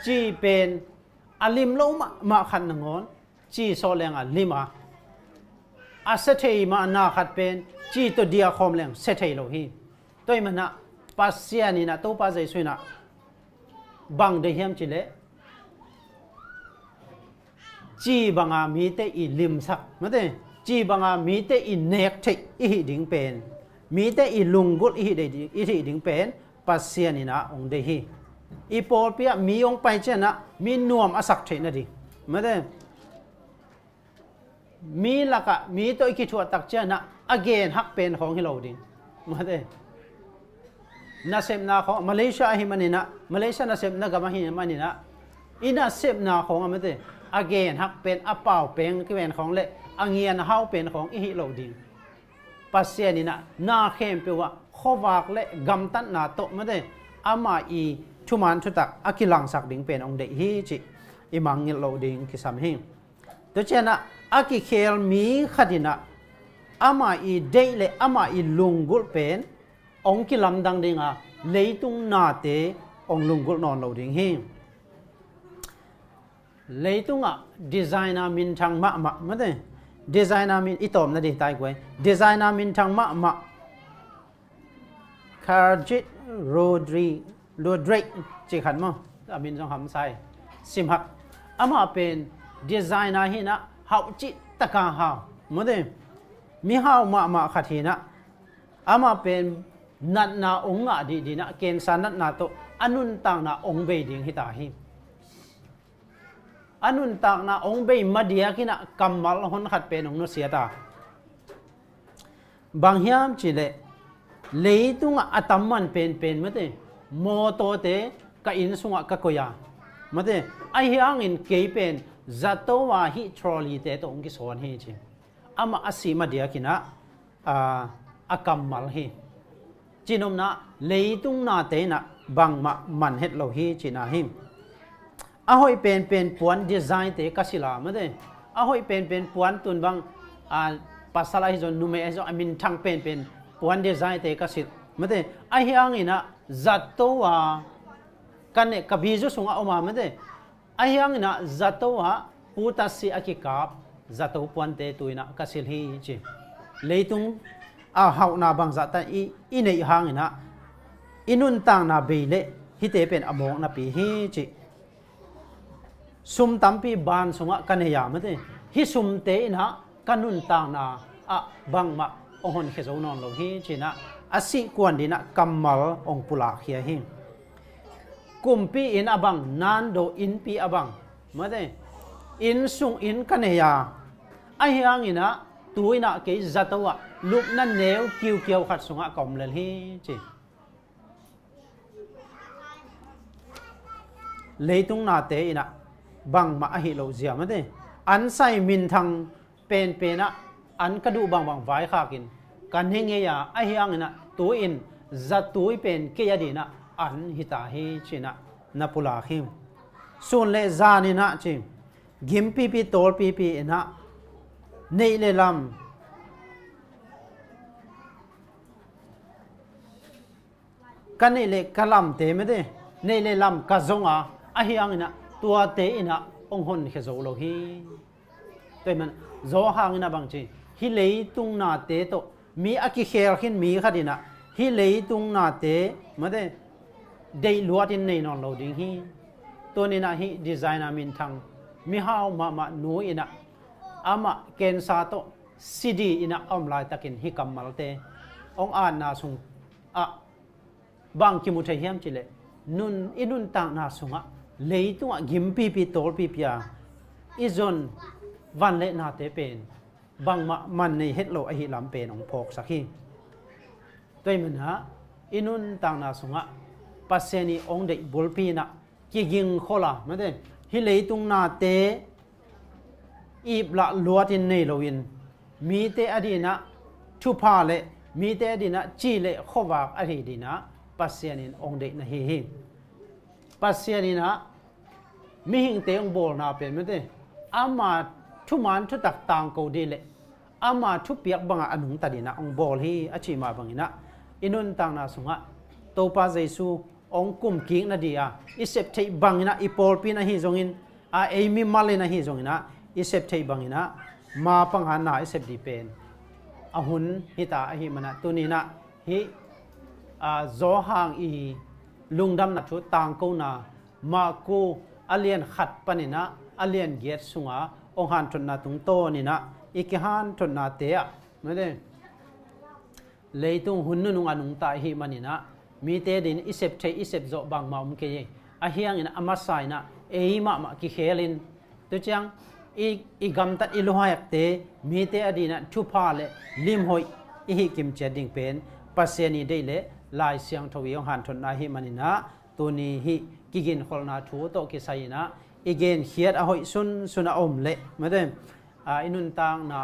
chi pen alim lo ma khan ngon chi so leng a lima a sethei ma na khat pen chi to dia khom leng sethei lo hi toy mana pasian ina to pa jaisuna bang de hiam chi le chi banga mi te i lim sak ma te จีบังอามีเตอินเนกเทอิหิดิงเป็นมีเตอิลุงกุลอิหิดิงเป็นปัสเซียนินะองเดฮีอีโปลเปียมีองไปเจนะมีนวมอสักเทนะดิมาเดมีละกะมีตัวอิกิชัวตักเจนะagain ฮักเป็นของฮิโลดิงมาเดนาเซมนาของมาเลเซียฮิมันนี่นะมาเลเซียนาเซมนากามาฮิมันนี่นะอินาเซมนาของมาเดagain ฮักเป็นอเป่าเป็นก็เป็นของเละอังเงียนเฮาเป็นของอิฮิโลดิงปัสเซียนี่นะนาเข้มเปว่าขวากเละกำตันนาโตมาเดอามาอีชุมันชุตักอากิลังสักดิงเป็นองเดฮีจิอิมังเงโลดิงกิสามหิงตัวเจนะอากิเคลมีขดินะอามาอีเดเลอามาอีลุงกุลเป็นองกิลำดังดิงอ่ะเลยตุงนาเตองลุงกุลนอนโลดิงหิงเลยตุงอ่ะดีไซน์นามินทังมะมาเดดีไซน์นามินอิตอมนะดิตายกวยดีไซน์นามินทังมะคาร์จิตโรดริกจิขันมั้งอามินจงหำใส่สิมหักอามาเป็นดีไซน์นาหินะเฮาจิตะกาเฮามาเดมีเฮามะขัดหินะอามาเป็นนัดนาองค์ดีนะเกณฑ์สานัดนาโตอนุนต่างนาองเบดิงหิตาหิอนุนต่างนาองเบมาเดียกินะกัมมัลหนขัดเป็นองนุเสียตาบางยามจิเลเลยตุงอัตมันเป็นมาเตโมโตเตกะอินสุงกะโกยามาเตไอเฮียงอินเกยเป็นจัตโตวาฮิทรอลีเตตองกิสอนเฮจิอามาอสีมาเดียกินะอากัมมัลเฮจินอมนะเลยตุงนาเตนะบางมันเฮ็ดโลฮีจินาหิมอาหอยเป็นปวนดีไซน์เตกัสิลามาเดอาหอยเป็นปวนตุนบางภาษาลาฮิจนนุเมเอซอามินทังเป็นปวนดีไซน์เตกัสิลมาเดไอเฮียงอินะจัตโตวากันเนกบิจุสุงอาอมามาเดไอเฮียงอินะจัตโตวาปูตัสสิอากิกาบจัตโตปวนเตตุยนะกัสิลฮีจิเลยตุงเฮานาบางจัตตาอีเนยหางอินะอินุนต่างนาเบเลฮิเตเป็นอมองนาปีฮีจิสุมตัมปีบานสุงะกันเฮียมาเตฮิสุมเตนะกันุนต่างนาบางมาองหนเขจนอนโลฮีจินะอาศิกวนดีนะกัมมัลองปุลาเฮียหิงกุมปีอินอบังนานโดอินปีอบังมาเตอินสุงอินกันเฮียไอเฮียงอินะตัวอินะเกยจัตวะลุกนั่นเนวเกี่ยวขัดสุงะกอมเลฮีจิเลยตุงนาเตอินะบังมาอหิโลเซียมาเตอันไซมินทังเป็นนะอันกระดูบางไว้ขากินกันเฮงเฮียไอเฮียงนะตัวอินจัตตัวเป็นเกียดีนะอันหิตาฮีจินะนัปุลาหิมส่วนเลจานินะจิกิมปีโตลปีนะเนเลลัมกันเนเลกะลัมเตมเตเนเลลัมกะจงอาอเฮียงนะตัวเตอินะองหนเขโซโลฮีตัวมันโซหางนะบางจีฮิเลยตุงนาเตโตมีอากิเคลขินมีขดินะฮิเลยตุงนาเตมาเตเดลวดินในนอนโลดิงฮีตัวนี้นะฮิดีไซน์นามินทังมีฮาวมาหนูอินะอามาเกนซาโตซีดีอินะออมลายตะกินฮิกัมมัลเตองอ่านนาสุงบางกิมุทัยเฮียมจิเลนุนอินุนต่างนาสุงะเลยตุงกิมปีโตลปียาอิจอนวันเลนาเตเป็นบางมันในเฮ็ดโลอหิลำเป็นองพกสักทีตัวมันฮะอินุนต่างนาสุงะปัสเซนีองเด็กบุลปีนะกิยิงโคลาไม่ได้ฮิเลยตุงนาเตอีบละลวดินในโลวินมีเตอดีนะทุพาเลมีเตอดีนะจีเลขวากอดีดีนะปัสเซนีองเด็กนะฮิปัสเซนีนะมีหิงเตองโบลนาเป็นไม่ได้อามาทุมันทุตักต่างกูดีเลยอามาทุเปียกบังอนุงตัดีนะองโบลฮีอชิมาบังนะอินุนต่างนาสุงะโตปาเจซูองกุมกิงนาดีอาอิเซปเทบังนะอิปอลปีนะฮิจงอินเอมิมาเลนะฮิจงอินะอิเซปเทบังนะมาปังหันนาอิเซปดีเป็นอหุนฮิตาอหิมนะตัวนี้นะฮิโซหางอีลุงดำนักชุดต่างกูนามากูอเลียนขัดปนินะอเลียนเกียรสุงะองหันจนนาตุงโตนี่นะ อีกหันทนนาเตะไม่ได้เลยตุงหุ่นนุ่งอนุงตาหิมันนี่นะมีเตดินอิเซปเทอิเซปโจบางมาอุมเกยอาเฮียงอินอามาไซนะเอมากิเคลินตัวจังอีกำตัดอิลุหายเตมีเตอดีนะทุพาเลลิมหอยอีหิกิมเจดิงเป็นปัสเซนีได้เลลายเสียงทวียงหันทนนาหิมันนี่นะตัวนี้ฮิกิกินขอลนาทูโตกิไซนะอีเกนเฮียดอาหอยสุนอมเละไม่ได้อินุนตังนา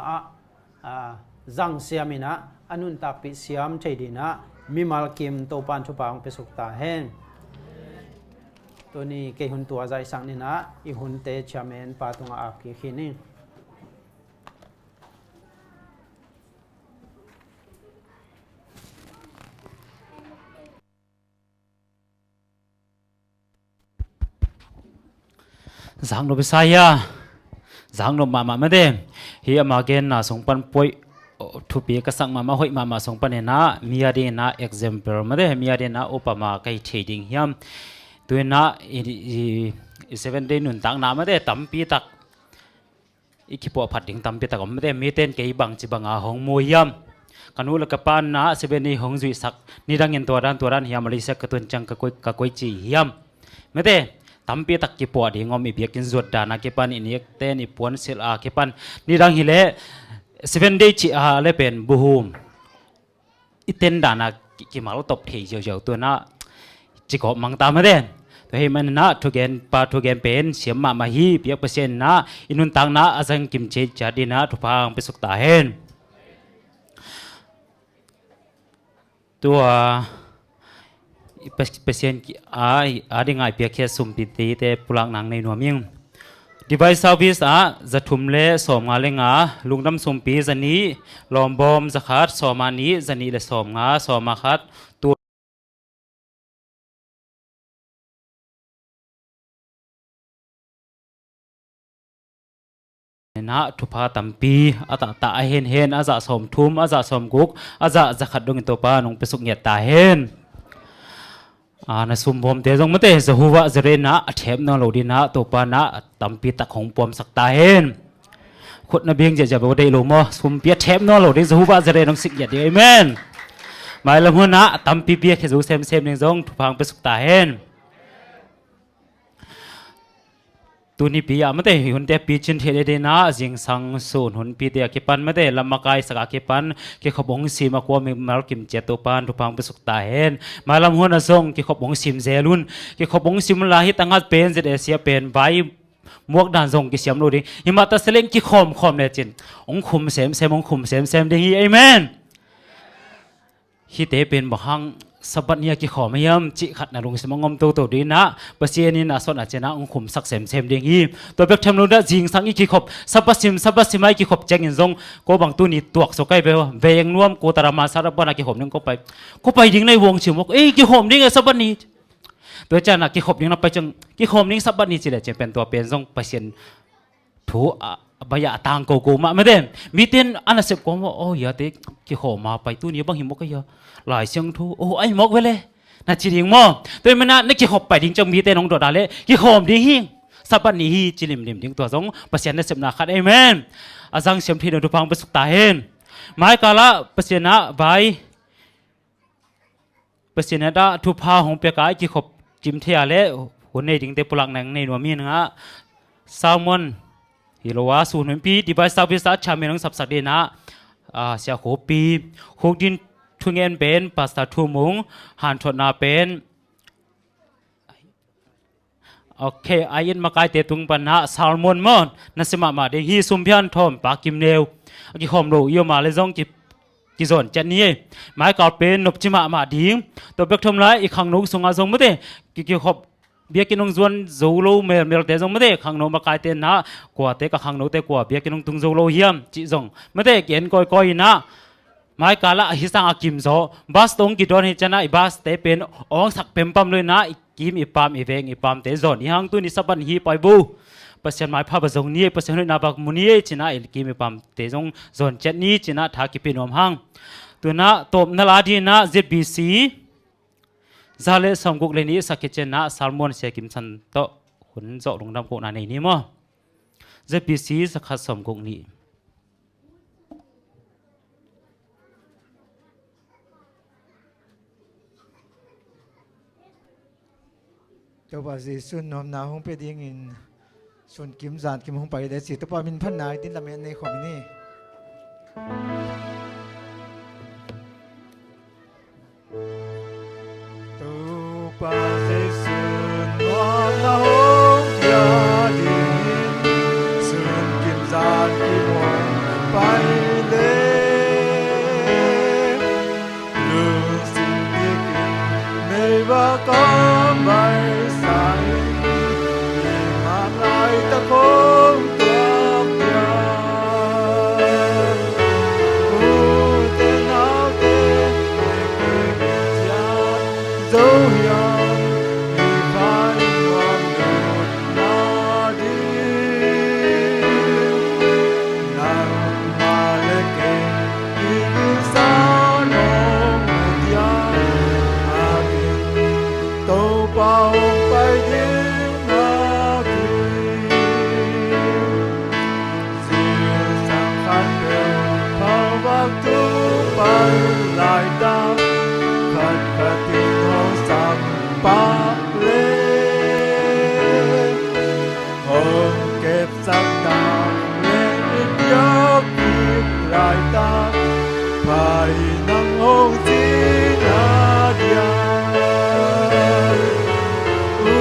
จังเสียมินะอนุนตาปิเสียมใจดีนะมีมาลกิมโตปันชุปางเปสุกตาเฮนตัวนี้เกหุนตัวใจสังนี่นะอีหุนเตชาเมนปาตุงอาบกิขินีสังโนบิสายาสังโนมาไม่ได้เฮียมาเกนนะส่งปันป่วยทุปีก็สั่งมาหอยมาส่งปันนะมีอะไรนะ example ไม่ได้มีอะไรนะอุปมาใกล้เทดิ้งเฮียมตัวนะ7 day นุนตังนะไม่ได้ตั้มปีตักอีกขี้ปวดผัดดิ้งตั้มปีตักไม่ได้มีเต้นเกี่ยบังจีบังอาหงมวยยำกันนู้นละกับปานนะ7 day หงจุยสักนี่ดังเงินตัวด้านเฮียมาเลเซียกระตุ้นจังกะกุยจีเฮียมไม่ได้ตั้มปีตักขี้ปวดดิ้งงอมอีเบียกินจวดดานะขี้ปันอีนี่เต้นอีปวนเซลอาขี้ปันนี่ดังฮิเล่7 day จีอาเล่เป็นบูฮุมอีเต้นดานะกี่มาลุตบทีเจียวตัวนะจีกอบมังตามไม่ได้ตัวเฮมันนะทุกเกนปาทุกเกนเป็นเสียมมาฮีเปียกเปอร์เซ็นต์นะอินุนตังนะอาศัยกิมเจจัดดีนะทุกพังไปสุกตาเฮนตัวเปอร์เซ็นต์อาได้ง่ายเปียกแค่สุ่มปิติแต่ปุลังหนังในหน่วยมิ่งdevice service จะทุ่มเล่สมงาเลงาลุงดำสุ่มปีจะนี้ลอมบอมจะขาดสมานี้จะนี้เลยสมงาสมาขาดตัวนะทุพาตัมปีอาตาเห็นอาจะสมทุมอาจะสมกุกอาจะขัดดงตัวป้านงไปสุกเงียตาเห็นนะสุ่มบอมเตจงไม่เตจะหัวจะเรนะเทปนอโลดีนะตัวป้านะตัมปีตะของปอมสักตาเห็นขุดนบีงจะบอกได้ลงมั้งสุ่มเปียเทปนอโลดีจะหัวจะเรนงสิกเงียดเอเมนหมายละหัวนะตัมปีเปียแค่สูเซมหนึ่งจงทุพังไปสุกตาเห็นตัวนี้ปีไม่ได้หุ่นเดียปีจินเทเลดีนะจิงสังสูนหุ่นปีเดียกิปันไม่ได้ลำมากายสักกิปันกิขบงซีมากว่ามีมาลกิมเจตุปันทุพังไปสุกตาเห็นมาลำหัวน่ะทรงกิขบงซิมเซลุนกิขบงซิมลาฮิตังอัดเป็นเจเดเซียเป็นใบมวกด่านทรงกิเสียมโลดีหิมาตาเสลงกิคอมเลยจินองคุมเซมองคุมเซมดีเอเมนฮิเตเป็นบางสบัดเนี่ยกิขอไม่ยำจิขัดนาลงสมองมตัวดีนะปัจเจนี่นะส่วนอาจจะนะองคุมสักเซมเดียงฮีตัวเบิกทำนู่นได้จิงสังอีกิขบสับปัสไม่กิขบแจงอินซงก็บางตัวนี้ตัวสกายเบลเวียงน่วมโกตารามาสารบันกิขบนึงก็ไปยิงในวงชิมบอกกิขบนี่ไงสับบัดนี้ตัวเจ้านะกิขบนี่นะไปจังกิขบนี่สับบัดนี้จิเลยจะเป็นตัวเป็นซงปัจเจนถูบายาต่างโกมาไม่ได้มีเต้นอันนั้นเสพก็ว่าโอ้ยาเด็กกิขบมาไปตัวนี้บางหิมก็เยอะหลายเสียงทูโอ้ไอ้มกเวเลยน่าจีดิงมั้งตัวมันน่ะนึกกิขบไปดิ้งจังมีเต้นองโดดอะไรกิขบดิ้งหิงสับปะนี้ฮีจิลิมดิ้งตัวสองเปอร์เซ็นต์ในเสพนาคัดเอเมนอาจังเสียมที่เดินทุพังไปสุกตาเห็นหมายกาละเปอร์เซ็นต์นะใบเปอร์เซ็นต์นะทุพาของเปียกายกิขบจิมเทียเล่หัวในดิ้งเตปุลังหนังในหน่วยมีนะแซลมอนฮิโรวาสูนย์ปีดีไบซาวิสชาเมนองสับสักเดนะเสียโขปีหกดินทุงเงินเป็นปัสตาทูมุงหันทนาเป็นโอเคอายินมากายเตตุงปัญหาซาลมอนมอนนั่นสมาเดฮีซุมพิอันทอมปากิมเนวกิขอมโลยมาเลซงกิโซนจันนี้หมายกาเป็นนบจิมาดิ้งตัวเบิกทำไรอีกครั้งนุกสงอาซงไม่ได้กิขบเบียกินงจวนโจโลเมลเตจงไม่ได้ครั้งนุมากายเตนะกว่าเตกับครั้งนุเตกว่าเบียกินงตุงโจโลเฮียมจิจงไม่ได้เกียนก้อยนะหมายกาละฮิสังอากิมโซบัสตงกิดอนฮิจนะบัสเตเป็นองสักเป็นปั๊มเลยนะกิมอีปามอีเวงอีปามเตจอนยังตัวนี้สับันฮีไปบูเปอร์เซ็นต์หมายภาพจงนี้เปอร์เซ็นต์นาบักมุนีจินะกิมอีปามเตจงจอนเจ็ดนี้จินะทากิปินอมหังตัวนะตบนลาดีนะ ZBC ซาเลสมกุกเลนี้สักเจนะซาลมอนเสียกิมสันโตหุ่นเจาะลงดำกุกนาในนี้มั้ง ZBC สักขัดสมกุกนี้ ตัวว่าสิสุนนอมนาห้องเป็ดยิงอินส่วนกิมจานกิมห้องไปได้สิตัวปามินพันนายตินละเมนในของนี่ตัวปาสิสุนนอมนาห้องยาดินส่วนกิมจานกิมห้องไปเลยลูสินดิกินไม่ว่าก็ไม่ใส่ตะคงตัวเดียวโอ้เต้นเอาเต้นไม่เคยเห็นจะโจยังมีไฟความโดดนาดีนั่งมาเล็กเก่งยิ่งสาวน้องเดียวอาบินโตเป่าไปดิ้งลายดาวขัดกระติกห้องสัมปะเลห้องเก็บสักดาวเล่นยกอีกลายตาภายนังห้องจีนาเดียอู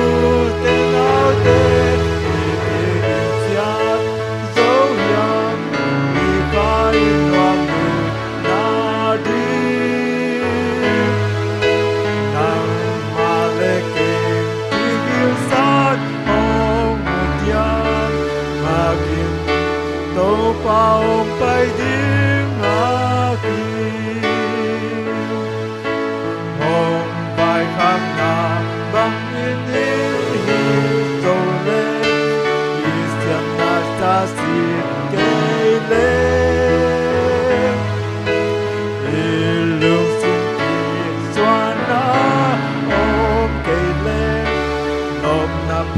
เต้นเอาเต้นมีเพียงเสียงโจยังมีไฟนวลดีนั่งมาเล็กเก่งที่กินสารห้องเดียวมากินโตเป่าไปดิ้งหากินห้องไปข้างหน้าบังอินหินโตเล่อีเสียงนาตาสีเกเล่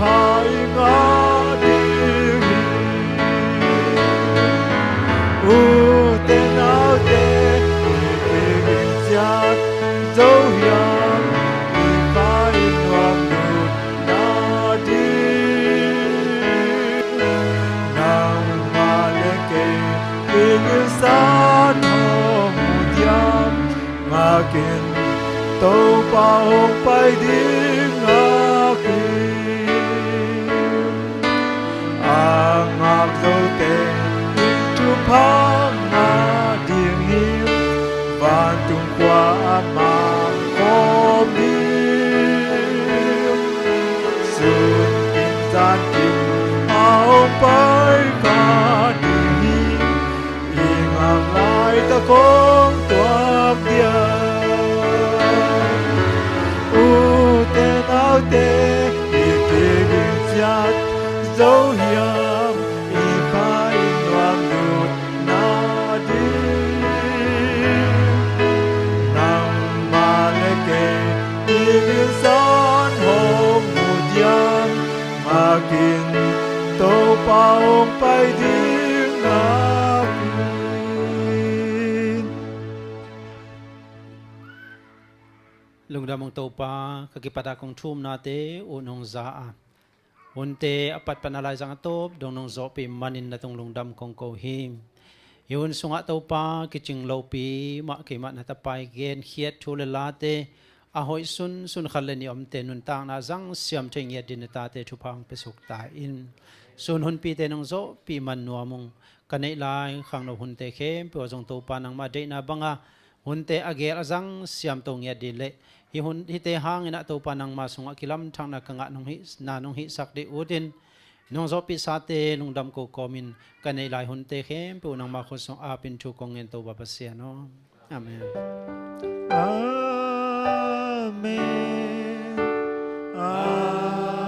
ภายงาดีอูเต้นเอาเต้นมีเพียงจัดโจยังมีไฟนวลดูนาดีนั่งมาเล็กเก่งที่ยืนสานห้องเดียวมากินโตเป่าไปดิ้งอากิngạc dâu tê in chu phá na điên hiu và tung qua mà khom đi sườn kim gian kim áo bay cả điên hiu y ngạc lại ta không toạc điên u tê áo tê y tê bình chát dấu hiểm y khai loạn đột na đi nang ma lê kê y viên san hồng một giang mà kinh tô bao bay đi ngạc lung damong topa kakipada kong chum nate unong za unte apat panalay sang atop dong nong zopi manin na tong lungdam kong kohim yun sunga topa kiching lopi ma kimat na tapay gen hiet chulelate ahoy sun khaleni omte nun tang na zang siam cheng yet din tate chupang pesuk ta in sun hun pi te nong zo pi man nuamong kanai lai khang no hun te khem po jong topa nang ma de na banga hun te ager azang siam tong yet din le hi hun hi te hang ina to panang ma sunga kilam thang na kanga nong hi na nong hi sak de udin nong zo pi sa te lung dam ko komin kanai lai hun te khem pu nang ma kho song a pin chu kong en to ba pa sia no amen amen